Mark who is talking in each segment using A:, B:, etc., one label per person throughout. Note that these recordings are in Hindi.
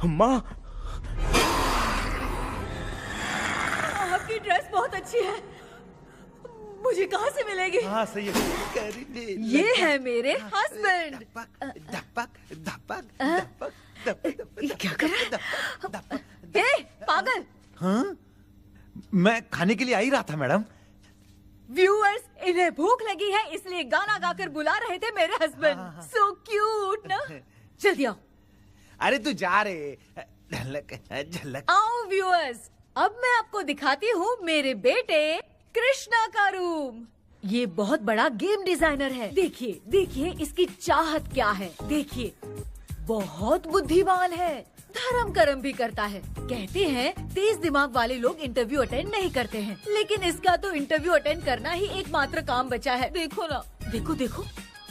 A: माँ,
B: आपकी ड्रेस बहुत अच्छी है, मुझे कहाँ से मिलेगी?
A: हाँ सही है।
B: ये है मेरे हस्बैंड।
A: धपक धपक
B: ये क्या कर रहा है? हे, पागल!
A: हाँ, मैं खाने के लिए आ ही रहा था मैडम।
B: व्यूअर्स, इन्हें भूख लगी है इसलिए गाना गाकर बुला रहे थे मेरे हस्बैंड। सो क्यूट ना। जल्दी आओ।
A: अरे तू जा रे, झलक झलक।
B: आओ व्यूअर्स, अब मैं आपको दिखाती हूँ मेरे बेटे कृष्णा का रूम। ये बहुत बड़ा गेम डिजाइनर है। देखिए देखिए इसकी चाहत क्या है। देखिए बहुत बुद्धिमान है, धर्म कर्म भी करता है। कहते हैं तेज दिमाग वाले लोग इंटरव्यू अटेंड नहीं करते हैं, लेकिन इसका तो इंटरव्यू अटेंड करना ही एकमात्र काम बचा है। देखो ना, देखो देखो,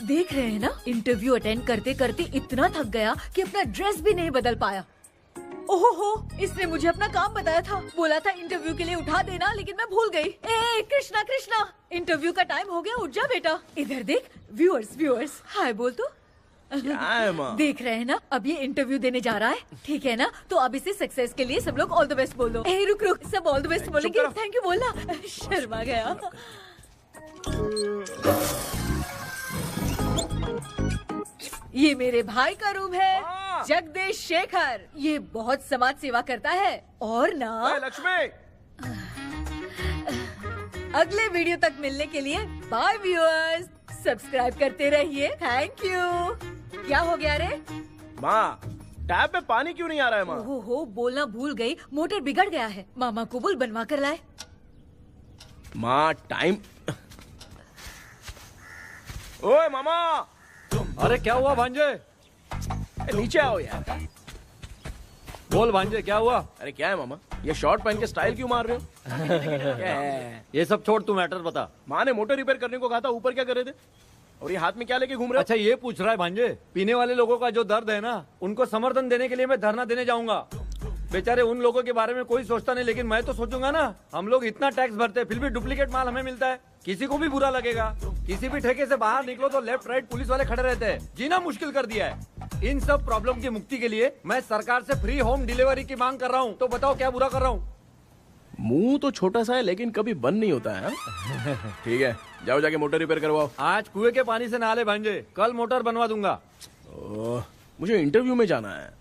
B: देख रहे हैं ना, इंटरव्यू अटेंड करते करते इतना थक गया कि अपना ड्रेस भी नहीं बदल पाया। ओहो, इसने मुझे अपना काम बताया था, बोला था इंटरव्यू के लिए उठा देना, लेकिन मैं भूल गई। ए कृष्णा कृष्णा, इंटरव्यू का टाइम हो गया, उठ जा बेटा। इधर देख। व्यूअर्स व्यूअर्स, हाय बोल तो।
A: क्या है माँ?
B: देख रहे हैं ना, अब ये इंटरव्यू देने जा रहा है, ठीक है ना? तो अब इसे सक्सेस के लिए सब लोग ऑल द बेस्ट बोल दो। ए रुक रुक, सब ऑल द बेस्ट बोलेंगे। थैंक यू बोलना। शर्मा गया। ये मेरे भाई का रूम है, जगदीश शेखर। ये बहुत समाज सेवा करता है और ना
A: लक्ष्मी।
B: अगले वीडियो तक मिलने के लिए बाय व्यूअर्स, सब्सक्राइब करते रहिए। Thank you. क्या हो गया रे?
C: माँ, टैप में पानी क्यों नहीं आ रहा है माँ?
B: हो बोलना भूल गई, मोटर बिगड़ गया है। मामा को बोल बनवा कर लाए।
C: माँ टाइम। ओए मामा,
D: अरे क्या हुआ भांजे?
C: नीचे आओ यार।
D: बोल भांजे क्या हुआ?
C: अरे क्या है मामा, ये शॉर्ट पहन के स्टाइल क्यों मार रहे हो? क्या है?
D: ये सब छोड़, तू मैटर बता।
C: माँ ने मोटर रिपेयर करने को कहा था, ऊपर क्या कर रहे थे? और ये हाथ में क्या लेके घूम रहे हो?
D: अच्छा ये पूछ रहा है भांजे, पीने वाले लोगों का जो दर्द है ना, उनको समर्थन देने के लिए मैं धरना देने जाऊंगा। बेचारे उन लोगों के बारे में कोई सोचता नहीं, लेकिन मैं तो सोचूंगा ना। हम लोग इतना टैक्स भरते हैं, फिर भी डुप्लीकेट माल हमें मिलता है, किसी को भी बुरा लगेगा। किसी भी ठेके से बाहर निकलो तो लेफ्ट राइट पुलिस वाले खड़े रहते हैं, जीना मुश्किल कर दिया है। इन सब प्रॉब्लम की मुक्ति के लिए मैं सरकार से फ्री होम डिलीवरी की मांग कर रहा हूँ। तो बताओ क्या बुरा कर रहा हूँ?
C: मुंह तो छोटा सा है लेकिन कभी बंद नहीं होता है। ठीक है, जाओ जाके मोटर रिपेयर करवाओ।
D: आज कुएं के पानी से नहा ले भांजे, कल मोटर बनवा दूंगा।
C: मुझे इंटरव्यू में जाना है।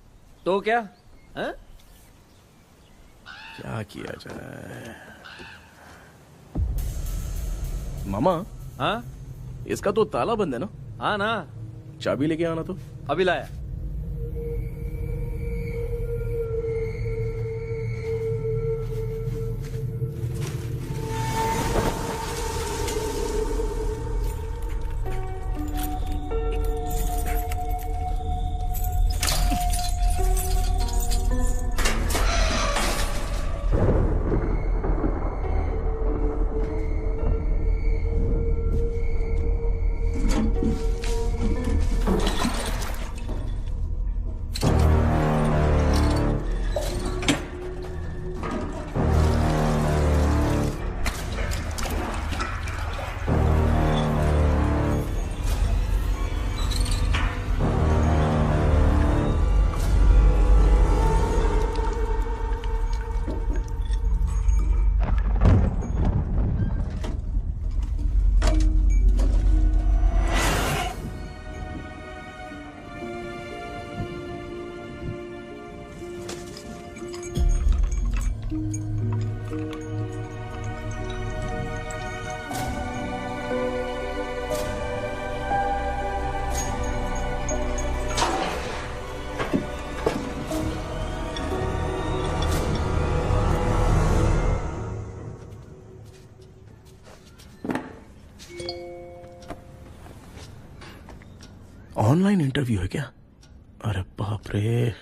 D: तो क्या है?
C: क्या किया जाए? मामा,
D: हाँ
C: इसका तो ताला बंद है ना?
D: हाँ ना,
C: चाबी लेके आना तो।
D: अभी लाया।
C: ऑनलाइन इंटरव्यू है क्या? अरे बाप रे।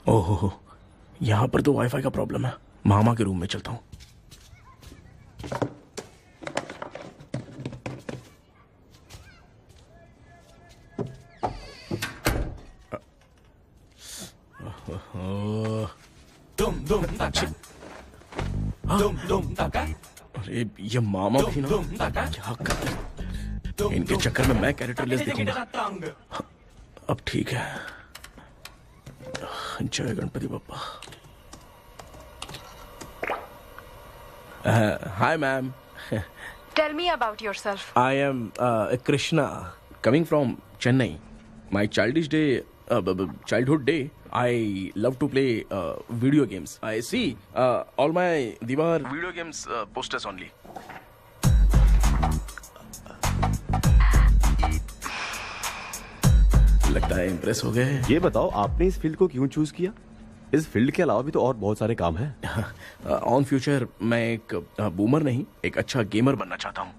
C: ओहो, यहां पर तो वाईफाई का प्रॉब्लम है। मामा के रूम में चलता हूं। अरे ये मामा भी ना क्या कर। इनके चक्कर में मैं कैरेक्टरलेस दिखूंगा। अब ठीक है। जय Ganpati Bappa. Hi ma'am.
E: Tell me about yourself.
C: I am Krishna, coming from Chennai. My childhood day, I love to play video games. I see all my Diwar video games posters only. लगता है इम्प्रेस हो गए।
F: ये बताओ आपने इस फील्ड को क्यों चूज किया? इस फील्ड के अलावा भी तो और बहुत सारे काम हैं।
C: ऑन फ्यूचर मैं एक बूमर नहीं, एक अच्छा गेमर बनना चाहता हूँ।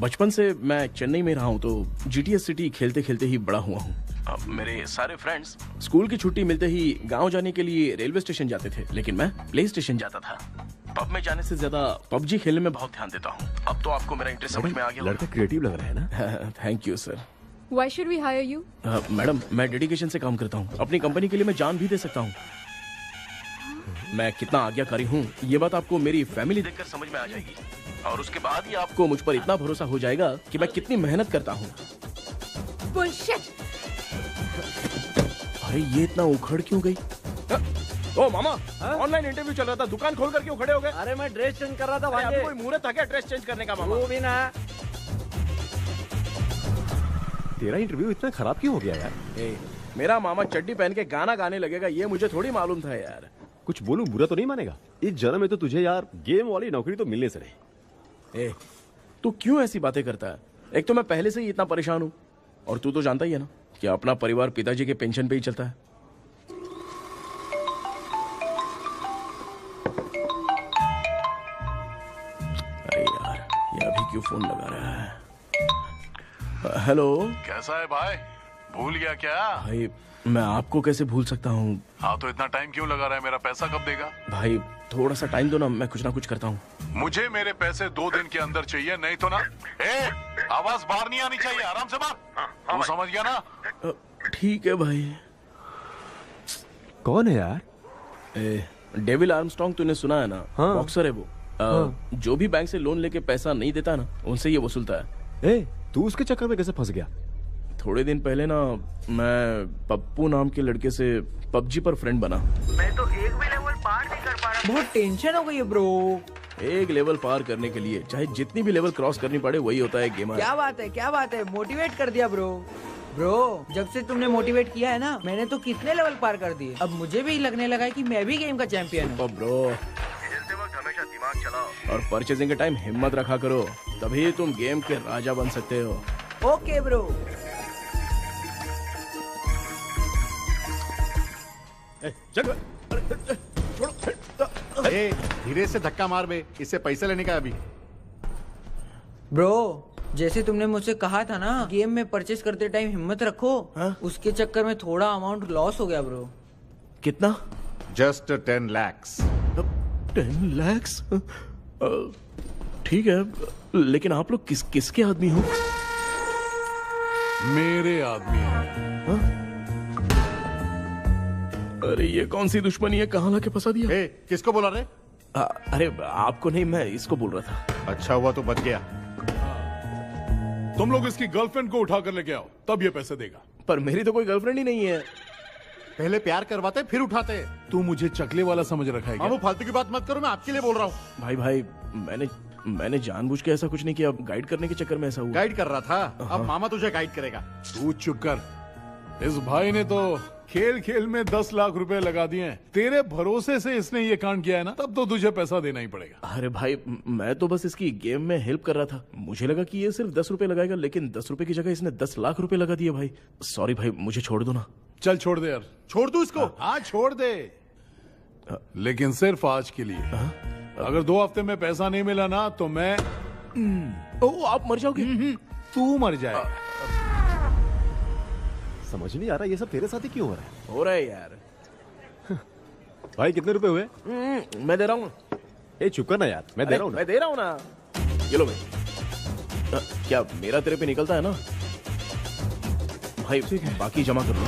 C: बचपन से मैं चेन्नई में रहा हूँ तो जीटीएस सिटी खेलते खेलते ही बड़ा हुआ हूँ। अब मेरे सारे फ्रेंड्स स्कूल की छुट्टी मिलते ही गांव जाने के लिए रेलवे स्टेशन जाते थे, लेकिन मैं प्ले स्टेशन जाता था। पब में जाने से ज्यादा पबजी खेलने में बहुत ध्यान देता हूँ। अब तो आपको मेरा इंटरेस्ट समझ में आ गया।
F: लड़का क्रिएटिव लग रहा है ना।
C: Thank you sir.
E: Why should we hire you?
C: Madam मैं डेडिकेशन से काम करता हूँ, अपनी कंपनी के लिए मैं जान भी दे सकता हूँ। मैं कितना आज्ञाकारी हूँ ये बात आपको मेरी फैमिली देखकर समझ में आ जाएगी, और उसके बाद ही आपको मुझ पर इतना भरोसा हो जाएगा कि मैं कितनी मेहनत करता हूँ।
B: Bullshit!
C: अरे ये इतना उखड़ क्यों गई? ओ मामा, ऑनलाइन इंटरव्यू चल रहा था, दुकान खोल कर क्यों खड़े हो गए?
D: अरे मैं ड्रेस चेंज कर रहा था
C: अभी
D: भाई।
C: कोई मुहूर्त था क्या ड्रेस चेंज करने का मामा?
D: वो भी ना।
F: तेरा इंटरव्यू इतना खराब क्यों हो गया यार?
C: मेरा मामा चड्डी पहन के गाना गाने लगेगा ये मुझे थोड़ी मालूम था यार।
F: कुछ बोलूं बुरा तो नहीं मानेगा? इस जन्म में तो तुझे यार गेम वाली नौकरी तो मिलने से रही।
C: तू क्यों ऐसी बातें करता है? एक तो मैं पहले से ही इतना परेशान हूँ, और तू तो जानता ही है ना कि अपना परिवार पिताजी के पेंशन पे ही चलता है। अरे यार ये अभी क्यों फोन लगा रहा है? हेलो।
G: कैसा है भाई? भूल गया क्या?
C: भाई मैं आपको कैसे भूल सकता हूँ?
G: हाँ तो इतना टाइम क्यों लगा रहा है? मेरा पैसा कब देगा?
C: भाई थोड़ा सा टाइम दो ना कुछ करता हूँ।
G: मुझे मेरे पैसे 2 दिन के अंदर चाहिए, नहीं तो ना। आवाज बाहर नहीं आनी चाहिए, आराम से बात। तू समझ गया ना?
C: ठीक है भाई।
F: कौन है यार?
C: डेविल आर्मस्ट्रॉन्ग तूने सुना है ना?
F: हाँ।
C: बॉक्सर है वो। जो भी बैंक से लोन लेके पैसा नहीं देता ना उनसे ये वसूलता है।
F: तू उसके चक्कर में कैसे फंस गया?
C: थोड़े दिन पहले ना मैं पप्पू नाम के लड़के से पबजी पर फ्रेंड बना।
A: मैं तो एक भी लेवल पार नहीं कर पा रहा। बहुत टेंशन हो गई है ब्रो।
C: एक लेवल पार करने के लिए चाहे जितनी भी लेवल क्रॉस करनी पड़े वही होता है गेमर।
A: क्या बात है, मोटिवेट कर दिया ब्रो। जब से तुमने मोटिवेट किया है ना मैंने तो कितने लेवल पार कर दिए। अब मुझे भी लगने लगा है कि मैं भी गेम का चैंपियन हूँ।
C: ब्रो हमेशा दिमाग चलाओ और परचेजिंग के टाइम हिम्मत रखा करो, तभी तुम गेम के राजा बन सकते हो।
A: Okay bro.
H: धीरे से धक्का मार बे, इससे पैसे लेने का अभी।
A: ब्रो जैसे तुमने मुझसे कहा था ना गेम में परचेस करते टाइम हिम्मत रखो, उसके चक्कर में थोड़ा अमाउंट लॉस हो गया ब्रो।
C: कितना?
H: Just 10 lakhs।
C: 10 lakhs? ठीक है, लेकिन आप लोग किसके आदमी हो?
G: मेरे आदमी है।
C: अरे ये कौन सी दुश्मनी है, कहाँ लाके फंसा दिया?
H: किसको बोला रे?
C: अरे आपको नहीं, मैं इसको बोल रहा था।
H: अच्छा हुआ तो बच गया।
G: तुम लोग इसकी गर्लफ्रेंड को उठा कर लेके आओ, तब ये पैसे देगा।
C: पर मेरी तो कोई गर्लफ्रेंड ही नहीं है।
H: पहले प्यार करवाते फिर उठाते।
G: तू मुझे चकले वाला समझ रखा है क्या?
H: मामू फालतू की बात मत करो, मैं आपके लिए बोल रहा हूँ।
C: भाई मैंने जानबूझ के ऐसा कुछ नहीं किया, गाइड करने के चक्कर में ऐसा हुआ।
H: गाइड कर रहा था, अब मामा तुझे गाइड करेगा।
G: तू चुप कर। इस भाई ने तो खेल खेल में 10 लाख रुपए लगा दिए हैं। तेरे भरोसे से इसने ये कांड किया है ना, तब तो तुझे पैसा देना ही पड़ेगा।
C: अरे भाई मैं तो बस इसकी गेम में हेल्प कर रहा था, मुझे लगा कि ये सिर्फ 10 रुपए लगाएगा, लेकिन 10 रुपए की जगह इसने 10 लाख रुपए लगा दिए। भाई सॉरी भाई, मुझे छोड़ दो ना।
G: चल छोड़ दे यार।
H: छोड़ दू इसको?
G: हाँ छोड़ दे, लेकिन सिर्फ आज के लिए। अगर 2 हफ्ते में पैसा नहीं मिला ना तो मैं
C: आप मर जाओगे।
G: तू मर जाए।
F: समझ नहीं आ रहा ये सब तेरे साथ ही क्यों हो रहा है?
C: हो रहा है यार।
F: भाई कितने रुपए हुए?
C: मैं दे रहा हूँ।
F: चुप कर ना यार, मैं दे रहा हूँ।
C: मैं दे रहा हूँ ना। ये लो भाई। क्या मेरा तेरे पे निकलता है ना भाई? बाकी जमा कर लो।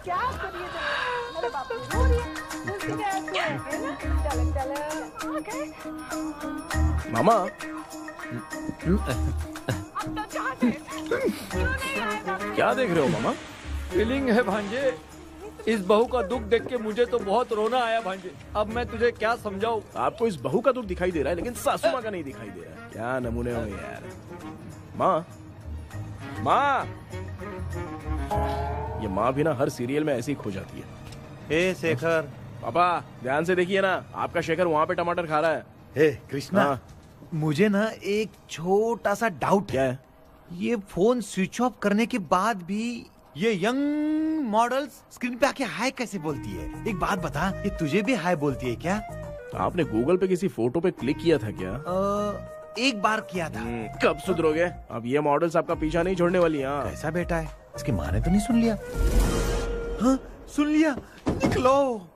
B: क्या करिए
C: मामा क्या देख रहे हो मामा?
D: फीलिंग है भांजे, इस बहू का दुख देख के मुझे तो बहुत रोना आया भांजे। अब मैं तुझे क्या समझाऊं?
C: आपको इस बहू का दुख दिखाई दे रहा है लेकिन सासू माँ का नहीं दिखाई दे रहा है। क्या नमूने हो यार। माँ माँ, ये माँ भी ना हर सीरियल में ऐसी ही खो जाती है।
I: ए शेखर।
C: पापा ध्यान से देखिए ना, आपका शेखर वहाँ पे टमाटर खा रहा है।
I: हे कृष्णा,
C: हाँ।
I: मुझे ना एक छोटा सा डाउट
C: क्या है?
I: ये फोन स्विच ऑफ करने के बाद भी ये यंग मॉडल्स स्क्रीन पे आके हाय कैसे बोलती है? एक बात बता, ये तुझे भी हाय बोलती है क्या?
C: आपने गूगल पे किसी फोटो पे क्लिक किया था क्या?
I: एक बार किया था।
C: कब सुधरोगे? अब ये मॉडल्स आपका पीछा नहीं छोड़ने वाली। हाँ
I: कैसा बेटा है? इसकी माँ ने तो नहीं सुन लिया? हाँ सुन लिया। निकलो।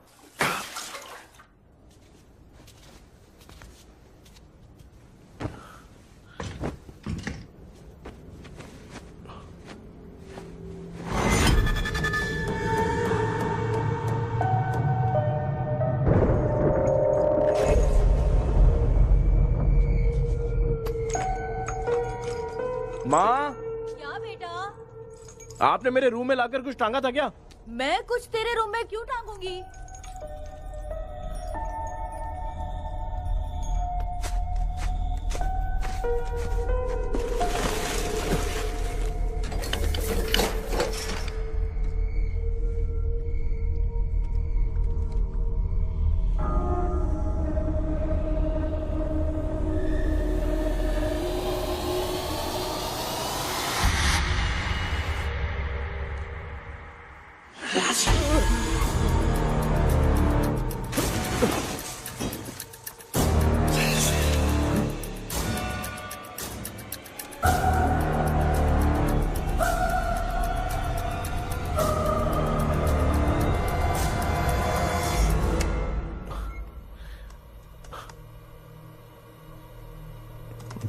C: माँ,
B: क्या बेटा?
C: आपने मेरे रूम में लाकर कुछ टांगा था क्या?
B: मैं कुछ तेरे रूम में क्यों टांगूंगी?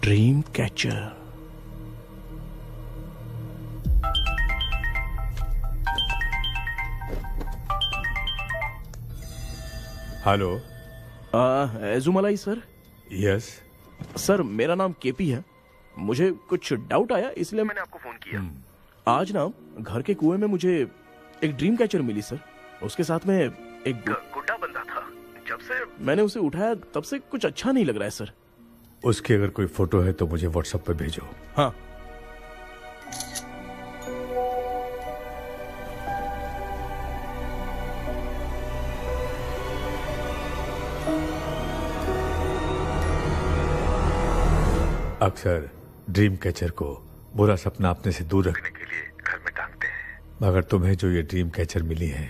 C: Dream catcher.
J: Hello.
C: Ezhumalai sir.
J: Yes
C: sir, मेरा नाम केपी है। मुझे कुछ डाउट आया इसलिए मैंने आपको फोन किया। आज ना घर के कुएं में मुझे एक ड्रीम कैचर मिली सर। उसके साथ में एक गुड्डा बंदा था। जब से मैंने उसे उठाया तब से कुछ अच्छा नहीं लग रहा है सर।
J: उसकी अगर कोई फोटो है तो मुझे व्हाट्सएप पे भेजो।
C: हाँ।
J: अक्सर ड्रीम कैचर को बुरा सपना अपने से दूर रखने के लिए घर में टांगते हैं, मगर तुम्हें जो ये ड्रीम कैचर मिली है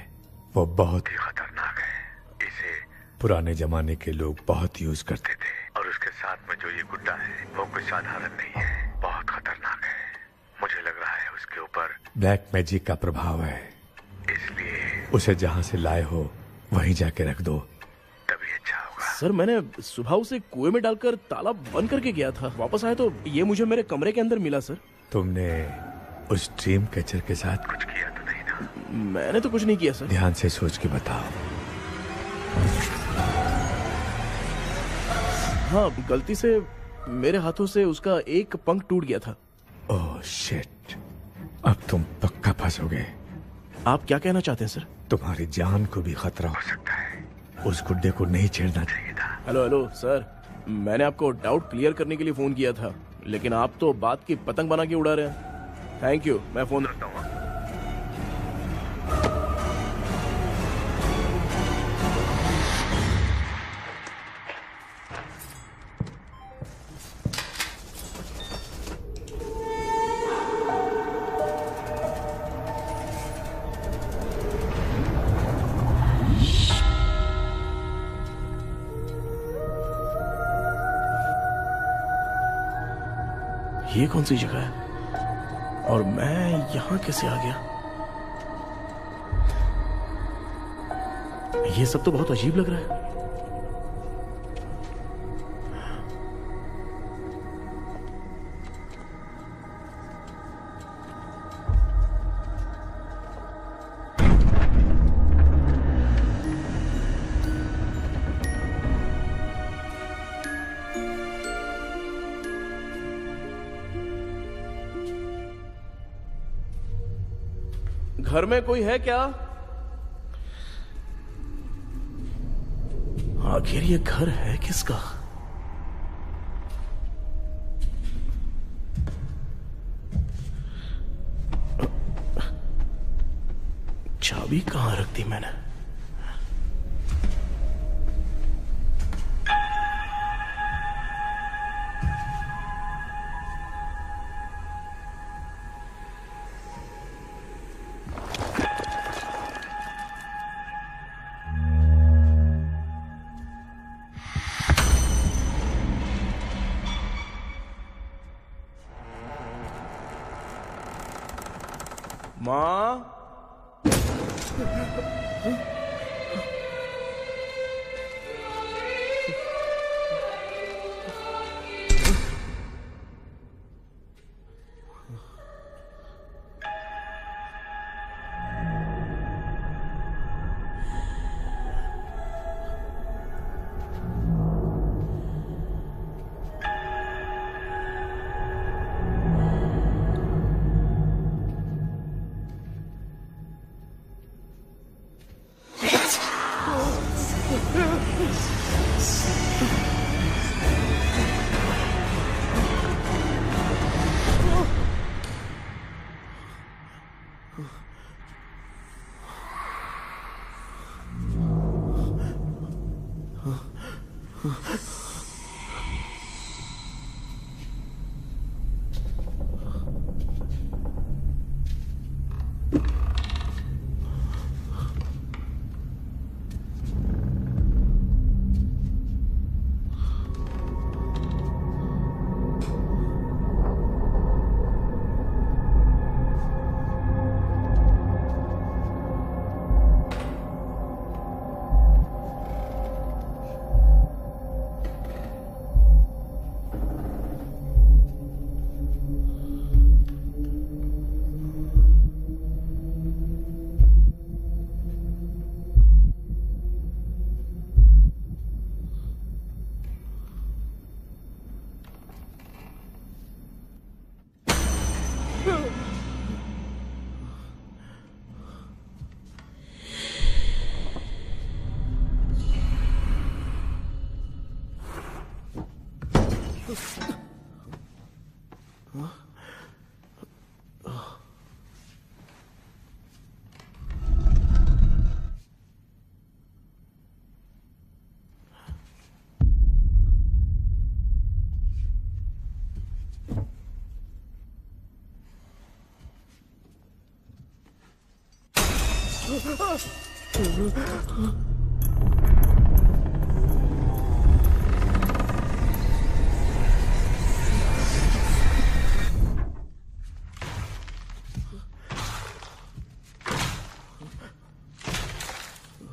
J: वो बहुत ही खतरनाक है। इसे पुराने जमाने के लोग बहुत यूज करते थे और उसके साथ में जो ये गुड्डा है वो कुछ साधारण नहीं है, बहुत खतरनाक है। मुझे लग रहा है उसके ऊपर ब्लैक मैजिक का प्रभाव है, इसलिए उसे जहाँ से लाए हो वहीं जाके रख दो, तभी अच्छा होगा।
C: सर, मैंने सुबह उसे कुएं में डालकर ताला बंद करके गया था। वापस आया तो ये मुझे मेरे कमरे के अंदर मिला सर।
J: तुमने उस ड्रीम कैचर के साथ कुछ किया तो नहीं ना?
C: मैंने तो कुछ नहीं किया सर।
J: ध्यान से सोच के बताओ।
C: हाँ, गलती से मेरे हाथों से उसका एक पंख टूट गया था।
J: ओह शिट, अब तुम पक्का फंसोगे।
C: आप क्या कहना चाहते हैं सर?
J: तुम्हारी जान को भी खतरा हो सकता है। उस गुड्डे को नहीं छेड़ना चाहिए था।
C: हेलो सर, मैंने आपको डाउट क्लियर करने के लिए फोन किया था, लेकिन आप तो बात की पतंग बना के उड़ा रहे हैं। थैंक यू, मैं फोन रखता हूँ। ये कौन सी जगह है और मैं यहाँ कैसे आ गया? ये सब तो बहुत अजीब लग रहा है। घर में कोई है क्या? आखिर ये घर है किसका? चाबी कहां रख दी मैंने? माँ,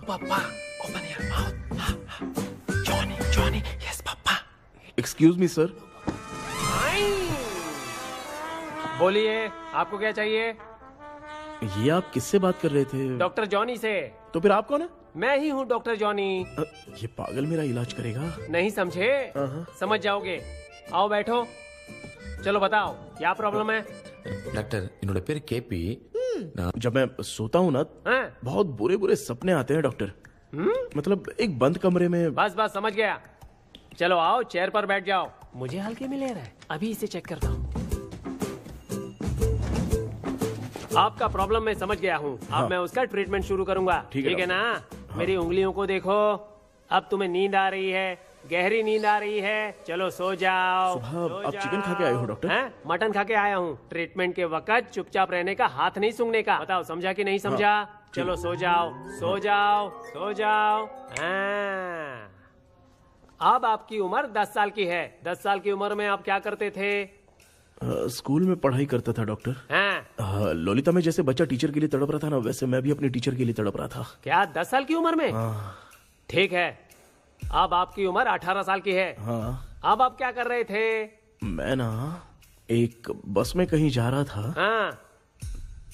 K: Papa, open your mouth. Johnny, Johnny, yes, Papa.
C: Excuse me sir.
L: बोलिए, आपको क्या चाहिए?
C: ये आप किससे बात कर रहे थे?
L: डॉक्टर जॉनी से।
C: तो फिर आप कौन है?
L: मैं ही हूँ डॉक्टर जॉनी।
C: ये पागल मेरा इलाज करेगा?
L: नहीं समझे? समझ जाओगे। आओ बैठो। चलो बताओ क्या प्रॉब्लम है?
K: डॉक्टर इन्होंने पेर केपी।
C: जब मैं सोता हूँ ना, बहुत बुरे बुरे सपने आते हैं डॉक्टर। मतलब एक बंद कमरे में।
L: बस बस समझ गया। चलो आओ चेयर पर बैठ जाओ। मुझे हल्के में ले रहा है, अभी इसे चेक करता हूँ। आपका प्रॉब्लम मैं समझ गया हूँ। अब मैं उसका ट्रीटमेंट शुरू करूंगा। ठीक है ना? मेरी उंगलियों को देखो। अब तुम्हें नींद आ रही है, गहरी नींद आ रही है। चलो सो जाओ।
C: सुबह आप चिकन खा के आए हो डॉक्टर?
L: मटन खा के आया हूँ। ट्रीटमेंट के वक्त चुपचाप रहने का, हाथ नहीं सूंघने का। बताओ समझा कि नहीं समझा? चलो सो जाओ, सो जाओ, सो जाओ। अब आपकी उम्र 10 साल की है। 10 साल की उम्र में आप क्या करते थे?
C: स्कूल में पढ़ाई करता था डॉक्टर। ललिता में जैसे बच्चा टीचर के लिए तड़प रहा था ना, वैसे मैं भी अपने टीचर के लिए तड़प रहा था।
L: क्या 10 साल की उम्र में? ठीक है, अब आपकी उम्र 18 साल की है। अब आप क्या कर रहे थे?
C: मैं ना एक बस में कहीं जा रहा था।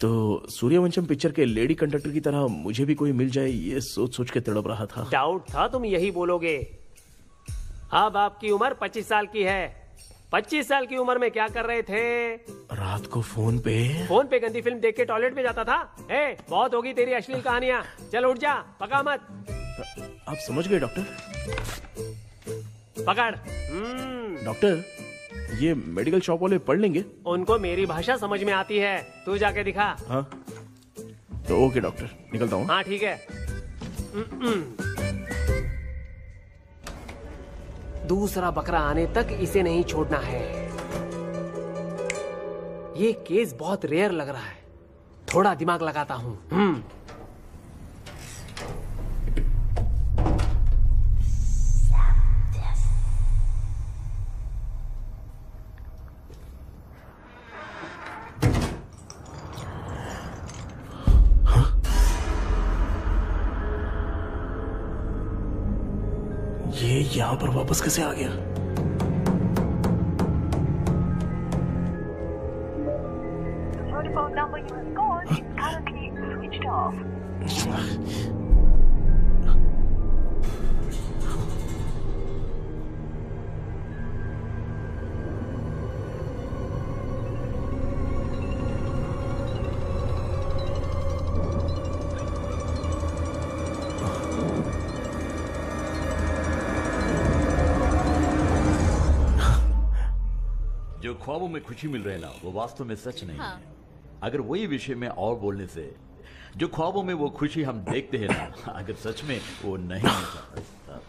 C: तो सूर्यवंशम पिक्चर के लेडी कंडक्टर की तरह मुझे भी कोई मिल जाए, ये सोच सोच के तड़प रहा था।
L: डाउट था तुम यही बोलोगे। अब आपकी उम्र 25 साल की है। 25 साल की उम्र में क्या कर रहे थे?
C: रात को फोन पे
L: गंदी फिल्म देख के टॉयलेट में जाता था। ए, बहुत होगी तेरी अश्लील कहानियाँ। चल उठ जा, पका मत।
C: आप समझ गए डॉक्टर?
L: पकड़।
C: डॉक्टर, ये मेडिकल शॉप वाले पढ़ लेंगे?
L: उनको मेरी भाषा समझ में आती है, तू जाके दिखा।
C: हाँ तो ओके डॉक्टर, निकलता हूँ।
L: हाँ ठीक है। दूसरा बकरा आने तक इसे नहीं छोड़ना है। ये केस बहुत रेयर लग रहा है, थोड़ा दिमाग लगाता हूँ।
C: ये यहाँ पर वापस कैसे आ गया?
M: जो ख्वाबों में खुशी मिल रहे ना, वो वास्तव में सच नहीं
B: हाँ।
M: है। अगर वही विषय में और बोलने से, जो ख्वाबों में वो खुशी हम देखते हैं ना, अगर सच में वो नहीं होता।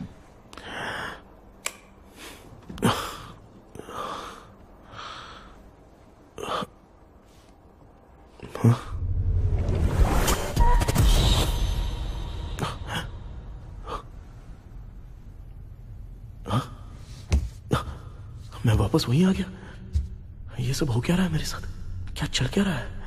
C: मैं वापस वहीं आ गया। ये सब हो क्या रहा है मेरे साथ? क्या चल क्या रहा है?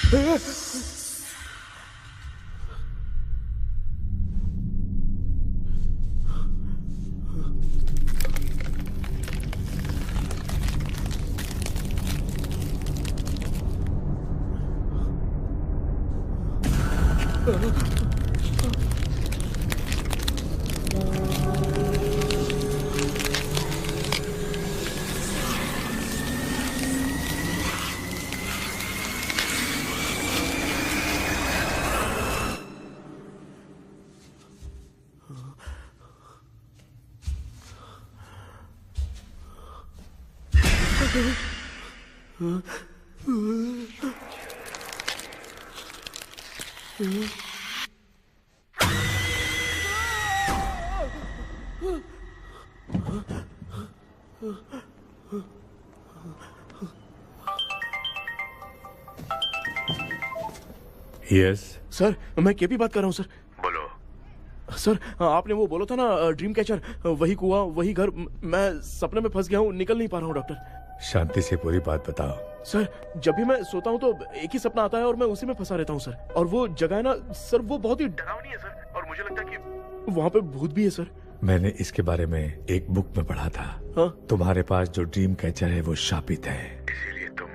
J: यस
C: सर, मैं केपी बात कर रहा हूँ सर। बोलो सर, आपने वो बोला था ना ड्रीम कैचर, वही कुआं वही घर, मैं सपने में फंस गया हूँ, निकल नहीं पा रहा हूँ डॉक्टर।
J: शांति से पूरी बात बताओ।
C: सर, जब भी मैं सोता हूँ तो एक ही सपना आता है और मैं उसी में फंसा रहता हूँ सर। और वो जगह है ना सर, वो बहुत ही डरावनी है सर, और मुझे लगता है कि वहाँ पे भूत भी है सर।
J: मैंने इसके बारे में एक बुक में पढ़ा था।
C: हाँ?
J: तुम्हारे पास जो ड्रीम कैचर है वो शापित है, इसीलिए तुम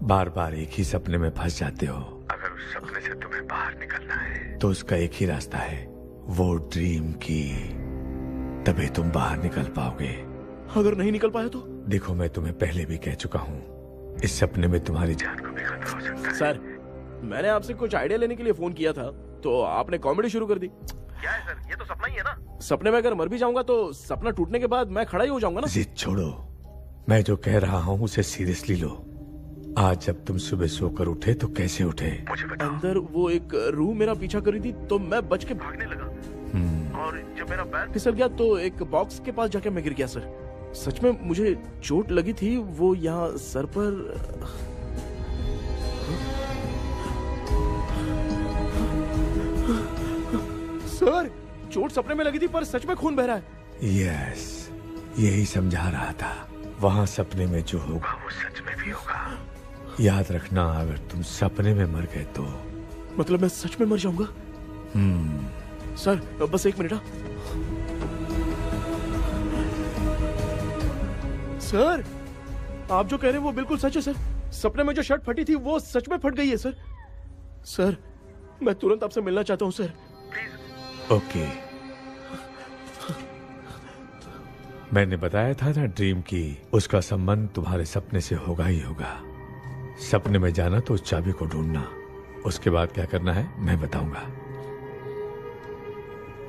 J: बार बार एक ही सपने में फंस जाते हो। अगर उस सपने से तुम्हें बाहर निकलना है तो उसका एक ही रास्ता है, वो ड्रीम की, तभी तुम बाहर निकल पाओगे।
C: अगर नहीं निकल पाया तो?
J: देखो, मैं तुम्हें पहले भी कह चुका हूँ, इस सपने में तुम्हारी जान को भी खतरा हो सकता है।
C: सर, मैंने आपसे कुछ आइडिया लेने के लिए फोन किया था तो आपने कॉमेडी शुरू कर दी।
J: क्या है सर, ये तो सपना ही है ना।
C: सपने में अगर मर भी जाऊंगा तो सपना टूटने के बाद मैं खड़ा ही हो जाऊंगा ना।
J: जिद छोड़ो, मैं जो कह रहा हूँ उसे सीरियसली लो। आज जब तुम सुबह सोकर उठे तो कैसे उठे मुझे बताओ।
C: अंदर वो एक रूह मेरा पीछा कर रही थी तो मैं बच के भागने लगा, और जब मेरा पैर फिसल गया तो एक बॉक्स के पास जाके मैं गिर गया सर। सच में मुझे चोट लगी थी, वो यहाँ सर पर। सर, चोट सपने में लगी थी पर सच में खून बह रहा है।
J: यस, यही समझा रहा था, वहाँ सपने में जो होगा वो सच में भी होगा। याद रखना, अगर तुम सपने में मर गए तो
C: मतलब मैं सच में मर जाऊंगा। सर, बस एक मिनट। सर, आप जो कह रहे हैं वो बिल्कुल सच है सर। सपने में जो शर्ट फटी थी वो सच में फट गई है सर। सर, मैं तुरंत आपसे मिलना चाहता हूँ सर, प्लीज।
J: ओके, मैंने बताया था ना ड्रीम की, उसका संबंध तुम्हारे सपने से होगा ही होगा। सपने में जाना तो उस चाबी को ढूंढना, उसके बाद क्या करना है मैं बताऊंगा।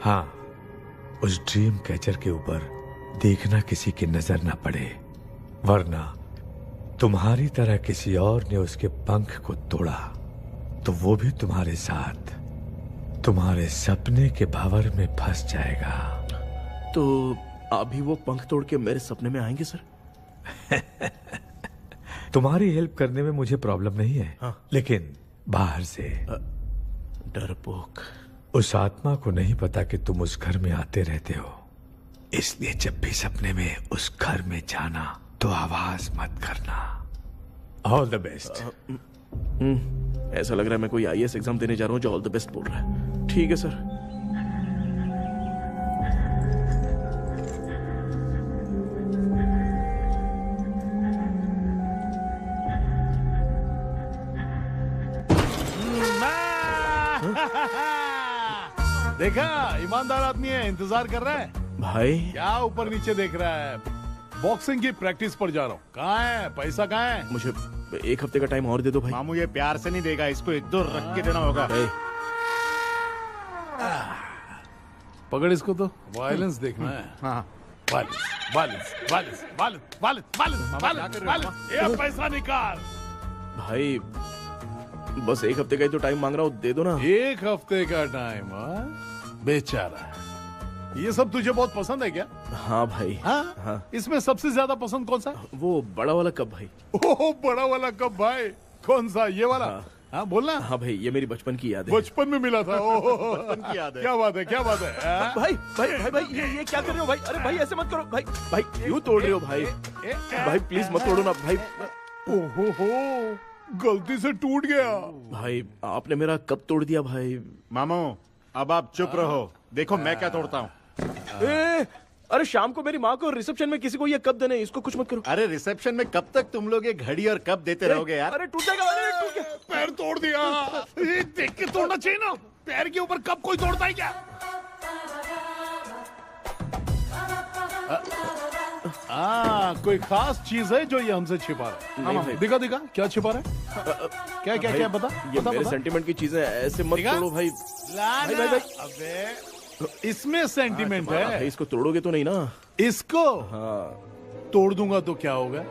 J: हाँ, उस ड्रीम कैचर के ऊपर देखना किसी की नजर ना पड़े, वरना तुम्हारी तरह किसी और ने उसके पंख को तोड़ा तो वो भी तुम्हारे साथ तुम्हारे सपने के भंवर में फंस जाएगा।
C: तो आप भी वो पंख तोड़ के मेरे सपने में आएंगे सर?
J: तुम्हारी हेल्प करने में मुझे प्रॉब्लम नहीं है।
C: हाँ।
J: लेकिन बाहर से
C: डरपोक,
J: उस आत्मा को नहीं पता कि तुम उस घर में आते रहते हो, इसलिए जब भी सपने में उस घर में जाना तो आवाज मत करना। All the best.
C: ऐसा लग रहा है मैं कोई IAS एग्जाम देने जा रहा हूँ जो ऑल द बेस्ट बोल रहा है। ठीक है सर।
G: देखा, ईमानदार आदमी है, इंतजार कर रहा है।
C: भाई
G: क्या ऊपर नीचे देख रहा है? बॉक्सिंग की प्रैक्टिस पर जा रहा हूँ। कहाँ है पैसा, कहाँ है?
C: मुझे 1 हफ्ते का टाइम और दे दो भाई।
H: मामू ये प्यार से नहीं देगा, इसको 1-2 रख के देना होगा।
G: पकड़ इसको, तो वायलेंस देखना है।
H: हाँ,
G: ये पैसा निकाल।
C: भाई बस 1 हफ्ते का ही तो टाइम मांग रहा हूँ, दे दो ना।
G: 1 हफ्ते का टाइम? बेचारा, ये सब तुझे बहुत पसंद है क्या?
C: हाँ भाई।
G: हाँ? इसमें सबसे ज्यादा पसंद कौन सा?
C: वो बड़ा वाला कप भाई।
G: ओह, बड़ा वाला कप भाई। कौन सा, ये वाला? हाँ बोलना।
C: हाँ भाई, ये मेरी बचपन की याद है।
G: बचपन में मिला था। ओह,
H: बचपन की याद है।
G: क्या बात है, क्या बात है।
C: भाई भाई भाई भाई, ये क्या कर रहे हो भाई? अरे भाई ऐसे मत करो भाई। भाई क्यों तोड़ रहे हो भाई? भाई प्लीज मत तोड़ो ना भाई।
G: ओहो, गलती से टूट गया।
C: भाई आपने मेरा कब तोड़ दिया भाई।
H: मामू अब आप चुप रहो, देखो मैं क्या तोड़ता हूँ।
C: अरे शाम को मेरी माँ को रिसेप्शन में किसी को ये कप देने, इसको कुछ मत करो।
H: अरे रिसेप्शन में कब तक तुम लोग ये घड़ी और कप देते रहोगे यार।
C: अरे टूट जाएगा, अरे टूट गया।
G: पैर तोड़ दिया। ये देख के तोड़ना चाहिए ना, पैर के ऊपर कब कोई तोड़ता है क्या। कोई खास चीज है जो ये हमसे छिपा रहा है।
C: भाई।
G: दिखा दिखा क्या छिपा रहा है। क्या क्या क्या बता,
C: ये
G: बता,
C: मेरे
G: बता।
C: सेंटिमेंट की चीजें ऐसे मत
G: दिखा?
C: तोड़ो भाई।
G: लाना।
C: भाई, भाई,
G: अबे इसमें सेंटिमेंट है।
C: भाई इसको तोड़ोगे तो नहीं ना।
G: इसको
C: हाँ
G: तोड़ दूंगा तो क्या होगा।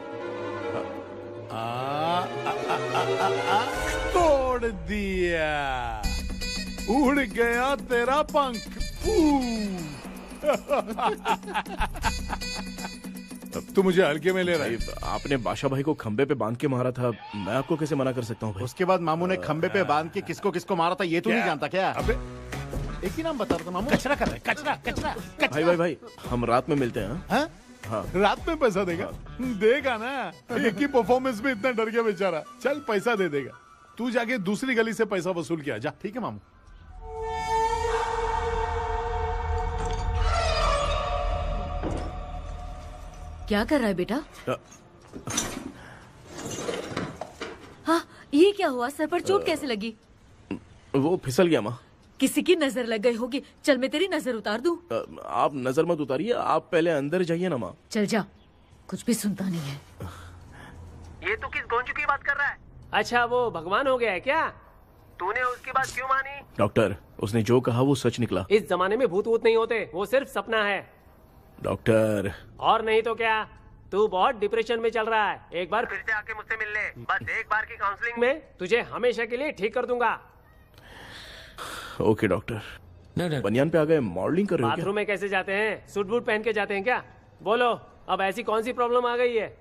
G: तोड़ दिया, उड़ गया तेरा पंख। तू मुझे हल्के में ले रहा है।
C: आपने बादशाह भाई को खंबे पे बांध के मारा था, मैं आपको कैसे मना कर सकता हूँ भाई।
H: उसके बाद मामू ने खंबे पे बांध के किसको किसको मारा था ये तू नहीं जानता क्या।
G: अबे
H: एक ही नाम बता रहा था मामू।
G: कचरा कर रहा है, कचरा कचरा
C: भाई भाई भाई हम रात में मिलते हैं।
G: हाँ?
C: हाँ।
G: रात में पैसा देगा। देगा ना, एक ही परफॉर्मेंस में इतना डर गया बेचारा। चल पैसा दे देगा, तू जाके दूसरी गली से पैसा वसूल किया जा।
H: ठीक है मामू।
B: क्या कर रहा है बेटा? हाँ, ये क्या हुआ? सर पर चोट कैसे लगी?
C: वो फिसल गया माँ।
B: किसी की नजर लग गई होगी। चल मैं तेरी नजर उतार दूं।
C: आप नजर मत उतारिए, आप पहले अंदर जाइए ना माँ।
B: चल जा, कुछ भी सुनता नहीं है।
L: ये तू किस गोंचू की बात कर रहा है? अच्छा वो भगवान हो गया है क्या? तूने उसकी बात क्यों मानी?
C: डॉक्टर उसने जो कहा वो सच निकला।
L: इस जमाने में भूत वूत नहीं होते, वो सिर्फ सपना है।
C: डॉक्टर
L: और नहीं तो क्या, तू बहुत डिप्रेशन में चल रहा है। एक बार फिर से आके मुझसे मिल ले, बस एक बार की काउंसलिंग में तुझे हमेशा के लिए ठीक कर दूंगा।
C: Okay doctor. बनियान पे आ गए, मॉडलिंग कर रहे हो क्या?
L: बाथरूम में कैसे जाते हैं? सूट बूट पहन के जाते हैं क्या? बोलो अब ऐसी कौन सी प्रॉब्लम आ गई है?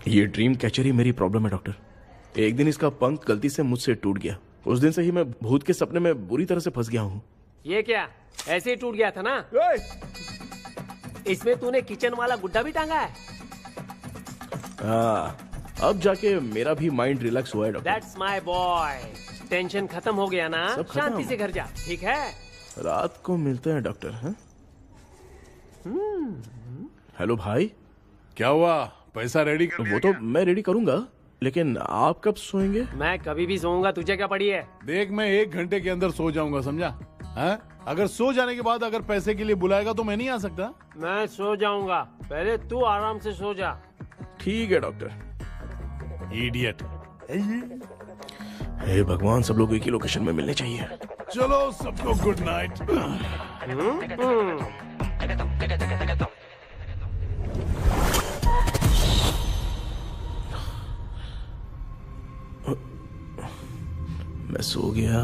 C: ये ड्रीम कैचर ही मेरी प्रॉब्लम है डॉक्टर। एक दिन इसका पंख गलती से मुझसे टूट गया, उस दिन से ही मैं भूत के सपने में बुरी तरह से फंस गया हूँ।
L: ये क्या ऐसे ही टूट गया था ना? इसमें तूने किचन वाला गुड्डा भी टांगा है?
C: अब जाके मेरा भी माइंड रिलैक्स हुआ है doctor.
L: That's my boy। Tension खत्म हो गया ना?
C: सब खत्म।
L: शांति से घर जा, ठीक है?
C: रात को मिलते हैं डॉक्टर। हाँ? हेलो भाई,
G: क्या हुआ? पैसा रेडी कर?
C: वो तो मैं रेडी करूंगा, लेकिन आप कब सोएंगे?
L: मैं कभी भी सोऊंगा, तुझे क्या पड़ी है?
G: देख मैं 1 घंटे के अंदर सो जाऊंगा, समझा? हाँ? अगर सो जाने के बाद अगर पैसे के लिए बुलाएगा तो मैं नहीं आ सकता।
L: मैं सो जाऊंगा, पहले तू आराम से सो जा।
C: ठीक है डॉक्टर।
G: इडियट।
C: हे भगवान, सब लोग एक ही लोकेशन में मिलने चाहिए।
G: चलो सबको गुड नाइट।
C: मैं सो गया।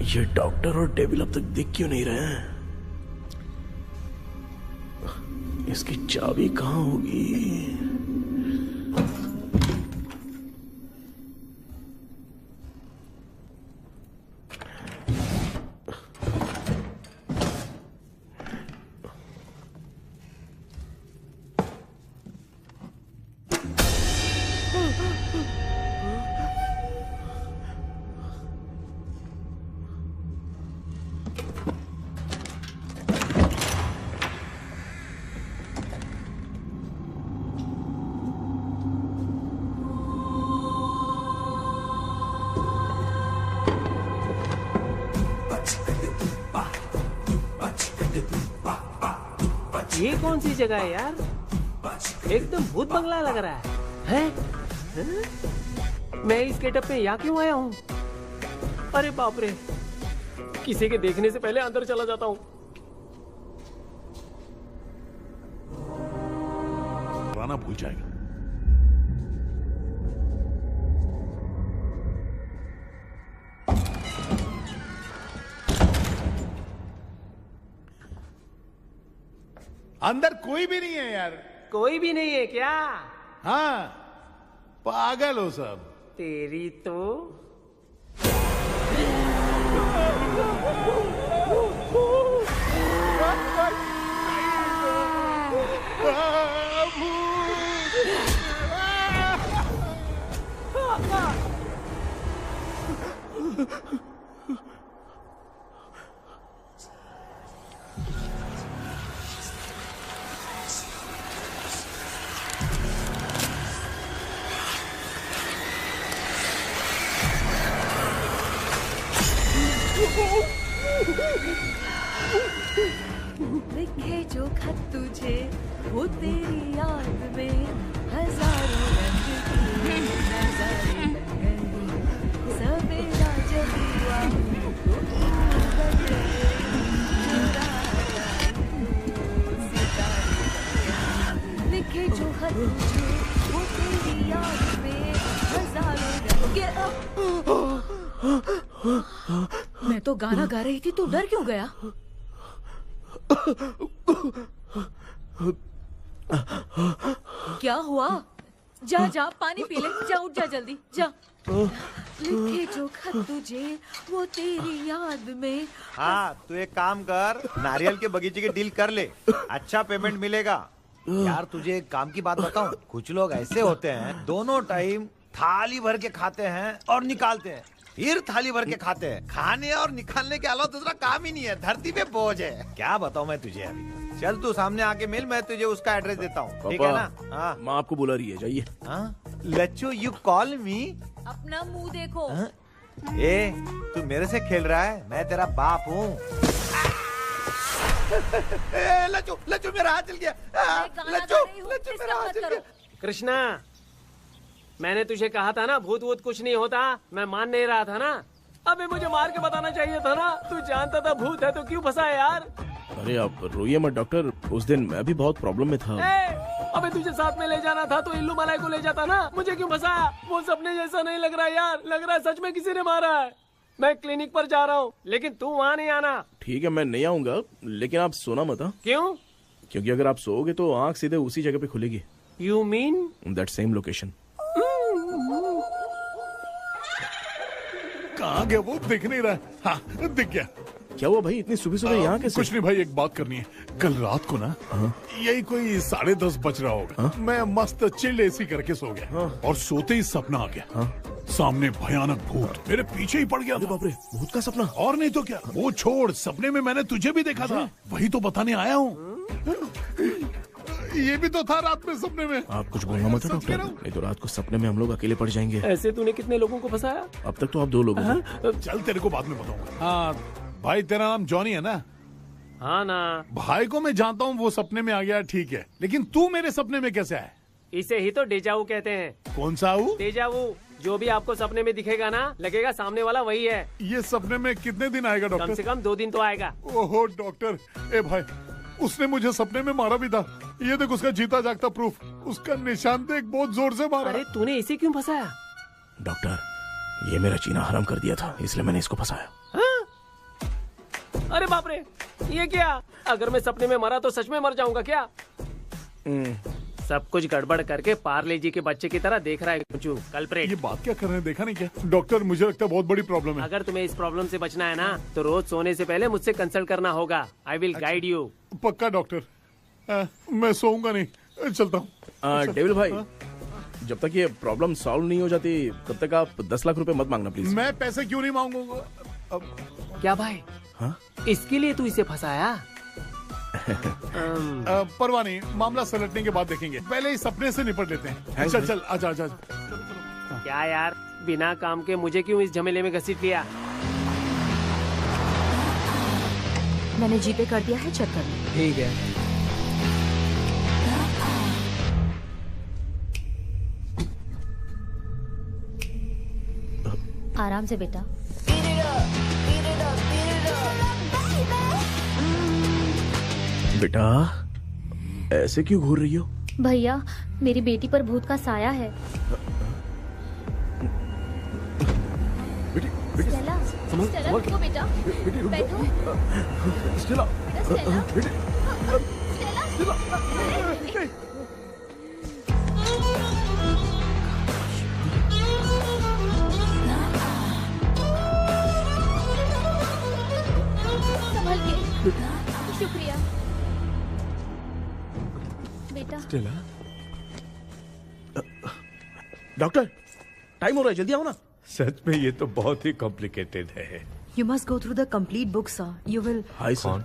C: ये डॉक्टर और डेविल अब तक दिख क्यों नहीं रहे हैं? इसकी चाबी कहाँ होगी?
L: ये कौन सी जगह है यार? एकदम भूत बंगला लग रहा है। मैं इस गेटअप में यहाँ क्यों आया हूँ? अरे बाप रे, किसी के देखने से पहले अंदर चला जाता हूँ।
G: राना भूल जाएगा। अंदर कोई भी नहीं है यार।
L: कोई भी नहीं है क्या?
G: हाँ, पागल हो सब।
L: तेरी तो
B: लिखे जो खत तुझे वो तेरी याद में हजारों रंग की नजारे बन गए। सवेरा जब हुआ तो तू बन गए। चुराया वो सितारे। लिखे जो खत तुझे वो तेरी याद में हजारों रंग के। मैं तो गाना गा रही थी, तू डर क्यों गया? क्या हुआ? जा जा पानी पी ले, जा उठ जा जल्दी जा। लिखे जो खत तुझे वो तेरी याद में।
I: हाँ, तू एक काम कर, नारियल के बगीचे की डील कर ले, अच्छा पेमेंट मिलेगा। यार तुझे एक काम की बात बताऊं, कुछ लोग ऐसे होते हैं दोनों टाइम थाली भर के खाते हैं और निकालते हैं, फिर थाली भर के खाते हैं। खाने और निकालने के अलावा दूसरा काम ही नहीं है, धरती पे बोझ है। क्या बताऊं मैं तुझे अभी। चल तू सामने आके मिल, मैं तुझे उसका एड्रेस देता हूँ, ठीक है ना? हाँ,
C: माँ आपको बुला रही है, जाइए।
I: लच्चू यू कॉल मी।
B: अपना मुंह देखो।
I: ए, तू मेरे से खेल रहा है? मैं तेरा बाप हूँ। लच्चू लच्चू मेरा हाथ चल गया। लच्चू लच्चू मेरा हाथ चल गया।
L: कृष्णा, मैंने तुझे कहा था ना भूत वूत कुछ नहीं होता, मैं मान नहीं रहा था ना। अबे मुझे मार के बताना चाहिए था ना, तू जानता था भूत है तो क्यों फंसा है यार?
C: अरे आप रोइए मत डॉक्टर, उस दिन मैं भी बहुत प्रॉब्लम में था।
L: अबे तुझे साथ में ले जाना था तो इल्लू मलाई को ले जाता ना, मुझे क्यों फंसाया? वो सपने जैसा नहीं लग रहा यार, लग रहा है सच में किसी ने मारा है। मैं क्लिनिक पर जा रहा हूँ, लेकिन तू वहाँ नहीं आना।
C: ठीक है, मैं नहीं आऊंगा, लेकिन आप सोना मत।
L: क्यों?
C: क्योंकि अगर आप सोओगे तो आँख सीधे उसी जगह पे खुलेगी।
L: You mean
C: that same location.
G: कहाँ गया वो? दिख नहीं रहा। हाँ, दिख गया।
C: क्या हुआ भाई, इतनी सुबह सुबह यहाँ कैसे?
G: कुछ नहीं भाई, एक बात करनी है। कल रात को ना यही कोई 10:30 बज रहा होगा, मैं मस्त चिल्ड एसी करके सो गया और सोते ही सपना आ गया। सामने भयानक भूत मेरे पीछे ही पड़ गया।
C: बाप रे, भूत का सपना?
G: और नहीं तो क्या। वो छोड़, सपने में मैंने तुझे भी देखा था, वही तो बताने आया हूँ। ये भी तो था रात में सपने में।
C: आप कुछ बोलना मत डॉक्टर, नहीं तो रात को सपने में हम लोग अकेले पड़ जाएंगे।
L: ऐसे तूने कितने लोगों को फंसाया?
C: अब तक तो आप 2 लोग हो।
G: चल तेरे को बाद में बताऊंगा। हाँ भाई, तेरा नाम जॉनी है ना?
L: हाँ ना।
G: भाई को मैं जानता हूँ, वो सपने में आ गया, ठीक है, लेकिन तू मेरे सपने में कैसे आया?
L: इसे ही तो डेजावू कहते हैं।
G: कौन सा हूँ?
L: डेजावू। जो भी आपको सपने में दिखेगा ना, लगेगा सामने वाला वही है।
G: ये सपने में कितने दिन आएगा डॉक्टर?
L: कम से कम 2 दिन तो आएगा।
G: ओहो डॉक्टर, ए भाई, उसने मुझे सपने में मारा भी था। ये देख उसका जीता जागता प्रूफ, उसका निशान देख, बहुत जोर से मारा।
L: अरे तूने इसे क्यों फंसाया?
C: डॉक्टर, ये मेरा जीना हराम कर दिया था, इसलिए मैंने इसको फंसाया।
L: अरे बाप रे, ये क्या? अगर मैं सपने में मरा तो सच में मर जाऊंगा क्या? सब कुछ गड़बड़ करके पार्ले जी के बच्चे की तरह देख रहा है कल्प्रेट।
G: ये बात क्या कर रहे हैं, देखा नहीं क्या? डॉक्टर, मुझे लगता है बहुत बड़ी प्रॉब्लम है।
L: अगर तुम्हें इस प्रॉब्लम से बचना है ना, तो रोज सोने से पहले मुझसे कंसल्ट करना होगा। I will guide you.
G: पक्का डॉक्टर, मैं सोऊंगा नहीं, चलता हूँ।
C: डेविल भाई, जब तक ये प्रॉब्लम सॉल्व नहीं हो जाती तब तक आप 10 लाख रुपए मत मांगना प्लीज।
G: मैं पैसे क्यों नहीं मांगूंगा?
L: क्या भाई?
C: हाँ?
L: इसके लिए तू इसे फंसाया?
G: परवाह नहीं, मामला सलटने के बाद देखेंगे, पहले इस सपने से निपट लेते हैं। चल चल, आजा आजा।
L: क्या यार, बिना काम के मुझे क्यों इस झमेले में घसीट लिया?
B: मैंने जीपे कर दिया है, चेक कर लो।
A: ठीक है।
N: आराम से बेटा।
C: बेटा, ऐसे क्यों घूर रही हो?
N: भैया, मेरी बेटी पर भूत का साया है। स्टेला, स्टेला रुको बेटा, बैठो।
C: स्टेला,
N: संभल के। शुक्रिया बेटा।
C: स्टेला, डॉक्टर, टाइम हो रहा है, जल्दी आओ ना।
J: सच में ये तो बहुत ही कॉम्प्लिकेटेड है।
B: You must go through the complete book, sir. You will.
C: Hi sir.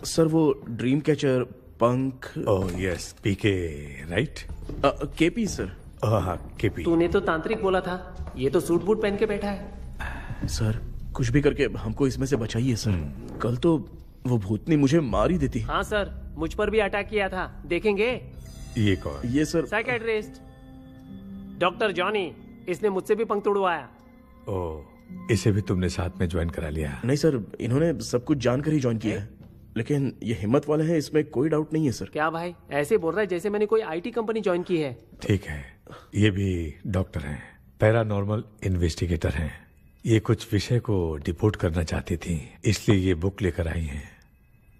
C: Sir वो ड्रीम कैचर पंख।
J: ओह यस, पीके राइट?
C: KP sir.
J: हाँ केपी।
L: तूने तो तांत्रिक बोला था, ये तो सूट बूट पहन के बैठा है।
C: सर कुछ भी करके हमको इसमें से बचाइए सर। कल तो वो भूतनी मुझे मार ही देती।
L: हाँ सर, मुझ पर भी अटैक किया था, देखेंगे?
J: ये कौन?
C: ये सर
L: साइकेट्रिस्ट डॉक्टर जॉनी, इसने मुझसे भी पंख तोड़वाया।
J: ओह, इसे भी तुमने साथ में ज्वाइन करा लिया?
C: नहीं सर, इन्होंने सब कुछ जानकर ही ज्वाइन किया है, लेकिन ये हिम्मत वाले हैं, इसमें कोई डाउट नहीं है सर।
L: क्या भाई, ऐसे बोल रहा है जैसे मैंने कोई आईटी कंपनी ज्वाइन की है।
J: ठीक है, ये भी डॉक्टर हैं, पैरानॉर्मल इन्वेस्टिगेटर हैं। ये कुछ विषय को डिपोर्ट करना चाहती थी, इसलिए ये बुक लेकर आई हैं।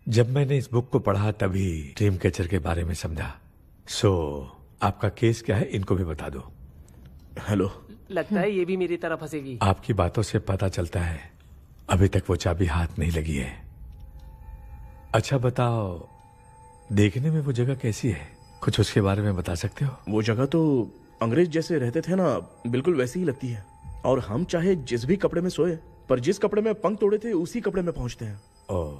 J: जब मैंने इस बुक को पढ़ा तभी ड्रीम कैचर के बारे में समझा। सो आपका केस क्या है, इनको भी बता दो।
C: हेलो।
L: लगता है ये भी मेरी तरफ फंसेगी।
J: आपकी बातों से पता चलता है अभी तक वो चाबी हाथ नहीं लगी है। अच्छा बताओ, देखने में वो जगह कैसी है, कुछ उसके बारे में बता सकते हो?
C: वो जगह तो अंग्रेज जैसे रहते थे ना, बिल्कुल वैसी ही लगती है। और हम चाहे जिस भी कपड़े में सोए, पर जिस कपड़े में पंख तोड़े थे उसी कपड़े में पहुंचते हैं।
J: ओह,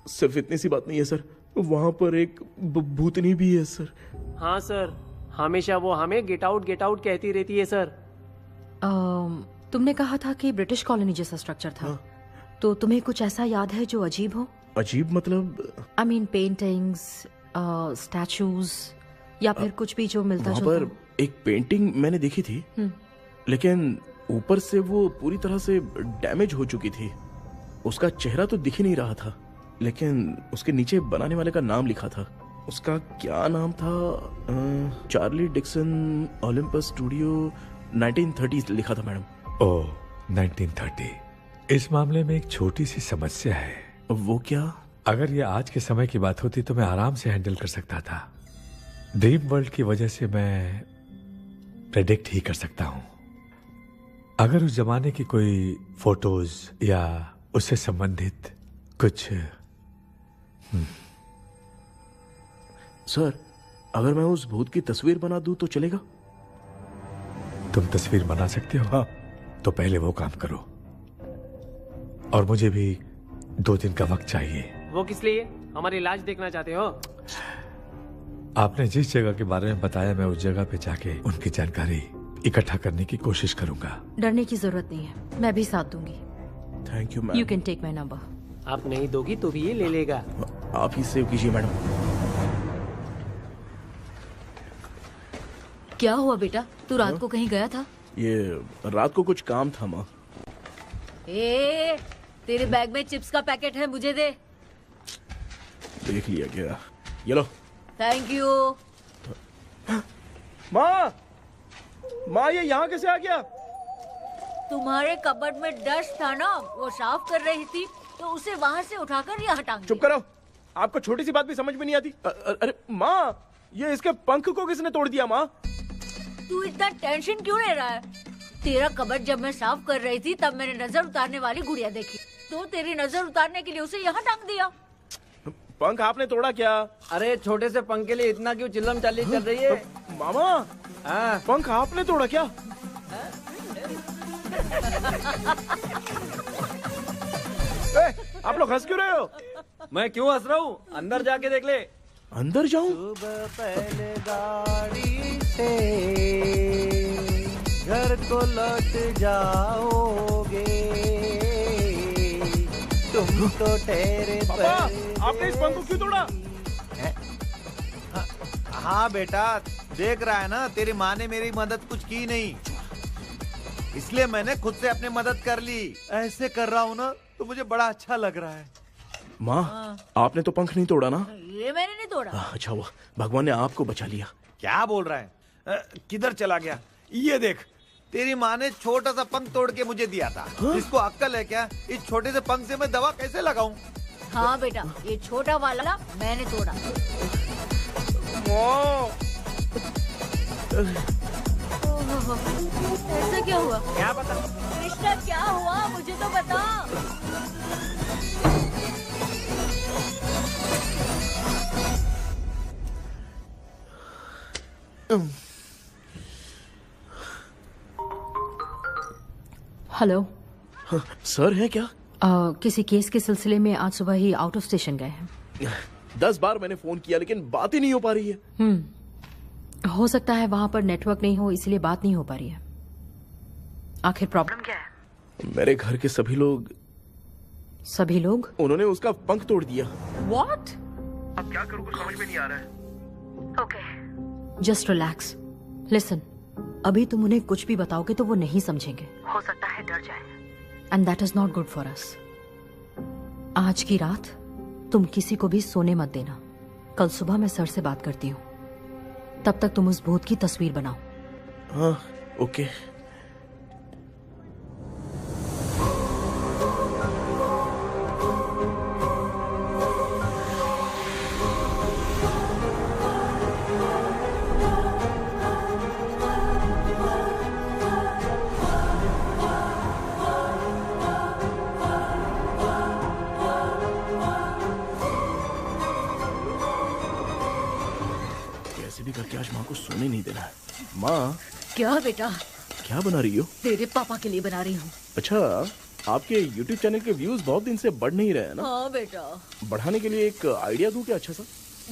C: सिर्फ इतनी सी बात नहीं है सर, वहां पर एक भूतनी भी है सर।
L: हाँ सर, हमेशा वो हमें गेट आउट कहती रहती है सर।
B: तुमने कहा था कि ब्रिटिश कॉलोनी जैसा स्ट्रक्चर था। तो तुम्हें कुछ ऐसा याद है जो अजीब हो?
C: अजीब मतलब?
B: आई मीन पेंटिंग्स, स्टैचूज या फिर कुछ भी जो मिलता
C: वहाँ
B: जुलता।
C: पर एक पेंटिंग मैंने देखी थी, लेकिन ऊपर से वो पूरी तरह से डैमेज हो चुकी थी। उसका चेहरा तो दिख ही नहीं रहा था, लेकिन उसके नीचे बनाने वाले का नाम लिखा था। उसका क्या नाम था? चार्ली डिक्सन, ओलंपस स्टूडियो, 1930 लिखा था मैडम।
J: ओह, 1930। इस मामले में एक छोटी सी समस्या है।
C: वो क्या?
J: अगर ये आज के समय की बात होती तो मैं आराम से हैंडल कर सकता था। ड्रीम वर्ल्ड की वजह से मैं प्रेडिक्ट ही कर सकता हूं। अगर उस जमाने की कोई फोटोज या उससे संबंधित कुछ।
C: सर, अगर मैं उस भूत की तस्वीर बना दूं तो चलेगा?
J: तुम तस्वीर बना सकते हो? हाँ। तो पहले वो काम करो, और मुझे भी 2 दिन का वक्त चाहिए।
L: वो किस लिए? हमारी इलाज देखना चाहते हो?
J: आपने जिस जगह के बारे में बताया, मैं उस जगह पे जाके उनकी जानकारी इकट्ठा करने की कोशिश करूंगा।
B: डरने की जरूरत नहीं है, मैं भी साथ दूंगी।
C: Thank you ma'am.
B: You can take my number.
L: आप नहीं दोगी तो भी ये ले लेगा।
C: आप ही सेव कीजिए मैडम।
B: क्या हुआ बेटा, तू रात को कहीं गया था?
C: ये रात को कुछ काम था माँ।
B: तेरे बैग में चिप्स का पैकेट है, मुझे दे।
C: देख लिया क्या? ये लो।
B: Thank you.
C: माँ ये यहाँ कैसे आ गया?
B: तुम्हारे कबर्ड में डस्ट था ना, वो साफ कर रही थी तो उसे वहाँ से उठाकर यहाँ टांग
C: चुप करो, आपको छोटी सी बात भी समझ में नहीं आती। अरे माँ, ये इसके पंख को किसने तोड़ दिया? माँ
B: तू इतना टेंशन क्यों ले रहा है? तेरा कबर्ड जब मैं साफ कर रही थी तब मैंने नजर उतारने वाली गुड़िया देखी, तो तेरी नजर उतारने के लिए उसे यहाँ टांग दिया।
C: पंख आपने तोड़ा क्या?
D: अरे छोटे से पंख के लिए इतना क्यों चिल्लम चाली चल रही है?
C: मामा, पंख आपने तोड़ा क्या? आप लोग हंस क्यों रहे हो?
D: मैं क्यों हंस रहा हूँ? अंदर जाके देख ले।
C: अंदर जाऊं?
I: सुबह पहले गाड़ी से घर को लौट जाओगे, तुम तो ठहरे।
C: पापा, आपने इस पंख को क्यों तोड़ा?
I: हाँ बेटा, देख रहा है ना, तेरी माँ ने मेरी मदद कुछ की नहीं, इसलिए मैंने खुद से अपनी मदद कर ली। ऐसे कर रहा हूँ ना तो मुझे बड़ा अच्छा लग रहा है।
C: माँ, आपने तो पंख नहीं तोड़ा ना?
B: ये मैंने नहीं तोड़ा।
C: अच्छा हुआ भगवान ने आपको बचा लिया।
I: क्या बोल रहा है? किधर चला गया? ये देख, तेरी माँ ने छोटा सा पंख तोड़ के मुझे दिया था। इसको अक्ल है क्या? इस छोटे से पंख से मैं दवा कैसे लगाऊं?
B: हाँ बेटा, ये छोटा वाला मैंने तोड़ा। ऐसा क्या हुआ?
D: क्या पता?
B: कृष्णा क्या हुआ, मुझे तो बता। हेलो
C: सर, है क्या?
B: किसी केस के सिलसिले में आज सुबह ही आउट ऑफ स्टेशन गए हैं।
C: 10 बार मैंने फोन किया लेकिन बात ही नहीं हो पा रही है।
O: हो सकता है वहां पर नेटवर्क नहीं हो, इसलिए बात नहीं हो पा रही है। आखिर प्रॉब्लम क्या है?
C: मेरे घर के सभी लोग उन्होंने उसका पंख तोड़ दिया।
O: What?
C: अब क्या करूं, कुछ समझ में नहीं आ रहा है।
O: Okay. Just relax. Listen. अभी तुम उन्हें कुछ भी बताओगे तो वो नहीं समझेंगे। हो सकता है डर जाए। And that is not good for us. आज की रात तुम किसी को भी सोने मत देना। कल सुबह मैं सर से बात करती हूँ। तब तक तुम उस भूत की तस्वीर बनाओ।
C: हाँ, ओके। करके आज माँ को सोने नहीं देना है। माँ।
B: क्या बेटा?
C: क्या बना रही हो?
B: तेरे पापा के लिए बना रही हूँ।
C: अच्छा, आपके YouTube चैनल के व्यूज बहुत दिन से बढ़ नहीं रहे हैं ना?
B: हाँ बेटा।
C: बढ़ाने के लिए एक आइडिया दूं क्या अच्छा सा?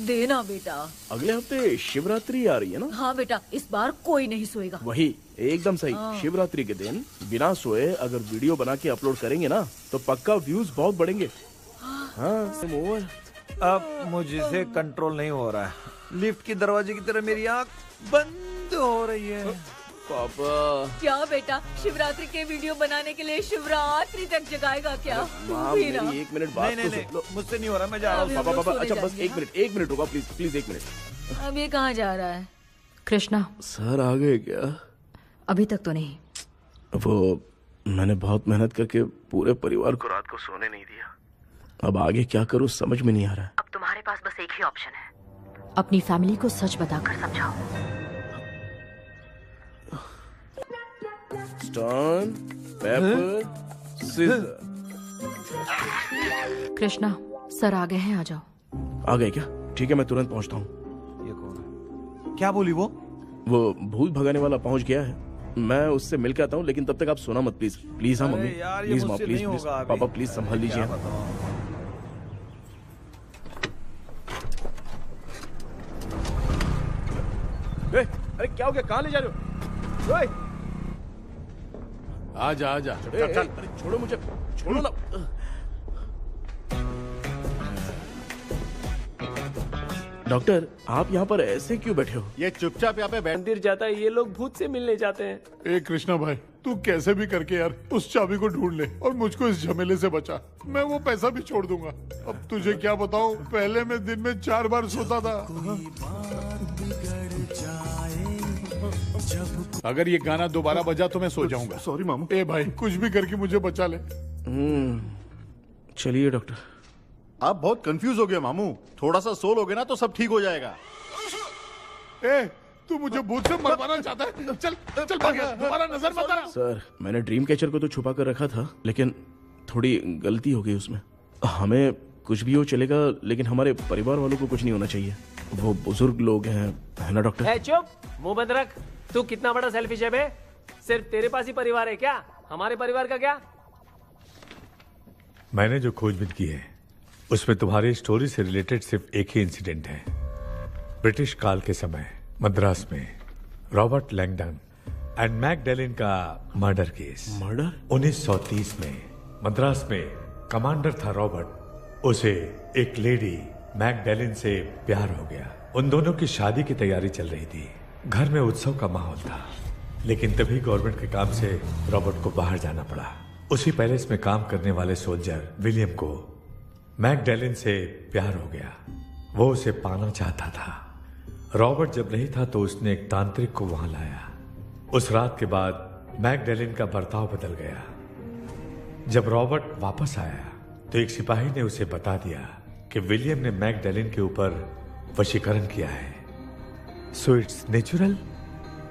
B: देना बेटा।
C: अगले हफ्ते शिवरात्रि आ रही है ना?
B: हाँ बेटा, इस बार कोई नहीं सोएगा।
C: वही, एकदम सही। शिवरात्रि के दिन बिना सोए अगर वीडियो बना के अपलोड करेंगे ना तो पक्का व्यूज बहुत बढ़ेंगे। हाँ,
I: अब मुझसे कंट्रोल नहीं हो रहा है। लिफ्ट की दरवाजे की तरह मेरी आंख बंद हो रही है।
C: पापा।
B: क्या बेटा, शिवरात्रि के वीडियो बनाने के लिए शिवरात्रि तक जगाएगा क्या?
C: माँ, मेरी 1 मिनट बात
I: नहीं, मुझसे नहीं हो रहा, मैं जा रहा हूँ।
C: पापा, अच्छा बस 1 मिनट होगा, प्लीज 1 मिनट।
B: अब ये कहाँ जा रहा है?
O: कृष्णा।
C: सर आ गए क्या?
O: अभी तक तो नहीं।
C: वो मैंने बहुत मेहनत करके पूरे परिवार को रात को सोने नहीं दिया। अब आगे क्या करूँ समझ में नहीं आ रहा है।
O: अब तुम्हारे पास बस एक ही ऑप्शन है, अपनी फैमिली को सच बताकर समझाओ।
C: Stone, paper, scissor.
O: Krishna, sir आ गए हैं, आ जाओ।
C: आ गए क्या? ठीक है, मैं तुरंत पहुंचता हूँ।
I: ये कौन है? क्या बोली वो?
C: वो भूत भगाने वाला पहुंच गया है। मैं उससे मिल के आता हूँ, लेकिन तब तक आप सोना मत प्लीज। प्लीज। हाँ मम्मी, प्लीज माँ, प्लीज पापा, प्लीज संभाल लीजिए। अरे क्या हो गया, कहाँ ले जा रहे हो?
G: आजा आजा।
C: चल, छोड़ो मुझे, छोड़ो ना। डॉक्टर, आप यहाँ पर ऐसे क्यों बैठे हो?
H: ये चुपचाप यहाँ पे
L: मंदिर जाता है, ये लोग भूत से मिलने जाते हैं।
G: ए कृष्णा भाई, तू कैसे भी करके यार उस चाबी को ढूंढ ले और मुझको इस झमेले से बचा। मैं वो पैसा भी छोड़ दूंगा। अब तुझे क्या बताऊं, पहले मैं दिन में 4 बार सोता था। अगर ये गाना दोबारा बजा तो मैं सो जाऊंगा।
H: सॉरी मामू।
G: ए भाई, कुछ भी करके मुझे बचा ले।
C: चलिए डॉक्टर।
H: आप बहुत कंफ्यूज हो गए मामू, थोड़ा सा सो लोगे ना तो सब ठीक हो जाएगा।
G: ए, तू मुझे भूत से मरवाना चाहता है? चल चल भाग, दोबारा नजर मत आना।
C: सर, मैंने ड्रीम कैचर को तो छुपा कर रखा था, लेकिन थोड़ी गलती हो गई उसमें। हमें कुछ भी हो चलेगा, लेकिन हमारे परिवार वालों को कुछ नहीं होना चाहिए। वो बुजुर्ग लोग हैं, है ना डॉक्टर?
L: चुप, मुंह बंद रख। तू कितना बड़ा सेल्फिश है बे? सिर्फ तेरे पास ही परिवार है क्या? हमारे परिवार का क्या?
J: मैंने जो खोजबीन की है उसमें तुम्हारी स्टोरी से रिलेटेड सिर्फ एक ही इंसिडेंट है। ब्रिटिश काल के समय मद्रास में रॉबर्ट लैंगडन एंड मैकडैलिन का मर्डर केस।
C: मर्डर?
J: 1930 में मद्रास में कमांडर था रॉबर्ट, उसे एक लेडी मैकडैलिन से प्यार हो गया। उन दोनों की शादी की तैयारी चल रही थी, घर में उत्सव का माहौल था। लेकिन तभी गवर्नमेंट के काम से रॉबर्ट को बाहर जाना पड़ा। उसी पैलेस में काम करने वाले सोल्जर विलियम को मैकडैलिन से प्यार हो गया। वो उसे पाना चाहता था। रॉबर्ट जब नहीं था तो उसने एक तांत्रिक को वहां लाया। उस रात के बाद मैकडैलिन का बर्ताव बदल गया। जब रॉबर्ट वापस आया तो एक सिपाही ने उसे बता दिया कि विलियम ने मैकडैलिन के ऊपर वशीकरण किया है। So it's natural.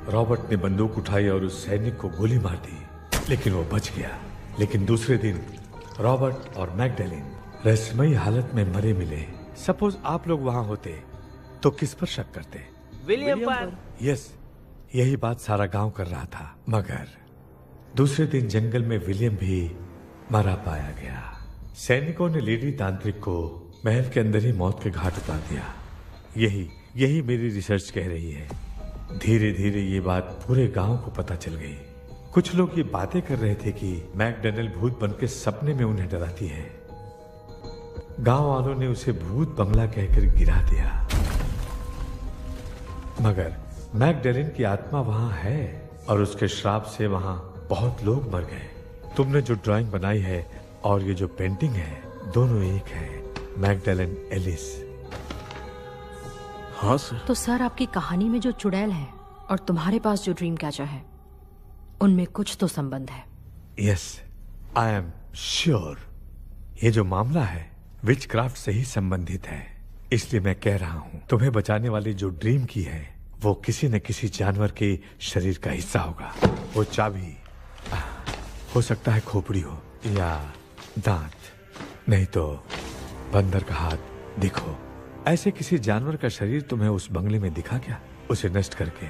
J: रॉबर्ट ने बंदूक उठाई और उस सैनिक को गोली मार दी, लेकिन वो बच गया। लेकिन दूसरे दिन रॉबर्ट और मैकडैलिन रहस्यमयी हालत में मरे मिले। सपोज आप लोग वहां होते तो किस पर शक करते?
L: विलियम पर।
J: यस, यही बात सारा गांव कर रहा था। मगर दूसरे दिन जंगल में विलियम भी मरा पाया गया। सैनिकों ने लेडी तांत्रिक को महल के अंदर ही मौत के घाट उतार दिया। यही मेरी रिसर्च कह रही है। धीरे धीरे ये बात पूरे गांव को पता चल गई। कुछ लोग ये बातें कर रहे थे कि मैकडैनियल भूत बनके सपने में उन्हें डराती है। गांव वालों ने उसे भूत बंगला कहकर गिरा दिया, मगर मैकडैनियल की आत्मा वहां है और उसके श्राप से वहां बहुत लोग मर गए। तुमने जो ड्राइंग बनाई है और ये जो पेंटिंग है, दोनों एक है, मैकडैनियल एलिस।
C: हाँ सर।
O: तो सर, आपकी कहानी में जो चुड़ैल है और तुम्हारे पास जो ड्रीम कैचर है, उनमें कुछ तो संबंध है।
J: Yes, I am sure. ये जो मामला है विचक्राफ्ट से ही संबंधित है। इसलिए मैं कह रहा हूँ, तुम्हें बचाने वाली जो ड्रीम की है वो किसी न किसी जानवर के शरीर का हिस्सा होगा। वो चाबी हो सकता है खोपड़ी हो या दांत, नहीं तो बंदर का हाथ। देखो, ऐसे किसी जानवर का शरीर तुम्हें उस बंगले में दिखा क्या? उसे नष्ट करके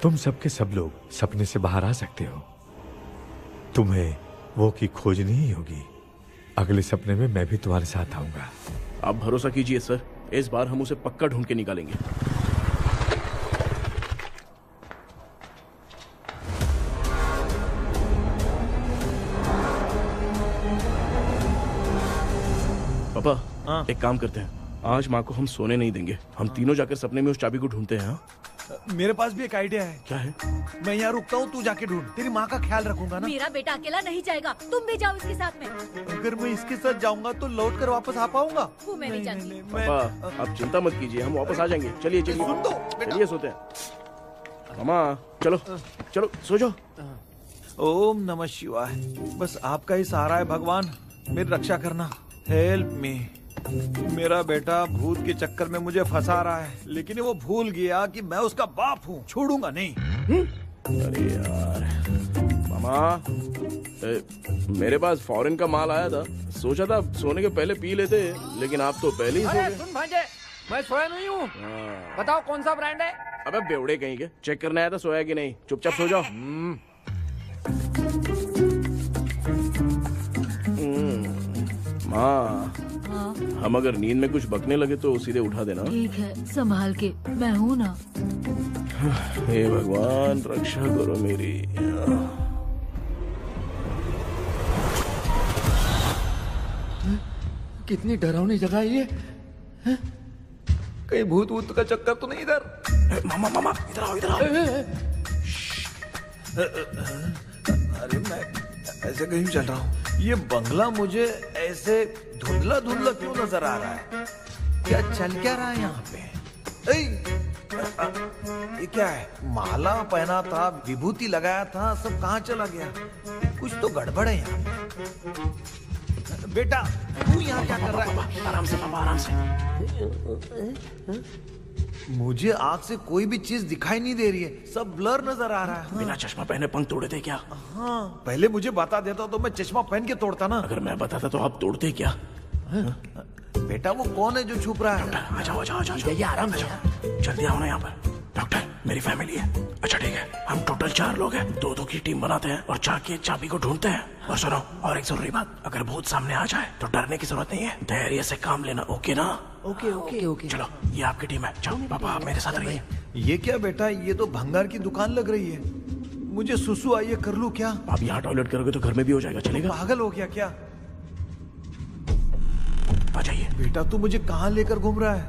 J: तुम सबके सब लोग सपने से बाहर आ सकते हो। तुम्हें वो की खोजनी ही होगी। अगले सपने में मैं भी तुम्हारे साथ आऊंगा।
C: आप भरोसा कीजिए सर, इस बार हम उसे पक्का ढूंढ के निकालेंगे। पापा, एक काम करते हैं, आज माँ को हम सोने नहीं देंगे। हम तीनों जाकर सपने में उस चाबी को ढूंढते हैं।
I: मेरे पास भी एक आइडिया है।
C: क्या है?
I: मैं यहाँ रुकता हूँ, तू जाके ढूंढ। तेरी माँ का ख्याल रखूंगा ना।
B: मेरा बेटा अकेला नहीं जाएगा, तुम भी जाओ इसके साथ में।
I: अगर मैं इसके साथ जाऊंगा तो लौट कर वापस आ पाऊंगा?
B: वो मैं नहीं जानती।
C: पापा, आप चिंता मत कीजिए, हम वापस आ जाएंगे। चलिए चलिए,
I: सुन दो,
C: चलिए सोते हैं। मामा चलो चलो सो जाओ।
I: ओम नमः शिवाय। बस आपका ही सहारा है भगवान, मेरी रक्षा करना। Help me. मेरा बेटा भूत के चक्कर में मुझे फंसा रहा है, लेकिन वो भूल गया कि मैं उसका बाप हूँ। छोड़ूंगा नहीं।
C: अरे यार मामा, मेरे पास फॉरेन का माल आया था, सोचा था सोने के पहले पी लेते, लेकिन आप तो पहले ही सो गए।
A: सुन भांजे, मैं सोया नहीं हूँ। बताओ कौन सा ब्रांड है?
C: अबे बेवड़े कहीं के, चेक करने आया था सोया कि नहीं। चुपचाप सो जाओ। माँ, हम अगर नींद में कुछ बकने लगे तो सीधे उठा देना।
B: ठीक है, संभाल के, मैं हूँ ना।
C: हे भगवान, रक्षा करो मेरी।
I: कितनी डरावनी जगह है ये। कहीं भूत वूत का चक्कर तो नहीं इधर?
C: मामा मामा, इधर आओ, इधर आओ।
I: अरे मैं ऐसे कहीं चल रहा हूँ। ये बंगला मुझे ऐसे धुंधला धुंधला क्यों नजर आ रहा है? क्या चल क्या रहा है यहाँ पे? ये क्या है? माला पहना था, विभूति लगाया था, सब कहाँ चला गया? कुछ तो गड़बड़ है यहाँ पे। बेटा, तू यहाँ क्या कर रहा है?
C: आराम से पापा, आराम से।
I: मुझे आँख से कोई भी चीज दिखाई नहीं दे रही है, सब ब्लर नजर आ रहा है।
C: बिना चश्मा पहने पंख तोड़े थे क्या?
I: हाँ, पहले मुझे बता देता तो मैं चश्मा पहन के तोड़ता ना।
C: अगर मैं बताता तो आप तोड़ते क्या?
I: बेटा, वो कौन है जो छुप रहा है?
C: आ जाओ, आ जाओ, आ जाओ। ये आराम से जल्दी आओ ना यहाँ पर। डॉक्टर, मेरी फैमिली है। अच्छा ठीक है, हम टोटल 4 लोग हैं, 2-2 की टीम बनाते हैं और जाके चाबी को ढूंढते हैं। और सुनो, और एक जरूरी बात, अगर भूत सामने आ जाए तो डरने की जरूरत नहीं है, धैर्य से काम लेना। ओके ना?
I: Okay okay okay.
C: चलो, ये आपकी टीम है। चलो पापा, आप मेरे साथ रहिए।
I: ये क्या बेटा, ये तो भंगार की दुकान लग रही है। मुझे सुसु आई है, कर लूं क्या?
C: आप यहाँ टॉयलेट करोगे तो घर में भी हो जाएगा, चलेगा?
I: पागल हो गया क्या?
C: आ जाइए।
I: बेटा, तू मुझे कहाँ लेकर घूम रहा है?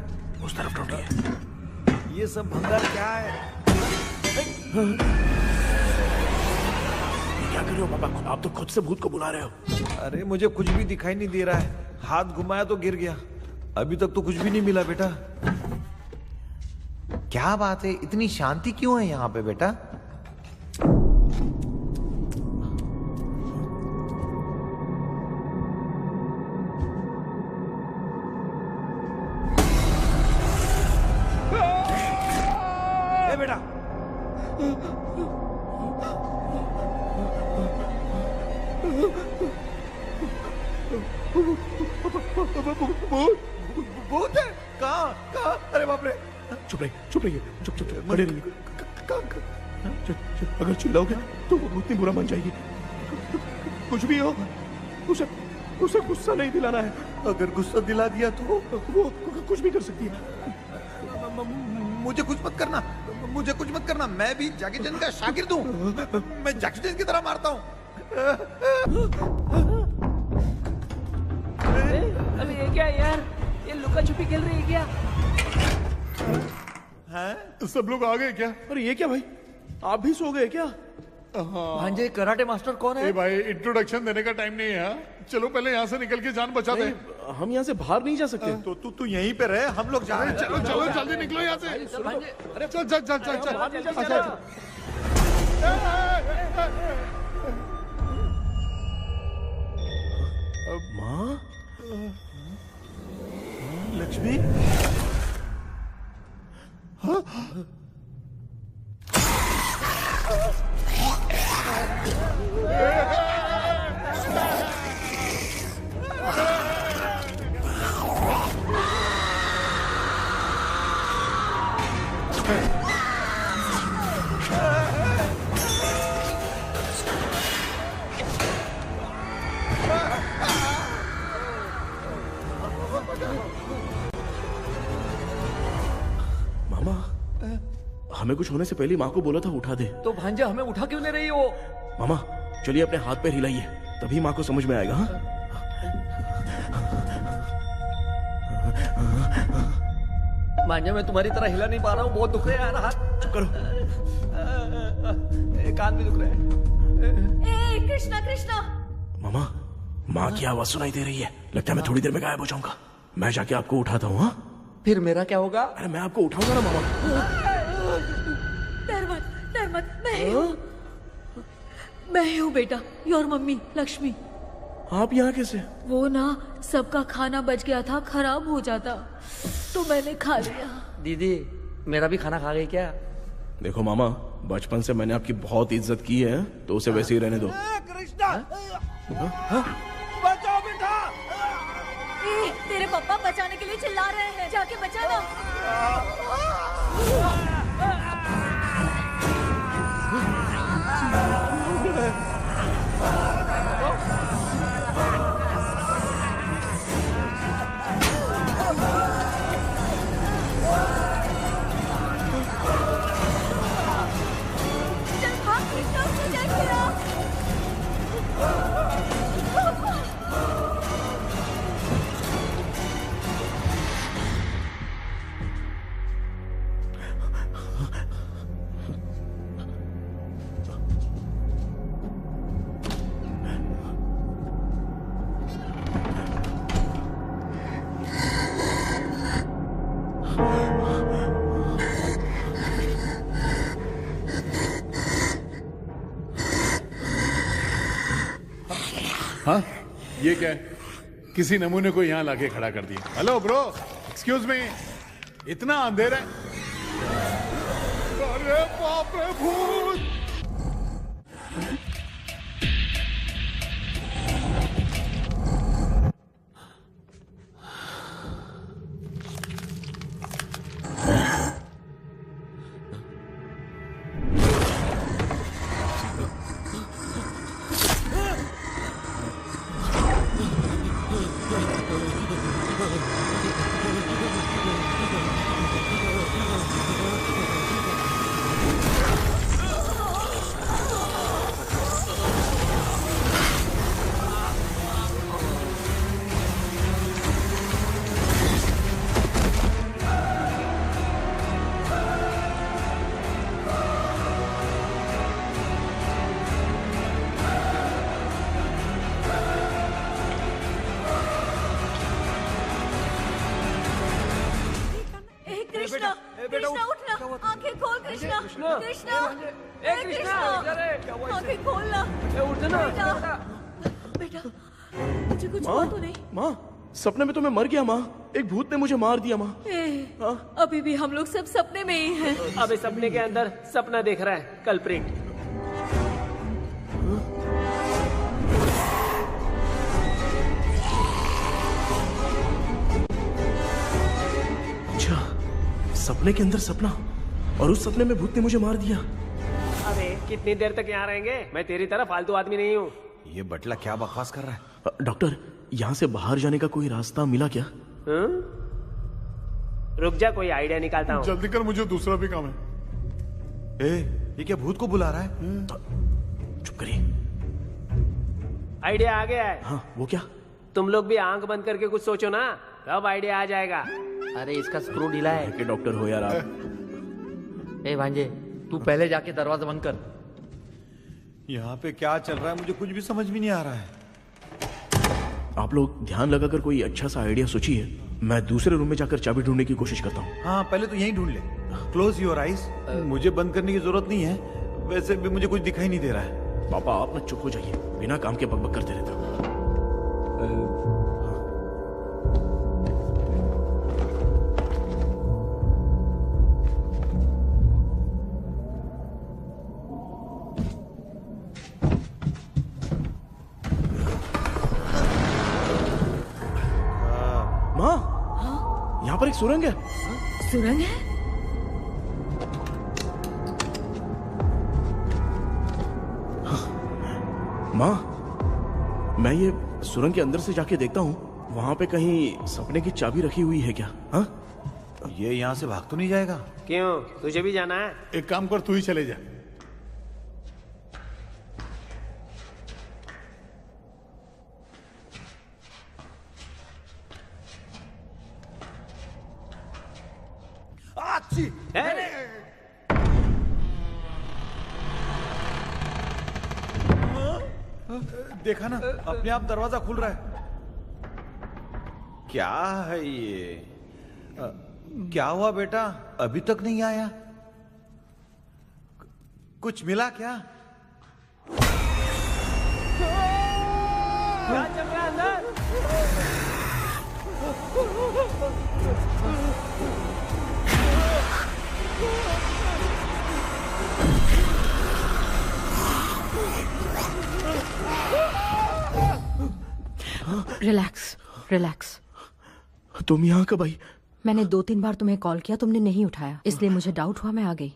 C: उस तरफ ढूंढिए।
I: ये सब भंगार क्या है?
C: क्या कर रहे हो पापा? आप तो खुद से भूत को बुला रहे हो।
I: अरे मुझे कुछ भी दिखाई नहीं दे रहा है, हाथ घुमाया तो गिर गया। अभी तक तो कुछ भी नहीं मिला। बेटा, क्या बात है, इतनी शांति क्यों है यहाँ पे बेटा? ए बेटा, भूत है? कहाँ कहाँ? अरे बाप रे!
C: चुप रहिए, चुप रहिए, चुप चुप चुप, खड़े रहिए। अगर चिल्लाओगे तो वो भूतनी बुरा मान जाएगी। कुछ भी हो, उसे गुस्सा नहीं दिलाना है।
I: अगर गुस्सा दिला दिया तो
C: वो कुछ भी कर सकती है।
I: मुझे कुछ मत करना, मुझे कुछ मत करना। मैं भी जैकी चैन का शागिर्द हूँ। मैं जैकी चैन की तरह मारता हूँ।
L: अरे ये क्या यार, ये लुका छुपी खेल रही है क्या?
G: हैं? सब लोग आ गए क्या?
C: अरे ये क्या भाई, आप भी सो गए क्या?
D: भांजे कराटे मास्टर कौन है?
G: ए भाई, इंट्रोडक्शन देने का टाइम नहीं है। हाँ? चलो पहले यहाँ से निकल के जान बचा दे।
C: हम यहाँ से बाहर नहीं जा सकते।
I: तो तू यहीं पे रहे, हम लोग जा रहे हैं।
G: चलो चलो जल्दी निकलो यहाँ से।
D: अरे
G: चल चल चल चल चल।
C: माँ,
I: लक्ष्मी,
C: मामा, हमें कुछ होने से पहले माँ को बोला था उठा दे।
D: तो भांजा हमें उठा क्यों ले रही है वो?
C: मामा चलिए अपने हाथ पैर हिलाइए, तभी माँ को समझ में आएगा। हाँ?
D: भांजा मैं तुम्हारी तरह हिला नहीं पा रहा हूँ, बहुत दुख रहे हैं यार हाथ।
C: चुप करो।
D: कान भी दुख रहे हैं।
B: ए कृष्णा कृष्णा।
C: मामा, माँ की आवाज सुनाई दे रही है, लगता है मैं थोड़ी देर में गायब हो जाऊंगा। मैं जाके आपको उठाता हूँ। हाँ?
D: फिर मेरा क्या होगा?
C: अरे मैं आपको उठाऊंगा ना मामा।
B: डर मत, मैं हूँ बेटा, योर मम्मी लक्ष्मी।
C: आप यहाँ कैसे?
B: वो ना सबका खाना बच गया था, खराब हो जाता तो मैंने खा लिया।
D: दीदी मेरा भी खाना खा गई क्या?
C: देखो मामा, बचपन से मैंने आपकी बहुत इज्जत की है, तो उसे वैसे ही रहने दो।
I: कृष्णा, बचाओ बेटा।
B: तेरे पापा बचाने के लिए चिल्ला रहे हैं, जाके बचाना। चल भाग कृष्णा, उसको देख लिया।
G: हाँ, ये क्या है? किसी नमूने को यहाँ लाके खड़ा कर दिया। हेलो ब्रो, एक्सक्यूज मी, इतना अंधेरा है। अरे बाप रे, भूत! कृष्णा उठना, आंखें खोल कृष्णा, कृष्णा, आंखें खोलना। बेटा मुझे कुछ हुआ तो नहीं?
C: माँ, सपने में तो मैं मर गया माँ, एक भूत ने मुझे मार दिया माँ।
B: अभी भी हम लोग सब सपने में ही हैं।
L: अबे सपने के अंदर सपना देख रहा है कल्प्रिट।
C: सपने के अंदर सपना, और उस सपने में भूत ने मुझे मार दिया।
L: अबे कितनी देर तक यहाँ रहेंगे? मैं तेरी तरह फालतू आदमी नहीं हूँ।
I: ये बटला क्या बकवास कर रहा है?
C: डॉक्टर, यहाँ से बाहर जाने का कोई रास्ता मिला क्या?
L: रुक जा, कोई आइडिया निकालता हूँ।
G: जल्दी कर, मुझे दूसरा भी काम है।
I: ये क्या भूत को बुला रहा है?
C: चुप करिए।
L: आइडिया आ गया है।
C: हाँ, वो क्या?
L: तुम लोग भी आंख बंद करके कुछ सोचो ना, तब आइडिया आ जाएगा।
A: अरे इसका स्क्रू ढीला है।
C: के डॉक्टर हो यार आप।
A: ए भांजे, तू पहले जाके दरवाजा बंद कर।
I: यहाँ पे क्या चल रहा है मुझे कुछ भी समझ में नहीं आ रहा है।
C: आप लोग ध्यान लगाकर कोई अच्छा सा आइडिया सोचिए, मैं दूसरे रूम में जाकर चाबी ढूंढने की कोशिश करता हूँ।
I: हाँ, पहले तो यहीं ढूंढ ले। Close your eyes. मुझे बंद करने की जरूरत नहीं है, वैसे भी मुझे कुछ दिखाई नहीं दे रहा है।
C: पापा आप ना चुप हो जाइए, बिना काम के बकबक करते रहते हो। माँ, यहाँ पर एक सुरंग है।
B: सुरंग है?
C: माँ, मैं ये सुरंग के अंदर से जाके देखता हूँ, वहाँ पे कहीं सपने की चाबी रखी हुई है क्या? हाँ?
I: ये यहाँ से भाग तो नहीं जाएगा?
L: क्यों, तुझे भी जाना है?
G: एक काम कर, तू ही चले जा।
I: देखा ना, अपने आप दरवाजा खुल रहा है। क्या है ये? क्या हुआ बेटा, अभी तक नहीं आया? कुछ मिला क्या?
L: क्या चल रहा है अंदर?
O: Relax, relax.
C: तुम यहाँ कब आई?
O: मैंने 2-3 बार तुम्हें कॉल किया, तुमने नहीं उठाया, इसलिए मुझे डाउट हुआ, मैं आ गई।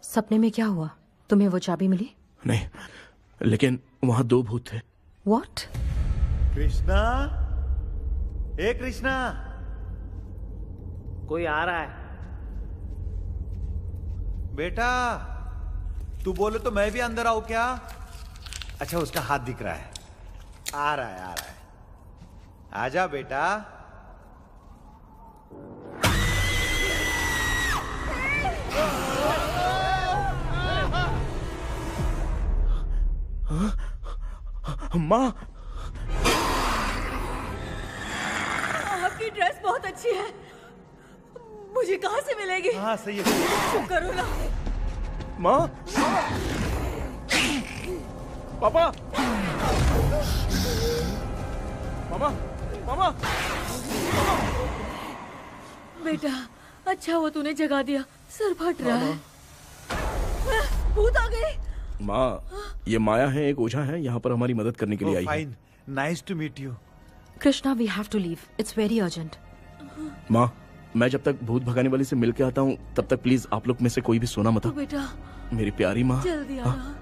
O: सपने में क्या हुआ? तुम्हें वो चाबी मिली?
C: नहीं, लेकिन वहाँ 2 भूत थे।
O: What?
I: कृष्णा, ए कृष्णा,
L: कोई आ रहा है।
I: बेटा, तू बोले तो मैं भी अंदर आऊं क्या? अच्छा, उसका हाथ दिख रहा है। आ रहा है, आ रहा है। आजा बेटा।
C: माँ,
B: आपकी ड्रेस बहुत अच्छी है, मुझे कहाँ से मिलेगी?
I: हाँ सही है।
B: चुप करो ना।
C: माँ, पापा, मामा, मामा,
B: बेटा, अच्छा वो तूने जगा दिया, सर फट रहा है। भूत आ गए।
C: माँ, ये माया है, एक ओझा है, यहाँ पर हमारी मदद करने के लिए आई है।
I: Fine, nice to meet you.
O: Krishna, we have to leave, it's very urgent.
C: माँ, मैं जब तक भूत भगाने वाली से मिल के आता हूँ, तब तक प्लीज आप लोग में से कोई भी सोना मत।
B: बेटा,
C: मेरी प्यारी माँ,
B: जल्दी आना।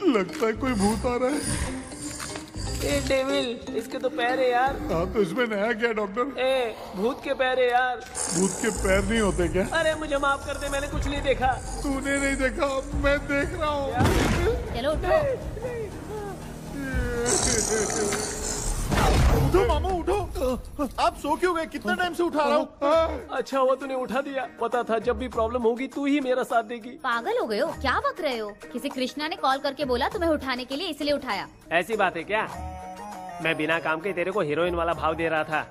G: लगता है कोई भूत आ रहा है।
L: ए डेविल, इसके तो पैर है यार।
G: हाँ, तो इसमें नया क्या डॉक्टर?
L: ए, भूत के पैर है यार।
G: भूत के पैर नहीं होते क्या?
L: अरे मुझे माफ कर दे, मैंने कुछ नहीं देखा।
G: तूने नहीं देखा, मैं देख रहा हूँ।
N: चलो उठो।
H: उठो मामू, उठो। आप सो क्यों गए? कितना टाइम से उठा रहा हूँ।
L: अच्छा हुआ तूने उठा दिया, पता था जब भी प्रॉब्लम होगी तू ही मेरा साथ देगी।
N: पागल हो गए हो क्या? बक रहे हो? किसी कृष्णा ने कॉल करके बोला तुम्हें उठाने के लिए, इसलिए उठाया।
L: ऐसी बात है क्या? मैं बिना काम के तेरे को हीरोइन वाला भाव दे रहा था।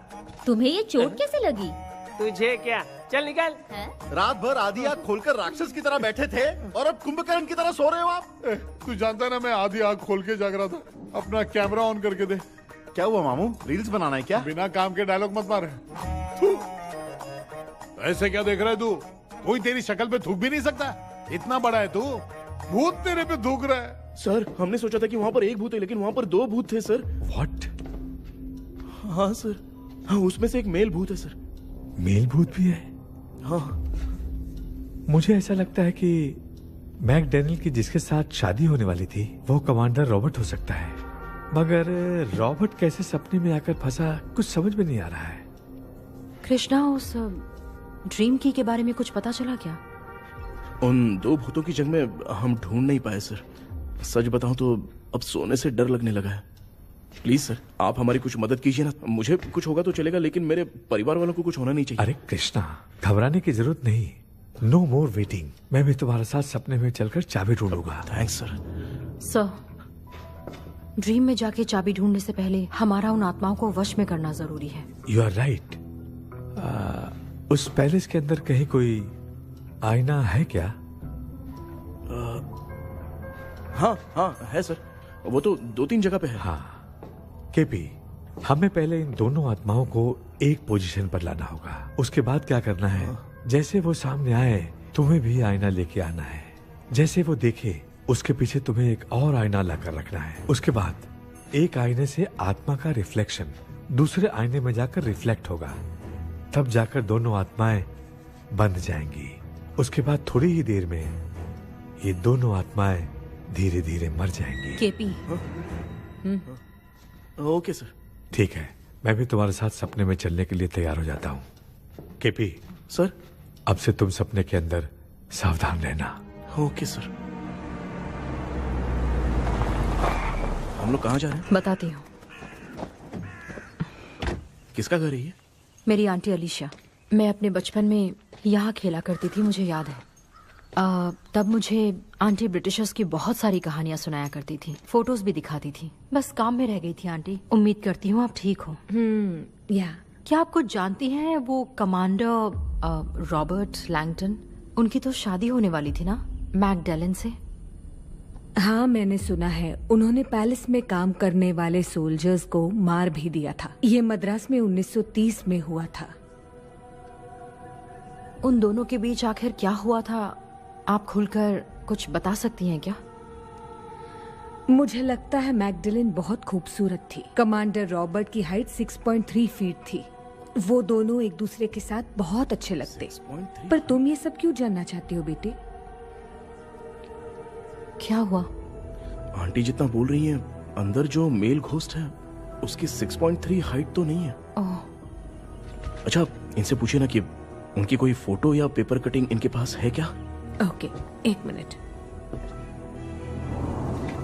N: तुम्हें ये चोट कैसे लगी?
L: तुझे क्या, चल निकल।
H: रात भर आधी आँख खोलकर राक्षस की तरह बैठे थे और अब कुंभकर्ण की तरह सो रहे हो आप।
G: तू जानता ना, मैं आधी आँख खोल के जाग रहा था। अपना कैमरा ऑन करके दे।
H: क्या हुआ मामू, रील्स बनाना है क्या?
G: बिना काम के डायलॉग मत मार। ऐसे क्या देख रहा है तू? कोई तेरी शक्ल पे थूक भी नहीं सकता, इतना बड़ा है तू। भूत तेरे पे थूक रहा है।
C: सर, हमने सोचा था कि वहाँ पर एक भूत है, लेकिन वहाँ पर 2 भूत थे सर।
J: व्हाट?
C: हाँ सर, हाँ, उसमें से एक मेल भूत है सर।
J: मेल भूत भी है?
C: हाँ।
J: मुझे ऐसा लगता है कि मैकडैनियल की जिसके साथ शादी होने वाली थी वो कमांडर रॉबर्ट हो सकता है। मगर रॉबर्ट कैसे सपने में आकर फंसा कुछ समझ में नहीं आ रहा है।
O: कृष्णा, उस ड्रीम की के बारे में कुछ पता चला क्या?
C: उन दो भूतों की जंग में हम ढूंढ नहीं पाए सर। सच बताऊं तो अब सोने से डर लगने लगा है। प्लीज सर, आप हमारी कुछ मदद कीजिए ना। मुझे कुछ होगा तो चलेगा, लेकिन मेरे परिवार वालों को कुछ होना नहीं चाहिए।
J: अरे कृष्णा, घबराने की जरूरत नहीं। No more waiting. मैं भी तुम्हारे साथ सपने में चलकर चाबी ढूंढूंगा।
C: Thanks sir.
O: सर, ड्रीम में जाके चाबी ढूंढने से पहले हमारा उन आत्माओं को वश में करना जरूरी है।
J: You are right. उस पैलेस के अंदर कहीं कोई आईना है क्या?
C: हाँ है सर, वो तो 2-3 जगह पे है।
J: हाँ केपी, हमें पहले इन दोनों आत्माओं को एक पोजीशन पर लाना होगा। उसके बाद क्या करना है, जैसे वो सामने आए तुम्हें भी आईना लेके आना है। जैसे वो देखे उसके पीछे तुम्हें एक और आईना लाकर रखना है। उसके बाद एक आईने से आत्मा का रिफ्लेक्शन दूसरे आईने में जाकर रिफ्लेक्ट होगा, तब जाकर दोनों आत्माएं बंध जाएंगी। उसके बाद थोड़ी ही देर में ये दोनों आत्माएं धीरे धीरे मर जाएंगी।
O: केपी।
C: Okay sir.
J: ठीक है, मैं भी तुम्हारे साथ सपने में चलने के लिए तैयार हो जाता हूँ। केपी
C: सर,
J: अब से तुम सपने के अंदर सावधान रहना।
C: Okay sir. हम लोग कहाँ जा रहे हैं?
O: बताती हूँ।
C: किसका घर है ये?
O: मेरी आंटी अलीशा। मैं अपने बचपन में यहाँ खेला करती थी, मुझे याद है। तब मुझे आंटी ब्रिटिशर्स की बहुत सारी कहानियाँ सुनाया करती थी, फोटोज भी दिखाती थी। बस काम में रह गई थी आंटी। उम्मीद करती हूँ आप ठीक हो।
B: या
O: क्या आप कुछ जानती हैं वो कमांडर रॉबर्ट लैंगटन? उनकी तो शादी होने वाली थी ना मैकडैलन से।
B: हाँ, मैंने सुना है उन्होंने पैलेस में काम करने वाले सोल्जर्स को मार भी दिया था। ये मद्रास में 1930 में हुआ था।
O: उन दोनों के बीच आखिर क्या हुआ था, आप खुलकर कुछ बता सकती हैं क्या?
B: मुझे लगता है मैकडैलन बहुत खूबसूरत थी। कमांडर रॉबर्ट की हाइट 6.3 फीट थी। वो दोनों एक दूसरे के साथ बहुत अच्छे लगते। पर तुम ये सब क्यों जानना चाहती हो बेटे?
O: क्या हुआ?
C: आंटी जितना बोल रही हैं, अंदर जो मेल घोस्ट है उसकी 6.3 हाइट तो नहीं है। अच्छा, इनसे पूछिए ना कि उनकी कोई फोटो या पेपर कटिंग इनके पास है क्या?
B: ओके, एक मिनट।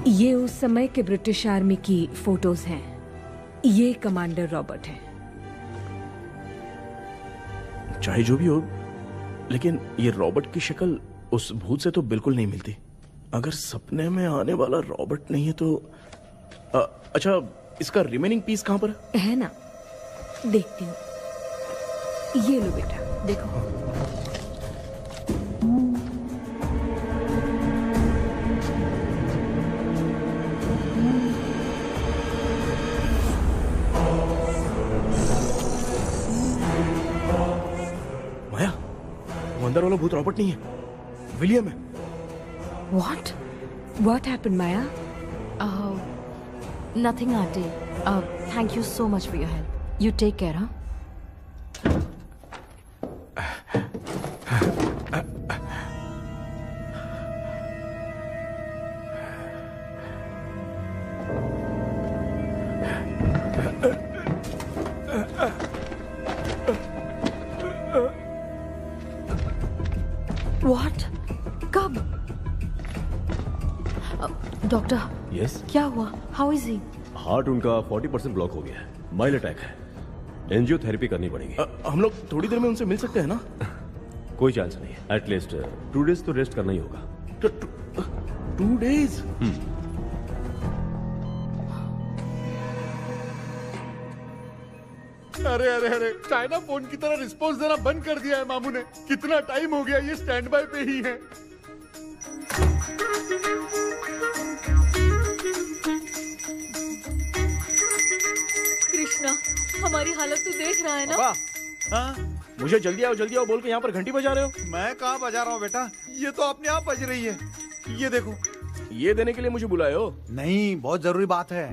B: ये उस समय के ब्रिटिश आर्मी की फोटोज हैं। ये कमांडर रॉबर्ट है।
C: चाहे जो भी हो, लेकिन ये रॉबर्ट की शक्ल उस भूत से तो बिल्कुल नहीं मिलती। अगर सपने में आने वाला रॉबर्ट नहीं है तो अच्छा, इसका रिमेनिंग पीस कहां पर
B: है ना? देखती हूँ। ये लो बेटा, देखो।
C: माया, वो अंदर वाला भूत रॉबर्ट नहीं है, विलियम है।
B: What happened, Maya?
O: Nothing, auntie. Thank you so much for your help. You take care, huh? What? कब? डॉक्टर।
F: यस।
O: क्या हुआ? How is he?
F: हार्ट उनका 40% ब्लॉक हो गया है। माइल्ड अटैक है। एंजियोथेरेपी करनी पड़ेगी।
C: हम लोग थोड़ी देर में उनसे मिल सकते हैं ना?
F: कोई चांस नहीं है। एटलीस्ट 2 डेज तो रेस्ट करना ही होगा।
C: 2 डेज?
H: अरे अरे अरे, चाइना फोन की तरह रिस्पॉन्स देना बंद कर दिया है मामू ने। कितना टाइम हो गया ये स्टैंड बाय पे ही है।
B: कृष्णा, हमारी हालत तो देख रहा है ना?
H: हाँ?
C: मुझे जल्दी आओ बोल के यहाँ पर घंटी बजा रहे हो।
I: मैं कहाँ बजा रहा हूँ बेटा, ये तो अपने आप बज रही है। ये देखो।
C: ये देने के लिए मुझे बुलाए हो?
I: नहीं, बहुत जरूरी बात है।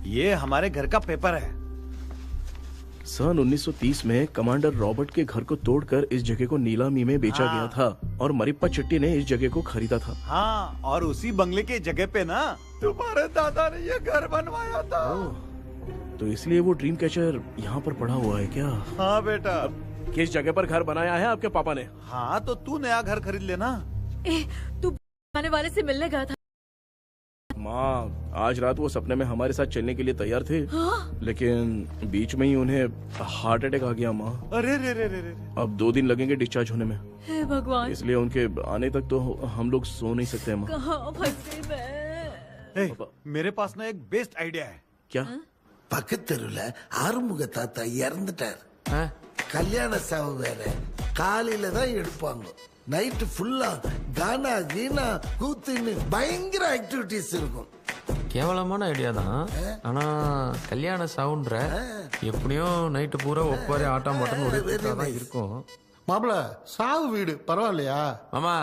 I: ये हमारे घर का पेपर है।
C: सन 1930 में कमांडर रॉबर्ट के घर को तोड़कर इस जगह को नीलामी में बेचा गया था और मरिप्पा चिट्टी ने इस जगह को खरीदा था।
I: हाँ, और उसी बंगले के जगह पे ना तुम्हारे दादा ने ये घर बनवाया था।
C: तो इसलिए वो ड्रीम कैचर यहाँ पर पड़ा हुआ है क्या?
I: हाँ बेटा।
C: किस जगह पर घर बनाया है आपके पापा ने?
I: हाँ तो तू नया घर खरीद लेना।
B: तू आने वाले से मिलने गया था।
C: माँ, आज रात वो सपने में हमारे साथ चलने के लिए तैयार थे।
B: हाँ?
C: लेकिन बीच में ही उन्हें हार्ट अटैक आ गया माँ।
I: अरे रे रे रे रे।
C: अब 2 दिन लगेंगे डिस्चार्ज होने में।
B: हे भगवान।
C: इसलिए उनके आने तक तो हम लोग सो नहीं सकते माँ।
B: कहाँ फंसे मैं?
I: मेरे पास ना एक बेस्ट आइडिया है।
C: क्या?
P: பக்கத்தெருவுல ஆறுமுக தாத்தா இறந்துட்டார். கல்யாண சாவு வேற. காலையில தான் எடுப்பாங்க. நைட் ஃபுல்லா கானா கீனா கூத்துன்னு பயங்கர ஆக்டிவிட்டிஸ் இருக்கும்.
Q: கேவலமான ஐடியா தான். ஆனா கல்யாண சவுண்ட்ற எப்படியும் நைட்டு பூரா ஒப்பாரி ஆட்டம் பாட்டம் ஓடிட்டு இருக்கும்.
P: மாப்பிள சாவு வீடு பரவாயில்லையா?
Q: மாமா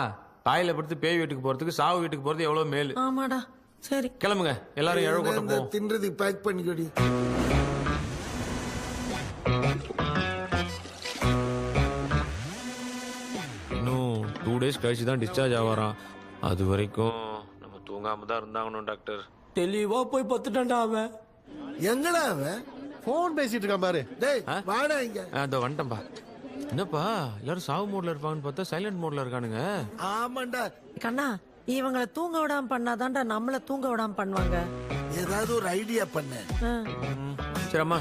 Q: பாயில படுத்து பேய் வீட்டுக்கு போறதுக்கு சாவு வீட்டுக்கு போறது எவ்வளவு மேலு.
B: ஆமாடா. சரி
Q: கிளம்புங்க, எல்லாரும் எழவு கொட்ட போவோம்.
P: தின்றது பேக் பண்ணிக்கடி.
Q: இன்னும் 2 days கழிச்சு தான் டிஸ்சார்ஜ் ஆவாராம். அது வரைக்கும் நம்ம தூங்காம தான் இருந்தாங்கணும் டாக்டர்.
K: தெளிவா போய் பத்துட்டான்டா அவன்.
P: எங்கடா அவன்? போன் பேசிட்டு இருக்கான் பாரு. டேய் வாடா இங்க.
Q: அதோ வந்துட்டேன்பா. என்னப்பா எல்லாரும் சாவு மோட்ல இருப்பாங்கன்னு பார்த்தா சைலண்ட் மோட்ல இருக்கானுங்க.
P: ஆமாண்டா.
R: கண்ணா இவங்களை தூங்க விடாம பண்ணாதான்டா நம்மள தூங்க விடாம பண்ணுவாங்க.
P: ஏதாவது ஒரு ஐடியா பண்ணு.
Q: சரி அம்மா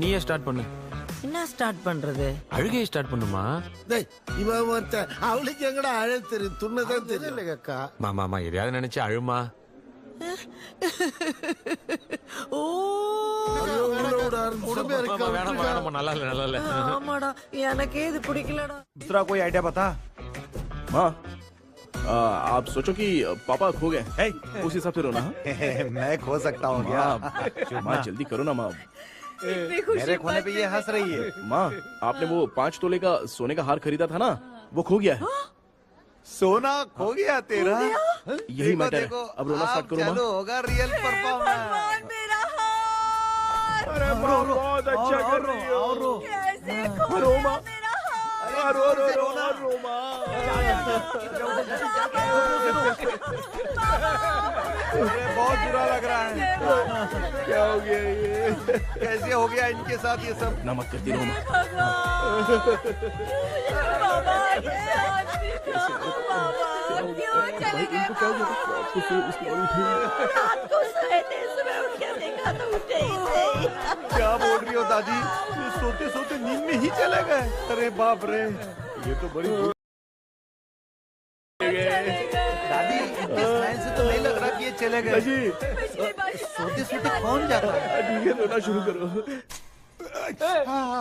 Q: நீயே ஸ்டார்ட் பண்ணு.
R: என்ன ஸ்டார்ட் பண்றது?
Q: அழுகையை ஸ்டார்ட் பண்ணுமா.
P: டேய் இவன் ஒருத்த அவளுக்கு எங்கடா அழ தெரியும்? துண்ணதான் தெரியல அக்கா.
Q: மாமா எதையாவது நினைச்சு அழுமா.
R: ஓ
Q: நல்லா இல்ல.
R: ஆமாடா எனக்கே இது பிடிக்கலடா.
I: दूसरा कोई आइडिया बता।
C: माँ, आप सोचो कि पापा खो गए, उस हिसाब से रोना।
I: मैं खो सकता हूँ क्या?
C: माँ जल्दी करो ना माँ।
I: मेरे खोने पे ये हंस रही है।
C: माँ, आपने वो 5 तोले का सोने का हार खरीदा था ना, वो खो गया है।
I: सोना खो गया तेरा?
C: यही मैटर है। अब रोना स्टार्ट करो माँ।
I: चलो होगा रियल परफॉर्मेंस।
B: मेरा हार।
C: अरे माँ बहुत अच्छा कर रही हो।
B: कैसे खो
C: रो माँ। रो रो रो रो माँ।
I: बहुत बुरा लग रहा है।
C: क्या हो गया ये?
I: कैसे हो गया इनके साथ ये सब?
C: नमक करती रहो माँ।
B: क्यों चले गए? रात को सोए थे, सुबह उठ के देखा तो उठे ही नहीं।
I: क्या बोल रही हो दादी? ये सोते सोते नींद में ही चले गए? अरे बाप रे, ये तो बड़ी दादी इतने स्माइल से तो नहीं लग रहा कि ये चले गए। सोते सोते कौन जाता है?
C: ठीक है रोना शुरू करो।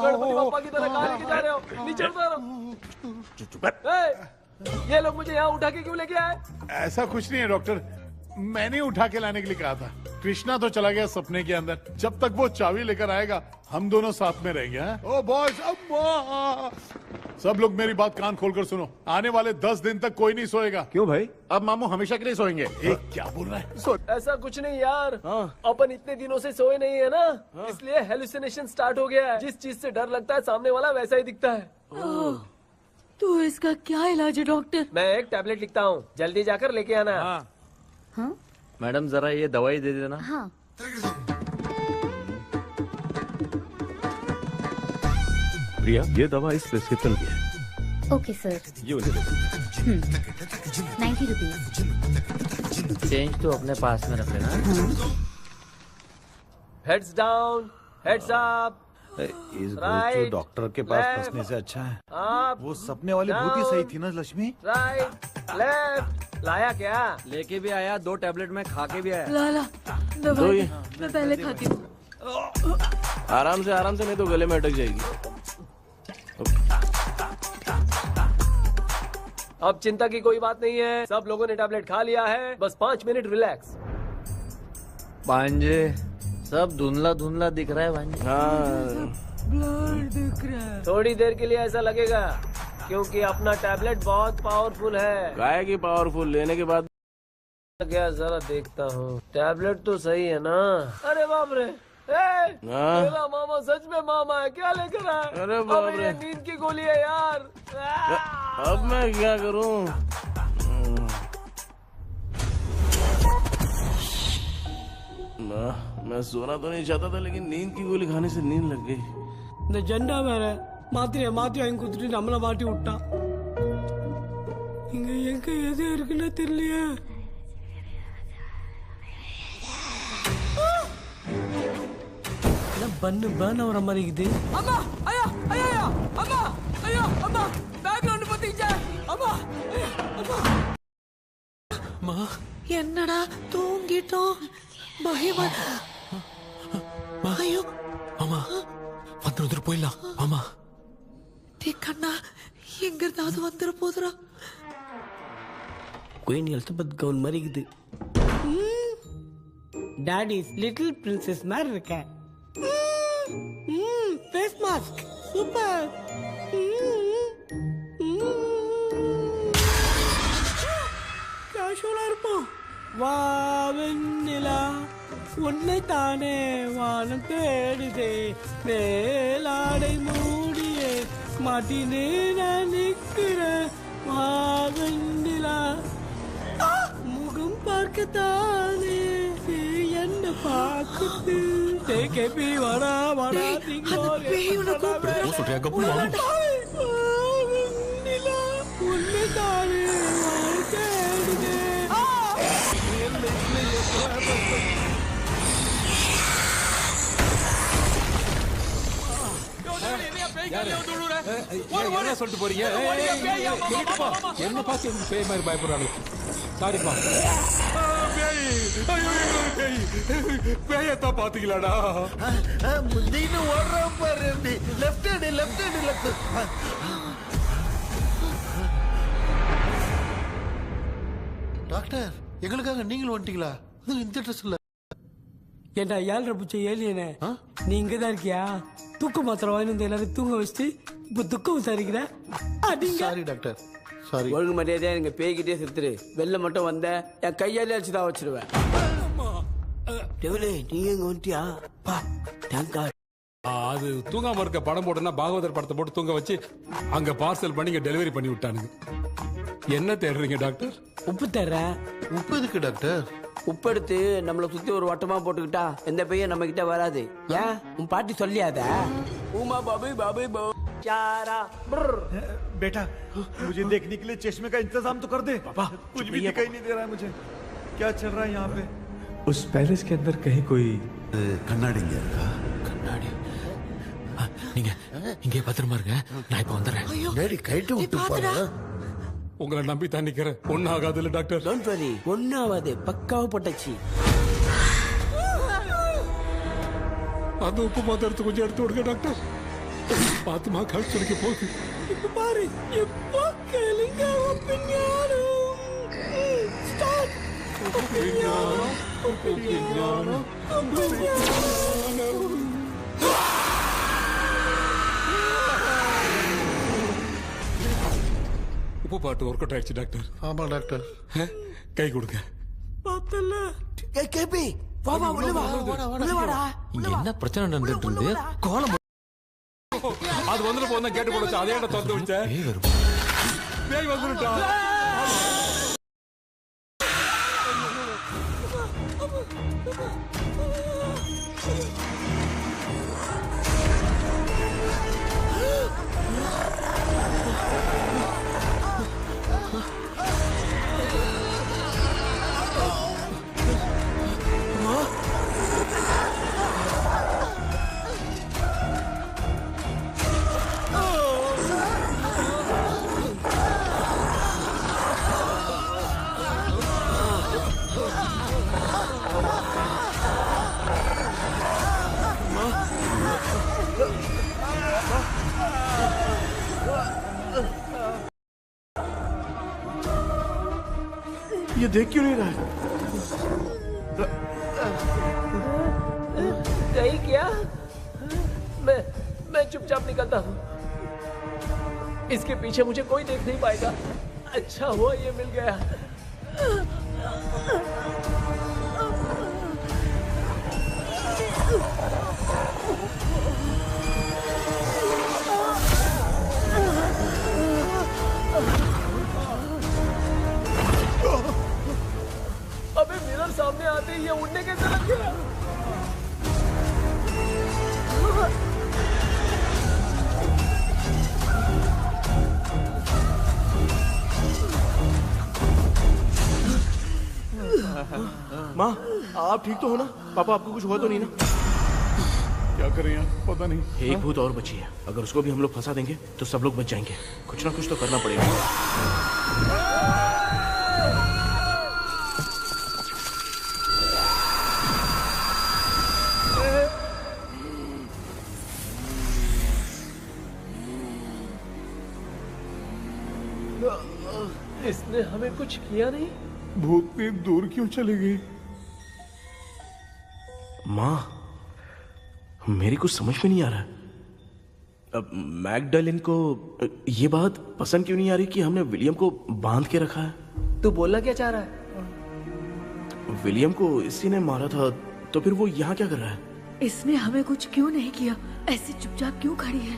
L: गणपति बप्पा की तरह कहाँ लेके जा रहे हो? नीचे उतारो। ये लोग मुझे यहाँ उठा के क्यों लेके आए?
G: ऐसा कुछ नहीं है डॉक्टर, मैंने उठा के लाने के लिए कहा था। कृष्णा तो चला गया सपने के अंदर। जब तक वो चाबी लेकर आएगा हम दोनों साथ में रहेंगे। ओ बॉयज, सब लोग मेरी बात कान खोलकर सुनो। आने वाले 10 दिन तक कोई नहीं सोएगा।
F: क्यों भाई?
G: अब मामू हमेशा के लिए सोएंगे। क्या बोल रहा है?
L: ऐसा कुछ नहीं यार, अपन इतने दिनों से सोए नहीं है ना, इसलिए हेलुसिनेशन स्टार्ट हो गया है। जिस चीज से डर लगता है सामने वाला वैसा ही दिखता है।
B: तो इसका क्या इलाज है डॉक्टर?
L: मैं एक टैबलेट लिखता हूँ, जल्दी जाकर लेके आना।
N: हाँ?
M: मैडम जरा ये दवाई दे देना।
N: हाँ।
F: प्रिया ये दवा इस प्रिस्क्रिप्शन की है।
N: Okay sir.
F: ये उन्हें
N: 90 रुपीज।
K: चेंज तो अपने पास में रख लेना।
L: Heads down, heads up.
I: इस जो डॉक्टर के पास फंसने से अच्छा है वो सपने वाली भूत ही सही थी ना लक्ष्मी।
L: Right left. लाया क्या?
D: लेके भी आया, 2 टैबलेट में खा के भी आया।
B: लाला दवाई मैं पहले खाती हूँ।
C: आराम से नहीं तो गले में अटक जाएगी।
L: अब चिंता की कोई बात नहीं है, सब लोगों ने टैबलेट खा लिया है, बस 5 मिनट रिलैक्स।
K: भांजे सब धुंधला धुंधला दिख रहा है भांजे।
B: ब्लड दिख रहा है।
L: थोड़ी देर के लिए ऐसा लगेगा क्योंकि अपना टैबलेट बहुत पावरफुल है।
C: काय की पावरफुल? लेने के बाद
L: क्या जरा देखता हूँ, टैबलेट तो सही है ना? अरे बाप रे, मेरा मामा सच में मामा है, क्या लेकर आया?
C: अरे बाप रे,
L: नींद की गोली है यार।
C: अब मैं क्या करूँ? मैं सोना तो नहीं चाहता था, लेकिन नींद की गोली खाने से नींद लग गई.
S: இந்த ஜெண்டா வேற மாத்திரைய மாத்தி வாங்கி கொடுத்துட்டு நம்மள மாட்டி விட்டான். இங்க எங்க எது இருக்குன்னு தெரியலையே. பண்ணு பேன் ஆகிற மாதிரி இருக்குது. அம்மா ஐயா ஐயா ஐயா அம்மா ஐயா அம்மா பேக்ல ஒன்று பத்திச்சா அம்மா அம்மா.
R: அம்மா என்னடா தூங்கிட்டோம். பயமா ஐயோ
K: அம்மா வந்துட்டு போயிடலாம். ஆமா
R: கண்ணா எங்க இருந்தாவது வந்துட போதுரா.
S: குயின் எலிசபெத் கவுன் மாதிரி இருக்குது. டாடி லிட்டில் பிரின்சஸ் மாதிரி இருக்கேன். Face mask super. கேஷுவலா இருப்போம். வா வெண்ணிலா உன்னை தானே வானம் தேடுதே மேலாடை மூடியே மாட்டினே நான் நிற்கிறேன். வா வெண்ணிலா முகம் பார்க்கத்தானே என்ன பார்க்குது. கேபி வாடா வாடா
K: சொல்றியா கப்பு
S: உன்னை தானே வானம் தேடுதே.
Q: சொல்லிட்டு போறீங்க? என்ன பார்த்து பேய் மாதிரி பயப்படுறாங்க. சாரிப்பா.
G: பேயத்தான் பாத்தீங்களாடா?
P: முந்தின்னு ஓடுறோம் பாரு. Left hand left hand left. Doctor எங்களுக்காக நீங்களும் வந்துட்டீங்களா? இந்த ட்ரெஸ் இல்ல.
S: ஏண்டா 7:30 பூச்ச ஏலியனே, நீ இங்கதான் இருக்கியா? தூக்க மாத்திரை வாங்கி வந்து எல்லாரும் தூங்க வச்சுட்டு இப்ப துக்கம் விசாரிக்கிற.
P: Sorry doctor sorry.
S: ஒழுங்கு மரியாதையா நீங்க பேய்கிட்டே செத்துரு. வெளில மட்டும் வந்த என் கையாலே அடிச்சுதான் வச்சிருவேன். நீ எங்க வந்துட்டியா?
Q: அது தூங்காம இருக்க படம் போட்டுனா பாகவதர் படத்தை போட்டு தூங்க வச்சு அங்க பார்சல் பண்ணி இங்க டெலிவரி பண்ணி விட்டானுங்க. என்ன தேடுறீங்க டாக்டர்?
S: உப்பு தர்றேன்.
P: உப்பு எதுக்கு டாக்டர்?
S: உப்பு எடுத்து நம்மள சுத்தி ஒரு வட்டமா போட்டுக்கிட்டா எந்த பையன் நம்ம கிட்ட வராது. ஏன் உன் பாட்டி சொல்லியாத? உமா பாபு பாபு चारा
I: बेटा मुझे देखने के लिए चश्मे का इंतजाम तो कर दे. पापा कुछ भी दिखाई नहीं दे रहा है मुझे. क्या चल रहा है यहाँ पे?
J: उस पैलेस के अंदर कहीं कोई
K: கண்ணாடி இங்க இருக்கா? கண்ணாடி நீங்க இங்கே பத்திரமா இருங்க. நான் இப்ப வந்துடுறேன்.
P: டேடி கைட்டு விட்டு போறா.
Q: உங்களை நம்பி தான் நிக்கிறேன். ஒன்னும் ஆகாதுல்ல டாக்டர்?
S: டோன்ட் வரி, ஒன்னும் ஆகாது. பக்காவா போட்டாச்சு.
Q: அந்த உப்பு மாத்திரை எடுத்து கொஞ்சம் எடுத்து விடுங்க டாக்டர். பாத்துமா கழுத்து துடிக்க போகுது.
S: இப்ப பாரு எப்போ கேளுங்க.
Q: உப்பு பாட்டு ஒர்க் அவுட் ஆயிடுச்சு டாக்டர்.
P: ஆமா டாக்டர்.
Q: கை கொடுங்க.
S: பார்த்தல கேபி வா வா உள்ள வா உள்ள வாடா.
K: இங்க என்ன பிரச்சனை நடந்துட்டு இருந்து? கோலம்
Q: அது வந்துட்டு போனா கேட்டு போடுச்சு. அதே இடம் திறந்து வச்சேன். பேய் வந்துட்டா.
C: ये देख क्यों नहीं रहा है?
L: नहीं क्या? मैं चुपचाप निकलता हूँ. इसके पीछे मुझे कोई देख नहीं पाएगा. अच्छा हुआ ये मिल गया. अबे मिरर सामने आते ही ये उड़ने कैसे लग गया?
C: माँ आप ठीक तो हो ना? पापा आपको कुछ हुआ तो नहीं ना?
G: क्या करें यार, पता नहीं।
C: एक भूत और बची है, अगर उसको भी हम लोग फंसा देंगे तो सब लोग बच जाएंगे। कुछ ना कुछ तो करना पड़ेगा।
L: इसने हमें कुछ किया नहीं।
G: भूतनी दूर क्यों चली गई?
C: माँ मेरी कुछ समझ में नहीं आ रहा। अब मैगडालिन को ये बात पसंद क्यों नहीं आ रही कि हमने विलियम को बांध के रखा है?
L: तू बोलना क्या चाह रहा है?
C: विलियम को इसी ने मारा था, तो फिर वो यहाँ क्या कर रहा है?
B: इसने हमें कुछ क्यों नहीं किया? ऐसे चुपचाप क्यों खड़ी है?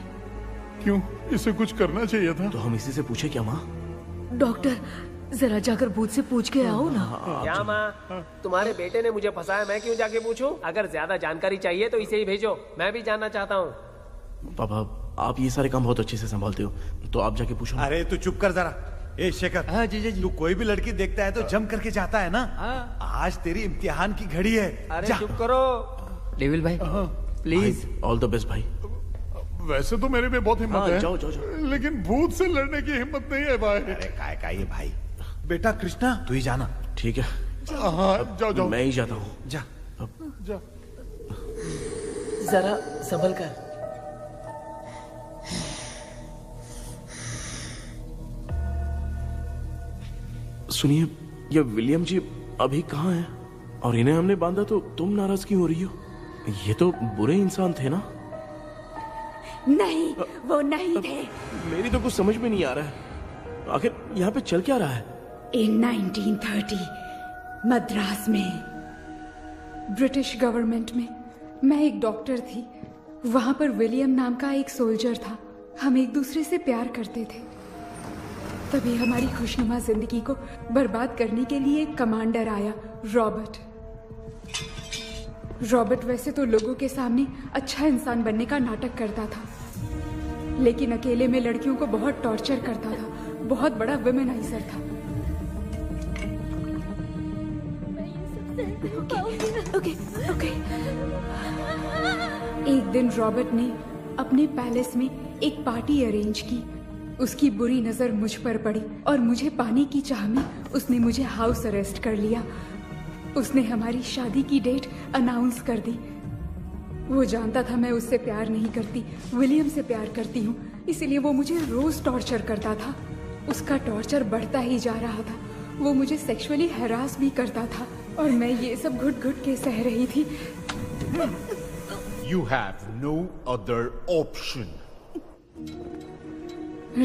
G: क्यों, इसे कुछ करना चाहिए था।
C: तो हम इसी से पूछे क्या माँ?
B: डॉक्टर जरा जाकर भूत से पूछ के आओ ना।
L: क्या माँ, तुम्हारे बेटे ने मुझे फंसाया, मैं क्यों जाके पूछूं? अगर ज्यादा जानकारी चाहिए तो इसे ही भेजो, मैं भी जानना चाहता हूँ।
C: पापा आप ये सारे काम बहुत अच्छे से संभालते हो, तो आप जाके पूछो।
I: अरे तू चुप कर जरा। ए शेखर,
A: हाँ जी जी जी।
I: तू कोई भी लड़की देखता है तो जम करके जाता है ना। आज तेरी इम्तिहान की घड़ी है।
L: अरे चुप करो।
A: डेविल भाई प्लीज।
C: ऑल द बेस्ट भाई।
G: वैसे तो मेरे में बहुत हिम्मत है,
C: जाओ, जाओ, जाओ।
G: लेकिन भूत से लड़ने की हिम्मत नहीं है भाई।
I: अरे काय का ये भाई। बेटा कृष्णा तू ही जाना।
C: ठीक है।
G: हाँ जाओ जाओ।
C: मैं ही जाता हूँ।
I: जा
G: जा।
L: जरा संभल कर।
C: सुनिए, ये विलियम जी अभी कहाँ हैं? और इन्हें हमने बांधा तो तुम नाराज क्यों हो रही हो? ये तो बुरे इंसान थे ना?
B: नहीं, वो नहीं थे।
C: मेरी तो कुछ समझ में नहीं आ रहा है, आखिर यहाँ पे चल क्या रहा है?
T: In 1930 मद्रास में ब्रिटिश गवर्नमेंट में मैं एक डॉक्टर थी। वहां पर विलियम नाम का एक सोल्जर था। हम एक दूसरे से प्यार करते थे। तभी हमारी खुशनुमा जिंदगी को बर्बाद करने के लिए एक कमांडर आया, रॉबर्ट। रॉबर्ट वैसे तो लोगों के सामने अच्छा इंसान बनने का नाटक करता था, लेकिन अकेले में लड़कियों को बहुत टॉर्चर करता था। बहुत बड़ा वुमेनाइजर था। ओके। एक दिन रॉबर्ट ने अपने पैलेस में एक पार्टी अरेंज की। उसकी बुरी नजर मुझ पर पड़ी और मुझे पाने की चाह में उसने मुझे हाउस अरेस्ट कर लिया। उसने हमारी शादी की डेट अनाउंस कर दी। वो जानता था मैं उससे प्यार नहीं करती, विलियम से प्यार करती हूँ, इसीलिए वो मुझे रोज टॉर्चर करता था। उसका टॉर्चर बढ़ता ही जा रहा था। वो मुझे सेक्सुअली हैरास भी करता था और मैं ये सब घुट घुट के सह रही थी।
H: You have no other option.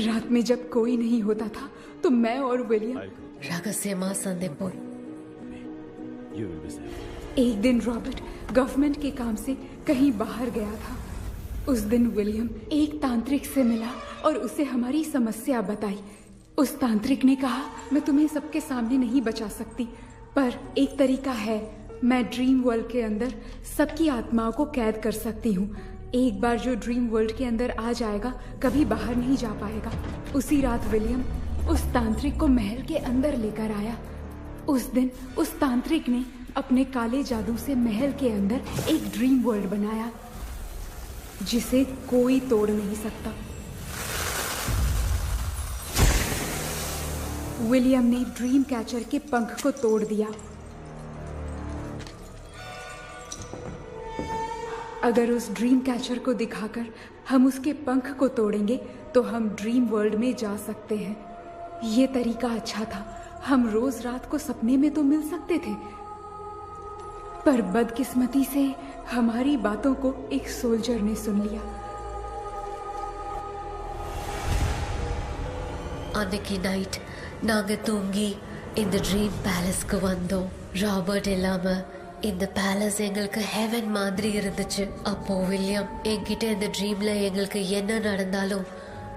T: रात में जब कोई नहीं होता था तो मैं और विलियम
B: रहस्यमा संदेपुर।
T: एक दिन रॉबर्ट गवर्नमेंट के काम से कहीं बाहर गया था। उस दिन विलियम एक तांत्रिक से मिला और उसे हमारी समस्या बताई। उस तांत्रिक ने कहा, मैं तुम्हें सबके सामने नहीं बचा सकती, पर एक तरीका है। मैं ड्रीम वर्ल्ड के अंदर सबकी आत्माओं को कैद कर सकती हूँ। एक बार जो ड्रीम वर्ल्ड के अंदर आ जाएगा कभी बाहर नहीं जा पाएगा। उसी रात विलियम उस तांत्रिक को महल के अंदर लेकर आया। उस दिन उस तांत्रिक ने अपने काले जादू से महल के अंदर एक ड्रीम वर्ल्ड बनाया जिसे कोई तोड़ नहीं सकता। विलियम ने ड्रीम कैचर के पंख को तोड़ दिया। अगर उस ड्रीम कैचर को दिखाकर हम उसके पंख को तोड़ेंगे तो हम ड्रीम वर्ल्ड में जा सकते हैं। ये तरीका अच्छा था। हम रोज रात को सपने में तो मिल सकते थे, पर बदकिस्मती से हमारी बातों को एक सोल्जर ने सुन लिया।
B: அன்னைக்கு நைட் நாங்க தூங்கி இந்த ட்ரீம் பேலஸ்க்கு வந்தோம். ராபர்ட் இல்லாம இந்த பேலஸ் எங்களுக்கு ஹெவன் மாதிரி இருந்துச்சு. அப்போ வில்லியம் என்கிட்ட இந்த ட்ரீம்ல எங்களுக்கு என்ன நடந்தாலும்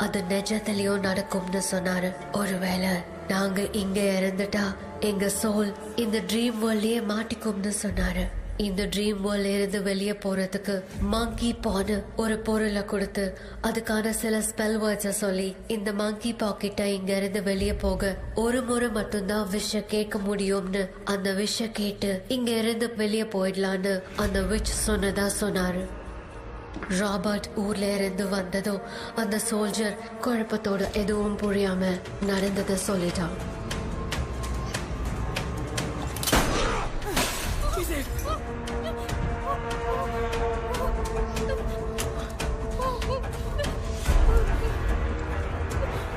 B: அது நிஜத்திலயும் நடக்கும்னு சொன்னாரு. ஒருவேளை நாங்க இங்க இறந்துட்டா எங்க சோல் இந்த ட்ரீம் வேர்ல்ட்லயே மாட்டிக்கும்னு சொன்னாரு.
U: இந்த ட்ரீம் வேர்ல்ட்ல இருந்து வெளியே போறதுக்கு மங்கி பான்னு ஒரு பொருளை கொடுத்து அதுக்கான சில ஸ்பெல் வேர்ட்ஸை சொல்லி இந்த மங்கி பாக்கிட்ட இங்க இருந்து வெளியே போக ஒரு முறை மட்டும்தான் விஷ கேட்க முடியும்னு அந்த விஷ கேட்டு இங்க இருந்து வெளியே போயிடலான்னு அந்த விச் சொன்னதா சொன்னாரு. ராபர்ட் ஊர்ல இருந்து வந்ததும் அந்த சோல்ஜர் குழப்பத்தோட எதுவும் புரியாம நடந்ததை சொல்லிட்டான்.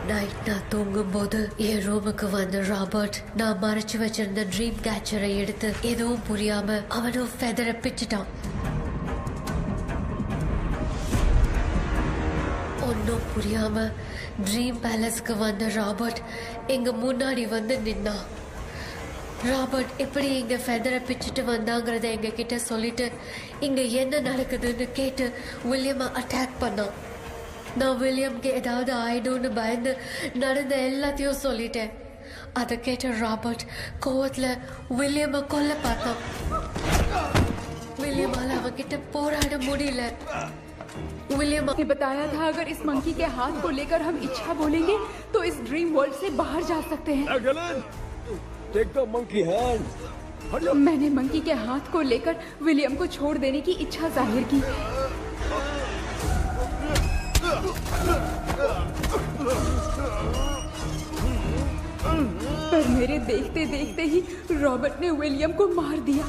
U: நைட் நான் தூங்கும் போது என் ரூமுக்கு வந்த ராபர்ட் நான் மறைச்சு வச்சிருந்த ட்ரீம் கேச்சரை எடுத்து எதுவும் புரியாம அவனும் ஃபெதரை பிச்சுட்டான். ஒன்னும் புரியாம ட்ரீம் பேலஸ்க்கு வந்த ராபர்ட் எங்க முன்னாடி வந்து நின்னா. ராபர்ட் எப்படி இங்க ஃபெதரை பிச்சுட்டு வந்தாங்கிறத எங்க கிட்ட சொல்லிட்டு இங்க என்ன நடக்குதுன்னு கேட்டு வில்லியமை அட்டாக் பண்ணான். நான் வில்லியம்க்கு ஏதாவது ஆயிடும்னு பயந்து நடந்த எல்லாத்தையும் சொல்லிட்டேன். அதை கேட்ட ராபர்ட் கோவத்துல வில்லியமை கொல்ல பார்த்தான். विलियम அவகிட்ட போராட முடியல. विलियम
T: ने बताया था अगर इस मंकी के हाथ को लेकर हम इच्छा बोलेंगे तो इस ड्रीम वर्ल्ड से बाहर जा सकते हैं।
I: Take the monkey hand.
T: मैंने मंकी के हाथ को लेकर विलियम को छोड़ देने की इच्छा जाहिर की। पर मेरे देखते देखते ही रॉबर्ट ने विलियम को मार दिया।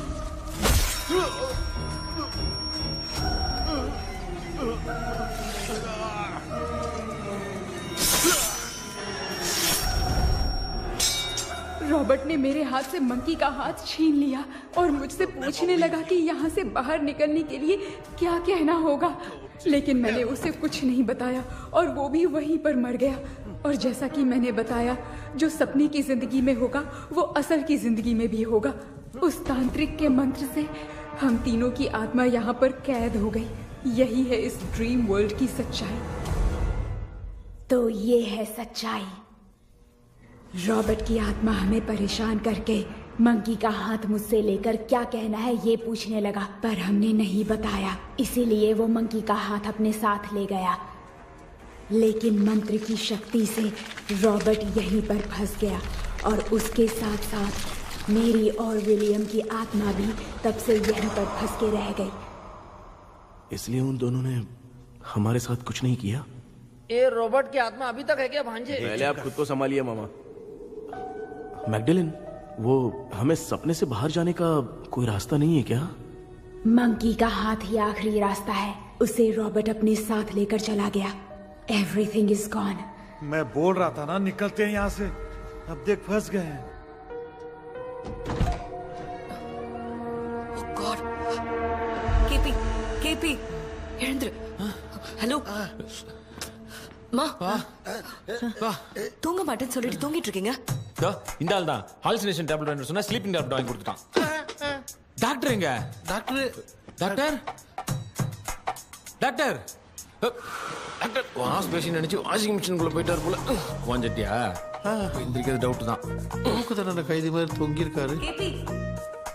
T: रॉबर्ट ने मेरे हाथ से मंकी का हाथ छीन लिया और मुझसे पूछने लगा कि यहाँ से बाहर निकलने के लिए क्या कहना होगा, लेकिन मैंने उसे कुछ नहीं बताया और वो भी वहीं पर मर गया। और जैसा कि मैंने बताया, जो सपने की जिंदगी में होगा वो असल की जिंदगी में भी होगा। उस तांत्रिक के मंत्र से हम तीनों की आत्मा यहाँ पर कैद हो गई। यही है इस ड्रीम वर्ल्ड की सच्चाई। तो ये है सच्चाई। रॉबर्ट की आत्मा हमें परेशान करके मंकी का हाथ मुझसे लेकर क्या कहना है ये पूछने लगा, पर हमने नहीं बताया, इसीलिए वो मंकी का हाथ अपने साथ ले गया। लेकिन मंत्र की शक्ति से रॉबर्ट यहीं पर फंस गया और उसके साथ साथ मेरी और विलियम की आत्मा भी तब से यहीं पर फंस के रह गई।
C: इसलिए उन दोनों ने हमारे साथ कुछ नहीं किया।
S: ये रॉबर्ट की आत्मा अभी तक है क्या भांजे?
C: पहले आप खुद को संभालिए मामा। मैगडेलिन, वो हमें सपने से बाहर जाने का कोई रास्ता नहीं है क्या?
T: मंकी का हाथ ही आखिरी रास्ता है। उसे रॉबर्ट अपने साथ लेकर चला गया। Everything is gone.
I: मैं बोल रहा था ना, निकलते हैं यहाँ से। अब देख फंस गए हैं।
B: God. केपी எழுந்துரு. ஹலோ மா, தூங்க மாட்டேன்னு சொல்லிட்டு தூங்கிட்டு இருக்கீங்க?
Q: இந்த ஆள் தான் ஹாலுசினேஷன் டேப்லெட் வேணும் சொன்னா ஸ்லீப்பிங் டேப்லெட் வாங்கி கொடுத்துட்டான். டாக்டர் எங்க? டாக்டர் டாக்டர் வாஷ் பேஷன் நினைச்சு வாஷிங் மிஷினுக்குள்ள போயிட்டாரு போல. வாஞ்சிட்டியா? எந்திரிக்கிறது டவுட் தான்.
P: தூக்கத்தை கைதி மாதிரி தொங்கி இருக்காரு.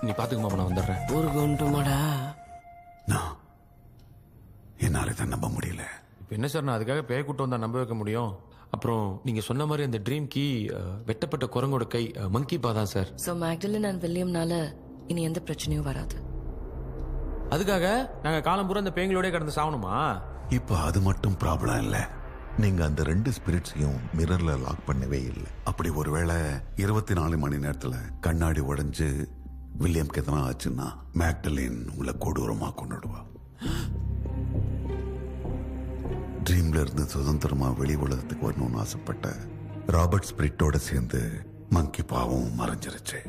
Q: நீ பாத்துக்குமா, நான் வந்துடுறேன்.
S: ஒரு கொண்டுமாடா.
G: என்னால இதை நம்ப முடியல.
Q: இப்போ என்ன சார், நான் அதுக்காக பேய் கூட்டம் வந்தா நம்ப வைக்க முடியும்? அப்புறம் நீங்க சொன்ன மாதிரி அந்த ட்ரீம் கீ வெட்டப்பட்ட குரங்கோட கை மங்கி பா தான் சார்.
B: சோ மேக்டலின் அண்ட் வில்லியம்னால இனி எந்த பிரச்சனையும் வராது.
Q: அதுக்காக நாங்க காலம் பூரா அந்த பேய்களோட கடந்து சாவணுமா?
V: இப்ப அது மட்டும் ப்ராப்ளம் இல்ல. நீங்க அந்த 2 ஸ்பிரிட்ஸையும் மிரர்ல லாக் பண்ணவே இல்லை. அப்படி ஒருவேளை 24 மணி நேரத்துல கண்ணாடி உடைஞ்சு வில்லியம்க்கு எதனா ஆச்சுன்னா மேக்டலின் உங்களை கொடூரமா கொண்டுடுவா. ட்ரீம்ல இருந்து சுதந்திரமா வெளி உலகத்துக்கு வரணும்னு ஆசைப்பட்ட ராபர்ட் ஸ்பிரிட்டோட சேர்ந்து மங்கி பாவம் மறைஞ்சிருச்சு.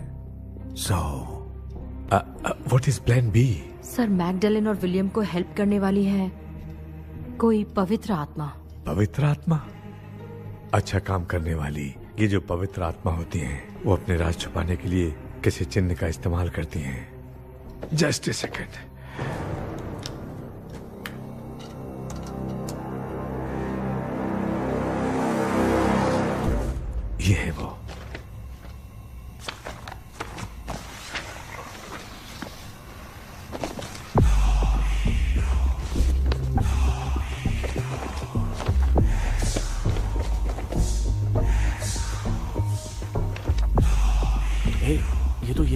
V: So
J: what is plan B?
O: Sir, Magdalene और विलियम को हेल्प करने वाली है कोई पवित्र आत्मा।
J: पवित्र आत्मा? अच्छा काम करने वाली ये जो पवित्र आत्मा होती हैं, वो अपने राज छुपाने के लिए किसी चिन्ह का इस्तेमाल करती हैं। Just a second. ये है वो।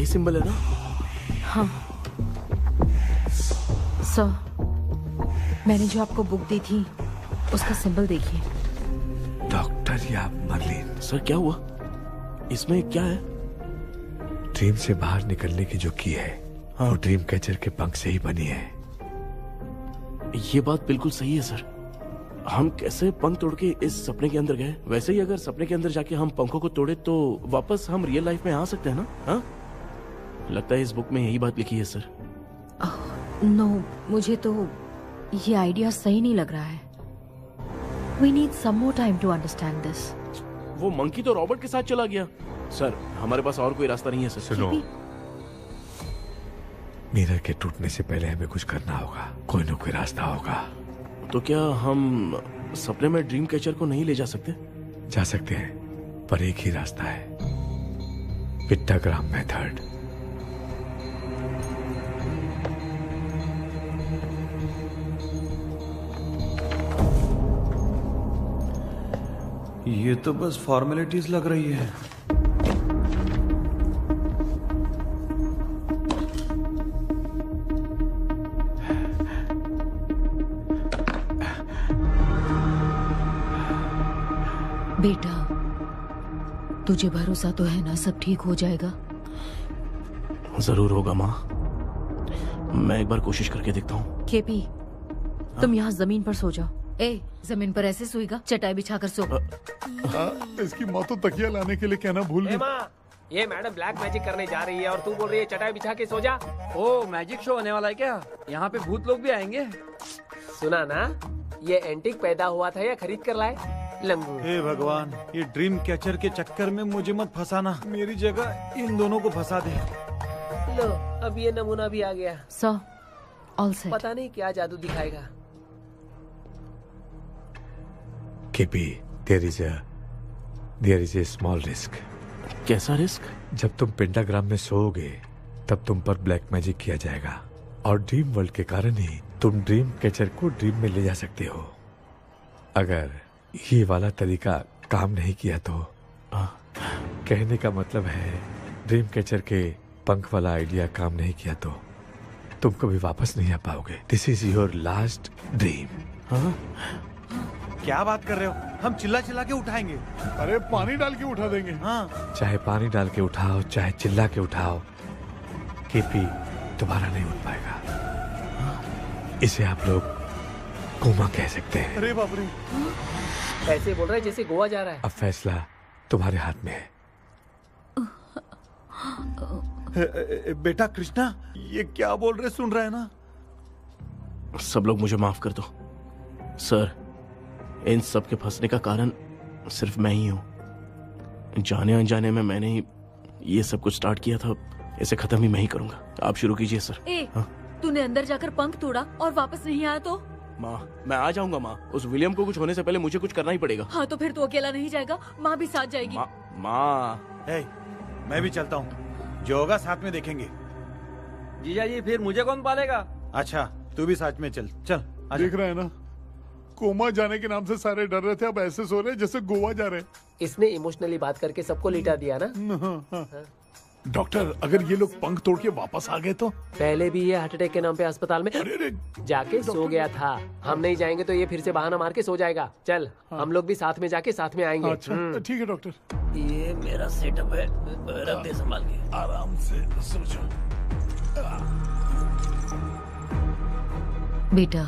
C: सिंबल है ना?
O: हाँ सर, मैंने जो आपको बुक दी थी उसका सिंबल देखिए।
J: डॉक्टर या मर्लिन।
C: सर क्या हुआ? इसमें क्या है?
J: ड्रीम से बाहर निकलने की जो की है वो ड्रीम कैचर के पंख से ही बनी है।
C: ये बात बिल्कुल सही है सर। हम कैसे पंख तोड़ के इस सपने के अंदर गए? वैसे ही अगर सपने के अंदर जाके हम पंखों को तोड़े तो वापस हम रियल लाइफ में आ सकते हैं ना? हाँ, लगता है इस बुक में यही बात लिखी है सर।
O: नो, मुझे तो ये आइडिया सही नहीं लग रहा है। We need some more time to understand this.
C: वो मंकी तो रॉबर्ट के साथ चला गया। सर हमारे पास और कोई रास्ता नहीं है सर।
J: सुनो, मिरर के टूटने से पहले हमें कुछ करना होगा। कोई न कोई रास्ता होगा।
C: तो क्या हम सपने में ड्रीम कैचर को नहीं ले जा सकते?
J: जा सकते हैं, पर एक ही रास्ता है, पिट्टाग्राम मेथड।
I: ये तो बस फॉर्मेलिटीज लग रही है।
O: बेटा, तुझे भरोसा तो है ना सब ठीक हो जाएगा?
C: जरूर होगा माँ, मैं एक बार कोशिश करके देखता हूँ।
O: केपी, तुम यहाँ जमीन पर सो जाओ। ए, जमीन पर ऐसे सोएगा? चटाई बिछाकर सो।
G: इसकी माँ तो तकिया लाने के लिए कहना भूल गई।
L: माँ, ये मैडम ब्लैक मैजिक करने जा रही है और तू बोल रही है चटाई बिछा के सो जा।
D: ओ, मैजिक शो होने वाला है क्या? यहाँ पे भूत लोग भी आएंगे?
L: सुना ना, ये एंटीक पैदा हुआ था या खरीद कर लाए? लंगू।
I: हे भगवान, ये ड्रीम कैचर के चक्कर में मुझे मत फंसाना। मेरी जगह इन दोनों को फंसा दे।
L: लो, अब ये नमूना भी आ गया।
O: सो, ऑल सेट।
L: पता नहीं क्या जादू दिखाएगा।
J: KP, there is a small risk।
C: कैसा रिस्क?
J: जब तुम पेंटाग्राम में सोओगे तब तुम पर ब्लैक मैजिक किया जाएगा और ड्रीम वर्ल्ड के कारण ही तुम ड्रीम कैचर को ड्रीम में ले जा सकते हो। अगर ये वाला तरीका काम नहीं किया तो कहने का मतलब है ड्रीम कैचर के पंख वाला आइडिया काम नहीं किया तो तुम कभी वापस नहीं आ पाओगे। This is your last dream.
I: क्या बात कर रहे हो? हम चिल्ला चिल्ला के उठाएंगे।
G: अरे पानी डाल के उठा देंगे।
I: हाँ,
J: चाहे पानी डाल के उठाओ, चाहे चिल्ला के उठाओ, केपी दोबारा नहीं उठ पाएगा। इसे आप लोग कोमा कह सकते हैं।
I: अरे बाप रे,
L: ऐसे बोल रहा है जैसे गोवा जा रहा है।
J: अब फैसला तुम्हारे हाथ में है।
I: बेटा कृष्णा, ये क्या बोल रहे सुन रहा है ना?
C: सब लोग मुझे माफ कर दो सर। इन सब के फंसने का कारण सिर्फ मैं ही हूँ। जाने अनजाने में मैंने ही ये सब कुछ स्टार्ट किया था। इसे खत्म ही मैं ही करूंगा। आप शुरू कीजिए सर।
B: तूने अंदर जाकर पंख तोड़ा और वापस नहीं आया तो?
C: माँ, मैं आ जाऊंगा माँ। उस विलियम को कुछ होने से पहले मुझे कुछ करना ही पड़ेगा।
B: हाँ, तो फिर तू अकेला नहीं जाएगा, माँ भी साथ जाएगी।
C: माँ,
I: मैं भी चलता हूँ, जो होगा साथ में देखेंगे।
D: जीजा जी, फिर मुझे कौन पालेगा?
I: अच्छा, तू भी साथ में चल। चल,
G: देख रहे हैं ना, कोमा जाने के नाम से सारे डर रहे थे, अब ऐसे सो रहे जैसे गोवा जा रहे।
L: इसने इमोशनली बात करके सबको लिटा दिया ना।
G: डॉक्टर, अगर ये लोग पंख तोड़ के वापस आ गए तो?
L: पहले भी ये हार्ट अटैक के नाम पे अस्पताल में जाके सो गया था। हम नहीं जाएंगे तो ये फिर से बहाना मार के सो जाएगा। चल, हम लोग भी साथ में जाके साथ में आएंगे।
G: अच्छा, ठीक है डॉक्टर।
S: ये मेरा सेटअप है, रख दे संभाल के।
G: आराम से सो जाओ।
O: बेटा,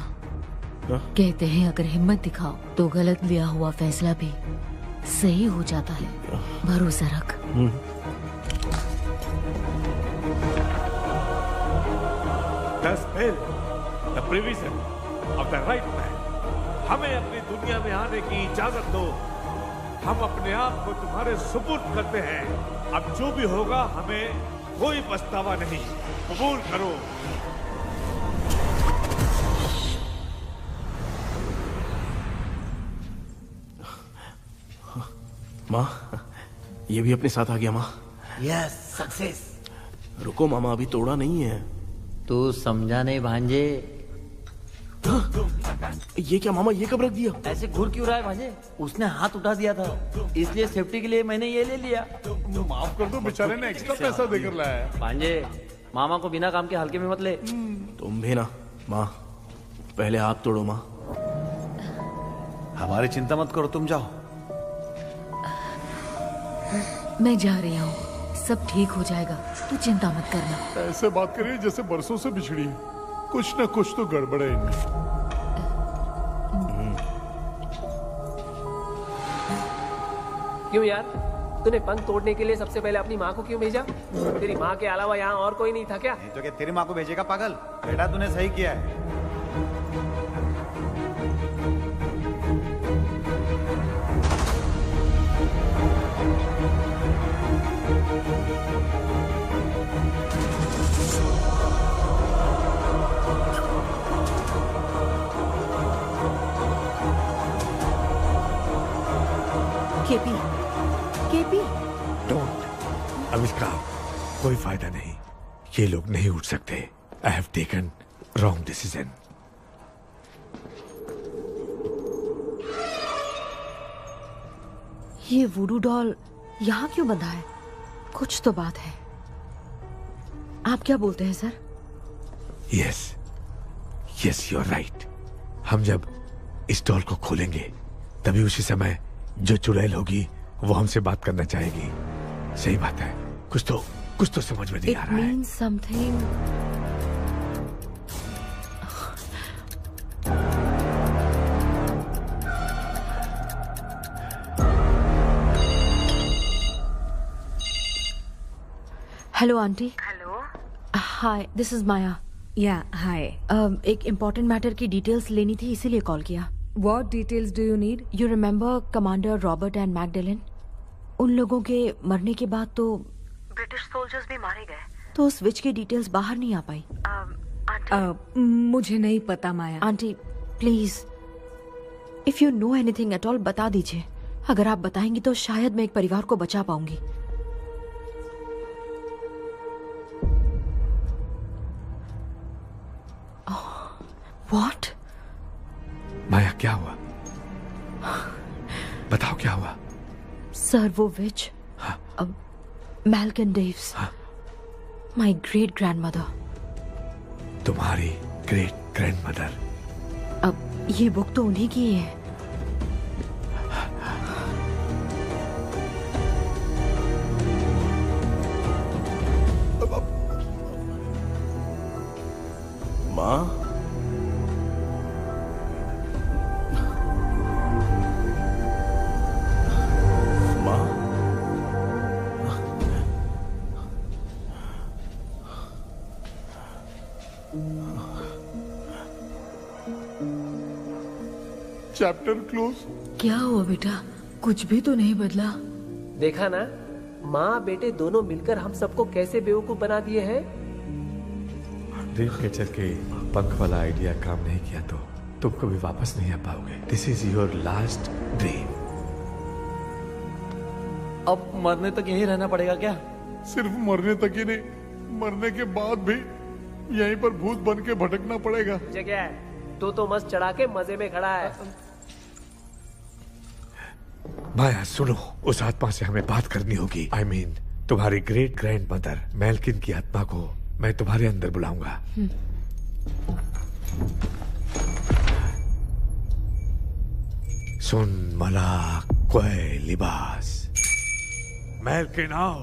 O: कहते हैं अगर हिम्मत दिखाओ तो गलत लिया हुआ फैसला भी सही हो जाता है। भरोसा रख।
J: The spell, the provision of the right man। हमें अपनी दुनिया में आने की इजाजत दो। हम अपने आप को तुम्हारे सुपुर्द करते हैं। अब जो भी होगा हमें कोई पछतावा नहीं। कबूल करो।
C: माँ, ये भी अपने साथ आ गया। माँ,
S: यस, सक्सेस।
C: रुको मामा, अभी तोड़ा नहीं है।
S: तू समझा नहीं भांजे।
C: ये क्या मामा, ये कब रख दिया?
D: ऐसे घूर क्यों रहा है भांजे? उसने हाथ उठा दिया था, इसलिए सेफ्टी के लिए मैंने ये ले लिया।
G: माफ कर दो, बेचारे ने एक्स्ट्रा पैसा देकर लाया है।
D: भांजे, मामा को बिना काम के हल्के में मत ले।
C: तुम भी ना माँ, पहले हाथ तोड़ो माँ।
I: हमारी चिंता मत करो, तुम जाओ।
O: मैं जा रही हूँ, सब ठीक हो जाएगा, तू चिंता मत करना।
G: ऐसे बात करिए जैसे बरसों से बिछड़ी है। कुछ न कुछ तो गड़बड़ है इनमें।
L: क्यों यार, तूने पंख तोड़ने के लिए सबसे पहले अपनी माँ को क्यों भेजा? तेरी माँ के अलावा यहाँ और कोई नहीं था क्या?
I: नहीं तो क्या तेरी माँ को भेजेगा पागल? बेटा तूने सही किया है।
R: केपी, केपी,
J: डोंट अविष्कार, कोई फायदा नहीं, ये लोग नहीं उठ सकते। I have taken wrong decision.
O: ये वुडू डॉल यहाँ क्यों बंधा है? कुछ तो बात है। आप क्या बोलते हैं sir?
J: Yes yes, you are right. हम जब इस डॉल को खोलेंगे तभी उसी समय जो चुड़ैल होगी वो हमसे बात करना चाहेगी। सही बात है, कुछ तो समझ में नहीं आ रहा है।
O: It means something. Hello aunty.
R: Hello,
O: hi, this is Maya.
R: Yeah hi.
O: एक इम्पोर्टेंट मैटर की डिटेल्स लेनी थी, इसीलिए कॉल किया।
R: What details do you need?
O: You remember commander Robert and Magdalene? उन लोगों के मरने के बाद तो
R: ब्रिटिश सोल्जर्स भी मारे गए,
O: तो उस विच की डिटेल्स बाहर नहीं आ पाई।
R: मुझे नहीं पता Maya.
O: Aunty please, if you know anything at all बता दीजिए। अगर आप बताएंगी तो शायद मैं एक परिवार को बचा पाऊंगी। व्हाट?
J: माया क्या हुआ? बताओ क्या हुआ?
O: सर वो विच, मैल्कन डेव्स, माय ग्रेट ग्रैंडमदर।
J: तुम्हारी ग्रेट ग्रैंडमदर?
O: अब ये बुक तो उन्हीं की है।
C: माँ,
G: चैप्टर क्लोज।
O: क्या हुआ बेटा? कुछ भी तो नहीं बदला।
L: देखा ना, माँ बेटे दोनों मिलकर हम सबको कैसे बेवकूफ बना दिए हैं।
J: ड्रीम कैचर के पंख वाला आइडिया काम नहीं किया तो तुम कभी वापस नहीं आ पाओगे। This is your last dream.
D: अब मरने तक यहीं रहना पड़ेगा क्या?
G: सिर्फ मरने तक ही नहीं, मरने के बाद भी यहीं पर भूत बन के भटकना पड़ेगा।
L: जगह है तो मस्त चढ़ा के मजे में खड़ा है।
J: माया सुनो, उस आत्मा से हमें बात करनी होगी। I mean, तुम्हारी ग्रेट ग्रैंड मदर मैल्किन की आत्मा को मैं तुम्हारे अंदर बुलाऊंगा। सुन मला कोई लिबास, मैल्किन आओ।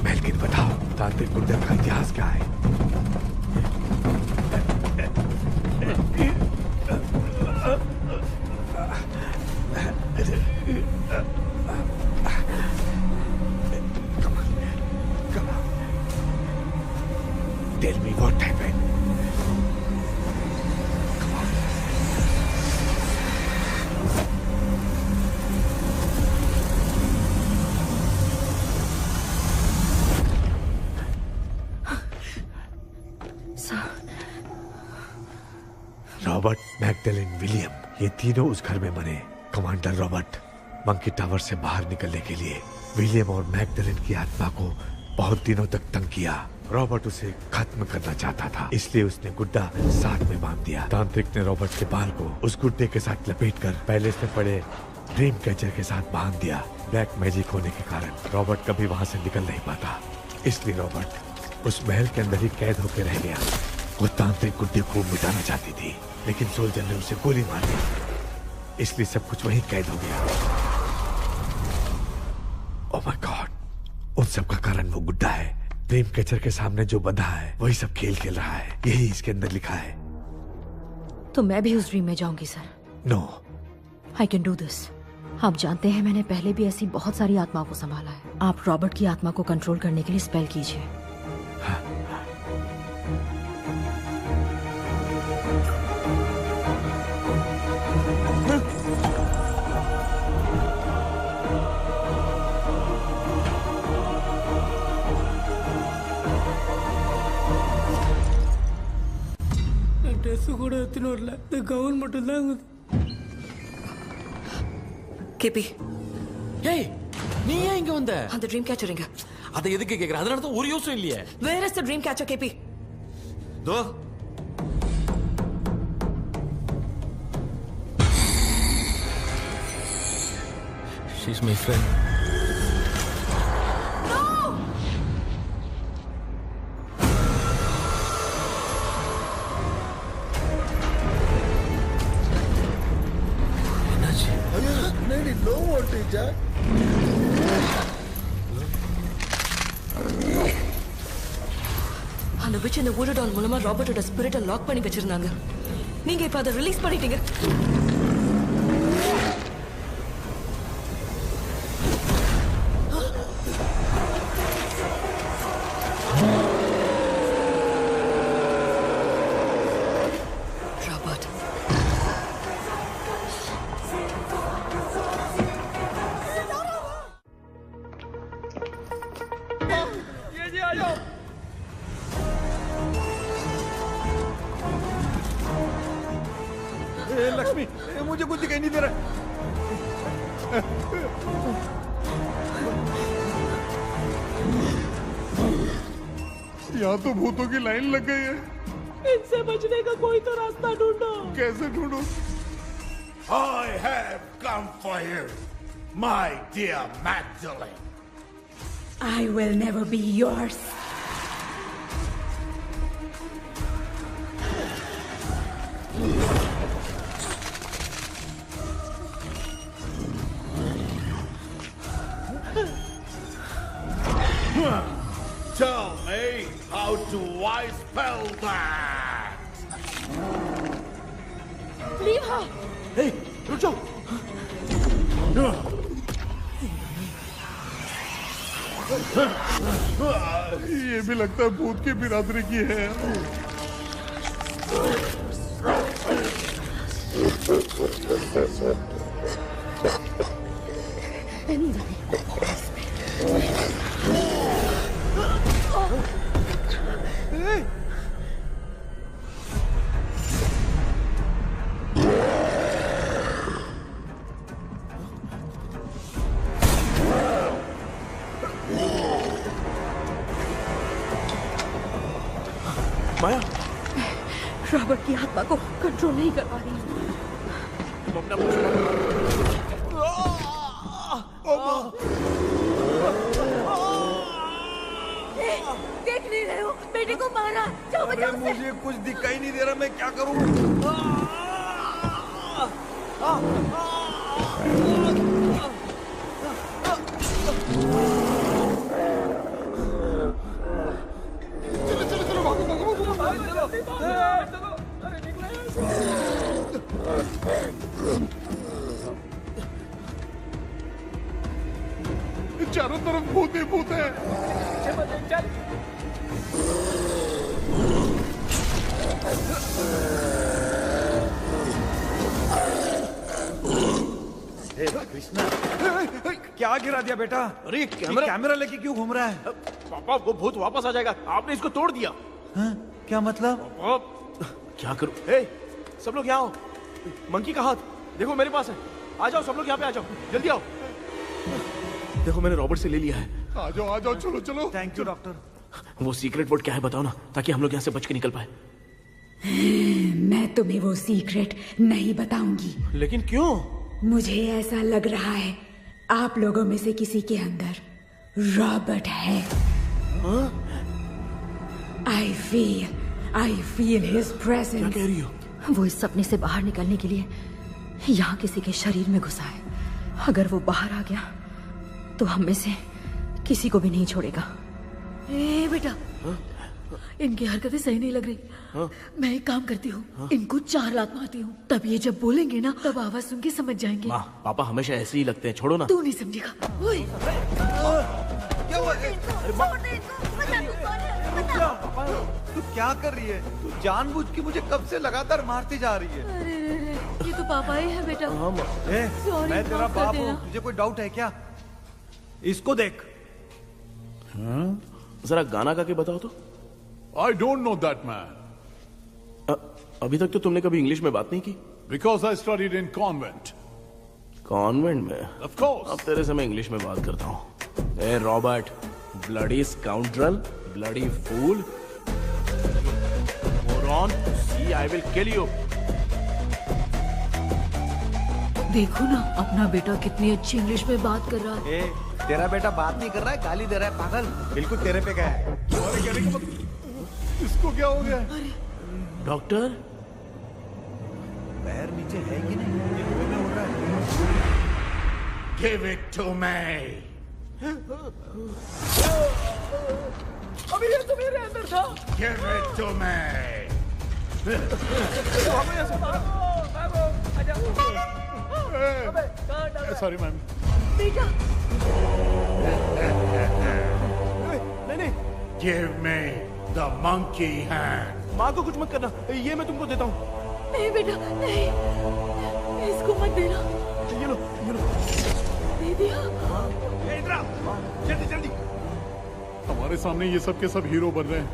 J: मैल्किन बताओ, तांत्रिक गुंडा का इतिहास क्या है? Tell me what happened. Robert Magdalene Magdalene, William, ये तीनों उस घर में मरे। कमांडर रॉबर्ट मंकी टावर से बाहर निकलने के लिए विलियम और मैगडेलिन की आत्मा को बहुत दिनों तक तंग किया। रॉबर्ट उसे खत्म करना चाहता था, इसलिए उसने गुड्डा साथ में बांध दिया। तांत्रिक ने रॉबर्ट के बाल को उस गुड्डे के साथ लपेटकर पैलेस में पड़े ड्रीम कैचर के साथ बांध दिया। ब्लैक मैजिक होने के कारण रॉबर्ट कभी वहां से निकल नहीं पाता, इसलिए रॉबर्ट उस महल के अंदर ही कैद होकर रह गया। वो तांत्रिक गुड्डे को मिटाना चाहती थी, लेकिन सोल्जर ने उसे गोली मार दी, इसलिए सब कुछ वहीं कैद हो गया। ओह माय गॉड, उन सब का कारण वो गुड्डा है। ड्रीम कैचर के सामने जो बंधा है वही सब खेल खेल रहा है, यही इसके अंदर लिखा है।
O: तो मैं भी उस ड्रीम में जाऊंगी sir?
J: No,
O: I can do this. आप जानते हैं मैंने पहले भी ऐसी बहुत सारी आत्माओं को संभाला है। आप रॉबर्ट की आत्मा को कंट्रोल करने के लिए स्पेल कीजिए।
S: ட்ரெஸ் கூட எடுத்துன்னு வரல, இந்த கவுன் மட்டும் தான்.
E: கேபி,
K: ஏய் நீ ஏன் இங்க வந்த?
E: அந்த ட்ரீம் கேச்சர் எங்க?
K: அதை எதுக்கு கேக்குற? அதனால தான் ஒரு யூஸும் இல்லையே.
E: Where is the dream catcher, கேபி?
K: Though she's my friend.
P: Low வோல்டேஜா?
E: அந்த விட்ச் இந்த வுட் டால் மூலமா ராபர்ட்டோட ஸ்பிரிட்டை லாக் பண்ணி வச்சிருந்தாங்க. நீங்க இப்ப அதை ரிலீஸ் பண்ணிட்டீங்க.
D: लक्ष्मी, मुझे कुछ दिखाई नहीं दे रहा।
G: यहाँ तो भूतों की लाइन लग गई है।
S: इनसे बचने का कोई तो रास्ता ढूंढो।
G: कैसे ढूंढो?
H: I have come for you, my dear Magdalene.
T: I will never be yours.
H: Tell me how do I spell that?
S: Leave her.
H: Hey, रुक जाओ।
G: ये भी लगता है भूत की बिरादरी की है।
J: माया,
O: रॉबर्ट की आत्मा को कंट्रोल नहीं कर पा रही।
B: देख नहीं रहे हो? बेटे को मारा। जाओ बचाओ उसे।
D: मुझे कुछ दिखाई नहीं दे रहा, मैं क्या करूं?
G: चारों तरफ भूत ही भूत है।
I: कृष्णा, क्या गिरा दिया बेटा?
C: अरे
I: कैमरा लेके क्यों घूम रहा है?
C: पापा वो भूत वापस आ जाएगा, आपने इसको तोड़ दिया।
I: क्या मतलब?
C: क्या करूं? सब लोग यहाँ आओ। मंकी का हाथ देखो मेरे पास है। आ जाओ सब लोग यहाँ पे आ जाओ, जल्दी आओ। देखो मैंने रॉबर्ट से ले लिया है।
G: आ जाओ, चलो चलो।
I: Thank you doctor.
C: वो सीक्रेट वर्ड क्या है बताओ ना, ताकि हम लोग यहाँ से बच के निकल पाए।
T: मैं तुम्हें वो सीक्रेट नहीं बताऊंगी।
C: लेकिन क्यों?
T: मुझे ऐसा लग रहा है आप लोगों में से किसी के अंदर रॉबर्ट है। I feel his presence।
C: क्या कह रही हो?
O: वो इस सपने से बाहर निकलने के लिए यहाँ किसी के शरीर में घुसा है। अगर वो बाहर आ गया तो हम में से किसी को भी नहीं छोड़ेगा।
B: ए बेटा, इनकी हरकतें सही नहीं लग रही। मैं एक काम करती हूँ, इनको 4 लात मारती हूँ, तब ये जब बोलेंगे ना तब आवाज सुन के समझ जाएंगे।
C: माँ, पापा हमेशा ऐसे ही लगते हैं, छोड़ो ना।
B: तू नहीं समझेगा।
I: तू क्या कर रही है? तू जानबूझ के मुझे कब से लगातार मारती जा रही है।
B: अरे ये तो पापा ही है बेटा। Sorry,
I: मैं तेरा
B: माफ कर
I: बाप
B: देना।
I: हूँ, तुझे कोई डाउट है क्या? इसको देख।
C: जरा गाना गा के बताओ तो।
G: I don't know that man.
C: अभी तक तो तुमने कभी इंग्लिश में बात नहीं की।
G: Because I studied in convent.
C: Convent में?
G: Of course.
C: अब तेरे से मैं इंग्लिश में बात करता हूँ। ए Robert, bloody scoundrel, bloody fool, moron, see I will kill you.
B: देखो ना अपना बेटा कितनी अच्छी इंग्लिश में बात कर रहा है।
I: तेरा बेटा बात नहीं कर रहा है, गाली दे रहा है पागल। बिल्कुल तेरे पे गया है।
G: इसको क्या हो गया?
C: डॉक्टर,
I: पैर नीचे है कि नहीं? ये मुंह में उड़ रहा है।
G: Give it to me.
L: अभी ये तो मेरे अंदर था।
G: Give it to me. Sorry ma'am.
B: बेटा
C: नहीं।
G: Give me the monkey hand.
C: माँ को कुछ मत करना, ये मैं तुमको देता हूँ।
B: नहीं बेटा नहीं, इसको मत देना।
C: ये लो।
B: दे दिया।
C: जल्दी।
G: हमारे सामने ये सब के सब हीरो बन रहे हैं।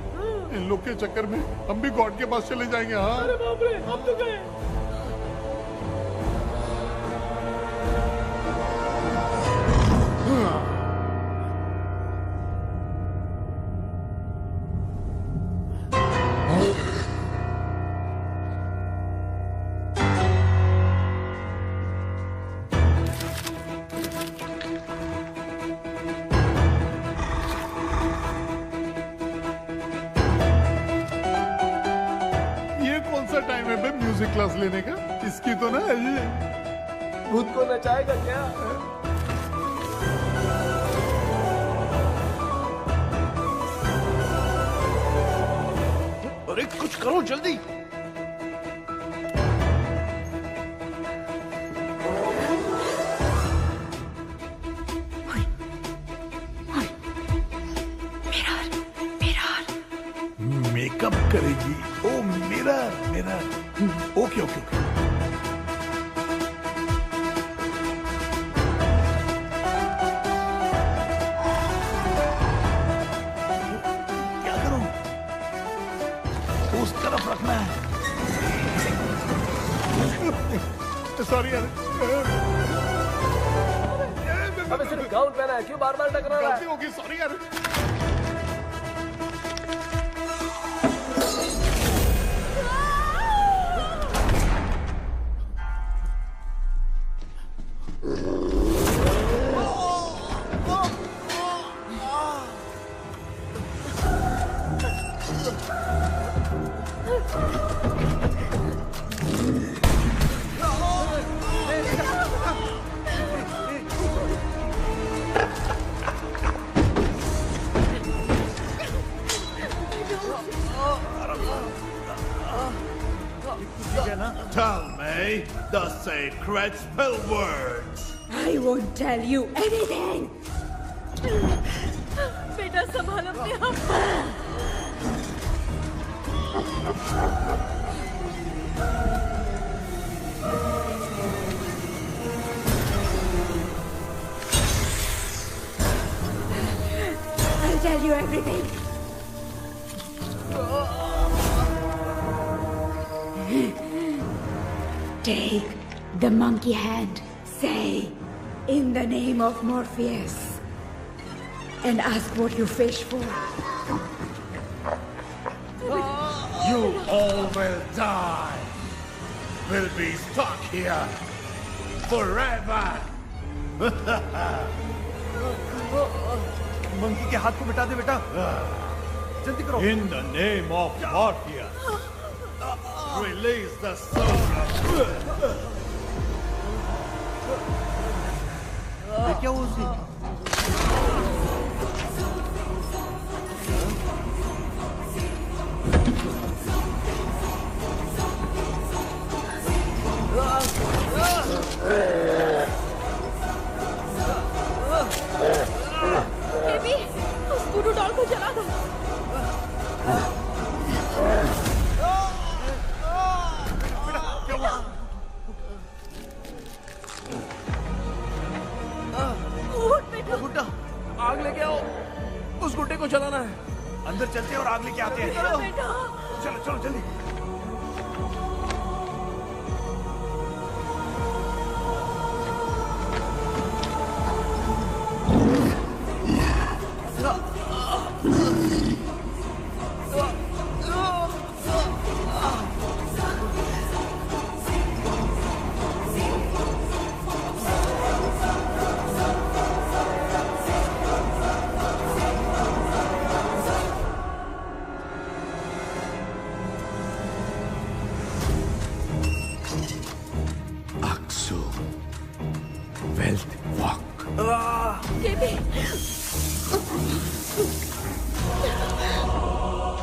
G: इन लोग के चक्कर में हम भी गॉड के पास चले जाएंगे। हाँ।
L: अरे बाप रे, हम तो गए।
G: टाइम है बे म्यूजिक क्लास लेने का? इसकी तो ना
L: खुद को नचाएगा क्या?
C: अरे कुछ करो जल्दी।
G: मेकअप करेगी। ओ मिरर। ओके। क्या करूं? उस तरफ रखना है। सॉरी यार।
L: अबे सिर्फ गाउन पहना है, क्यों बार-बार टकरा रहा है?
G: गलती होगी, सॉरी यार। Tell me the sacred spell words.
T: I won't tell you anything.
B: बेटा संभाल अपने आप।
T: I'll tell you everything. Take the monkey hand. Say, in the name of Morpheus, and ask what you fish for.
H: You all will die. We'll be stuck here forever.
I: Monkey के हाथ को मिटा दे बेटा, जल्दी करो।
H: In the name of Morpheus, release the soul.
I: ये क्या हुआ उसे?
B: बेबी, उस वुडू डॉल को जला दो।
C: गुड्डा, आग लेके आओ। उस गुड्डे को जलाना है।
I: अंदर चलते हैं और आग लेके आते हैं। चलो चलो जल्दी।
J: Wealth walk.
B: Baby,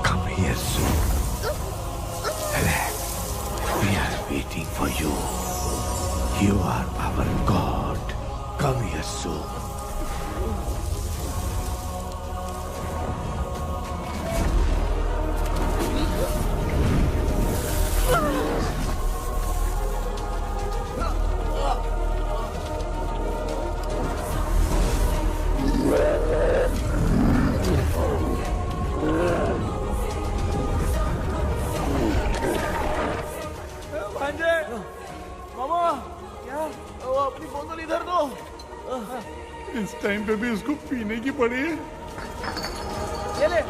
J: Come here soon. Relax. We are waiting for you. You are our God. Come here soon.
G: इस टाइम पे भी उसको पीने की पड़ी है।
D: ये ले।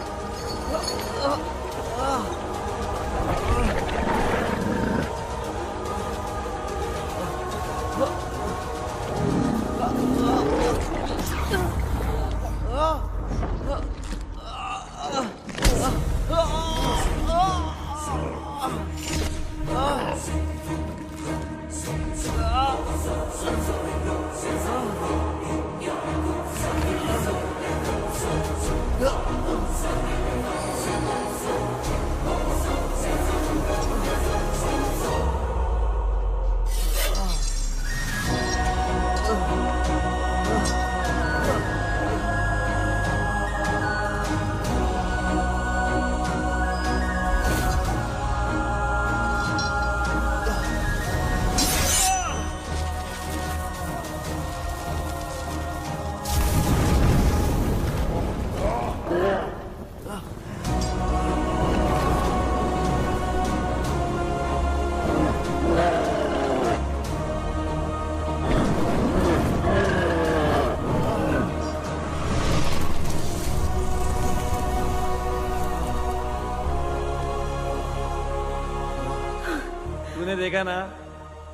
D: तूने देखा ना,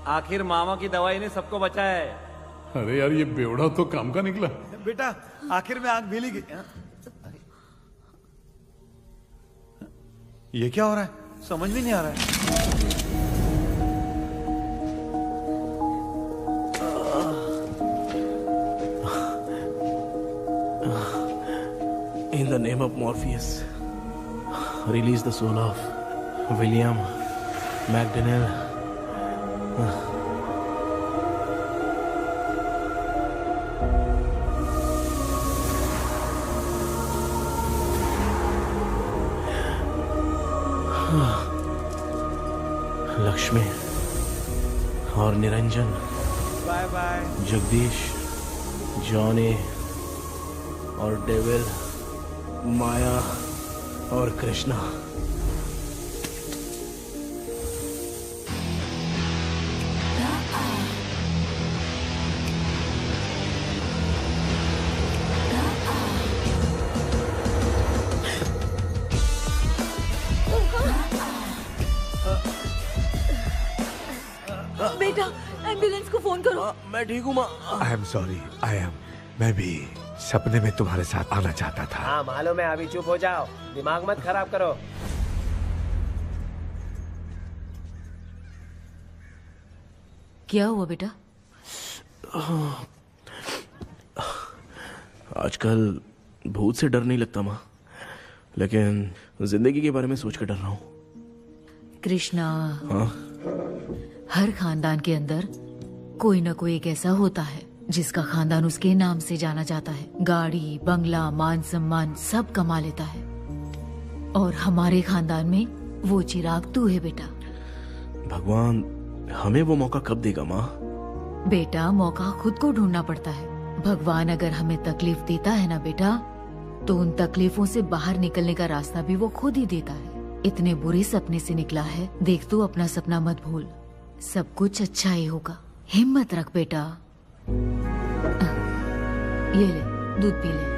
D: आखिर मामा की दवाई ने सबको बचाया है।
G: अरे यार, ये बेवड़ा तो काम का निकला।
I: बेटा, आखिर में आग मिली गई। ये क्या हो रहा है? समझ में नहीं आ रहा है।
C: In the name of Morpheus, release the soul of William McDaniel. Lakshmi और Niranjan,
I: bye bye.
C: Jagdish, Johnny और डेविल, माया और कृष्णा।
B: करो।
C: मैं ठीक हूँ माँ।
J: आई एम सॉरी, मैं भी सपने में तुम्हारे साथ आना चाहता था।
L: हाँ मालूम है, अभी चुप हो जाओ, दिमाग मत खराब करो।
B: क्या हुआ बेटा?
C: आजकल भूत से डर नहीं लगता माँ, लेकिन जिंदगी के बारे में सोच कर डर रहा हूँ।
B: कृष्णा,
C: हाँ?
B: हर खानदान के अंदर कोई ना कोई एक ऐसा होता है जिसका खानदान उसके नाम से जाना जाता है। गाड़ी, बंगला, मान सम्मान सब कमा लेता है, और हमारे खानदान में वो चिराग तू है बेटा।
C: भगवान हमें वो मौका कब देगा माँ?
B: बेटा, मौका खुद को ढूंढना पड़ता है। भगवान अगर हमें तकलीफ देता है ना बेटा, तो उन तकलीफों से बाहर निकलने का रास्ता भी वो खुद ही देता है। इतने बुरे सपने से निकला है, देख तू अपना सपना मत भूल, सब कुछ अच्छा ही होगा। हिम्मत रख बेटा। ये ले, दूध पी ले।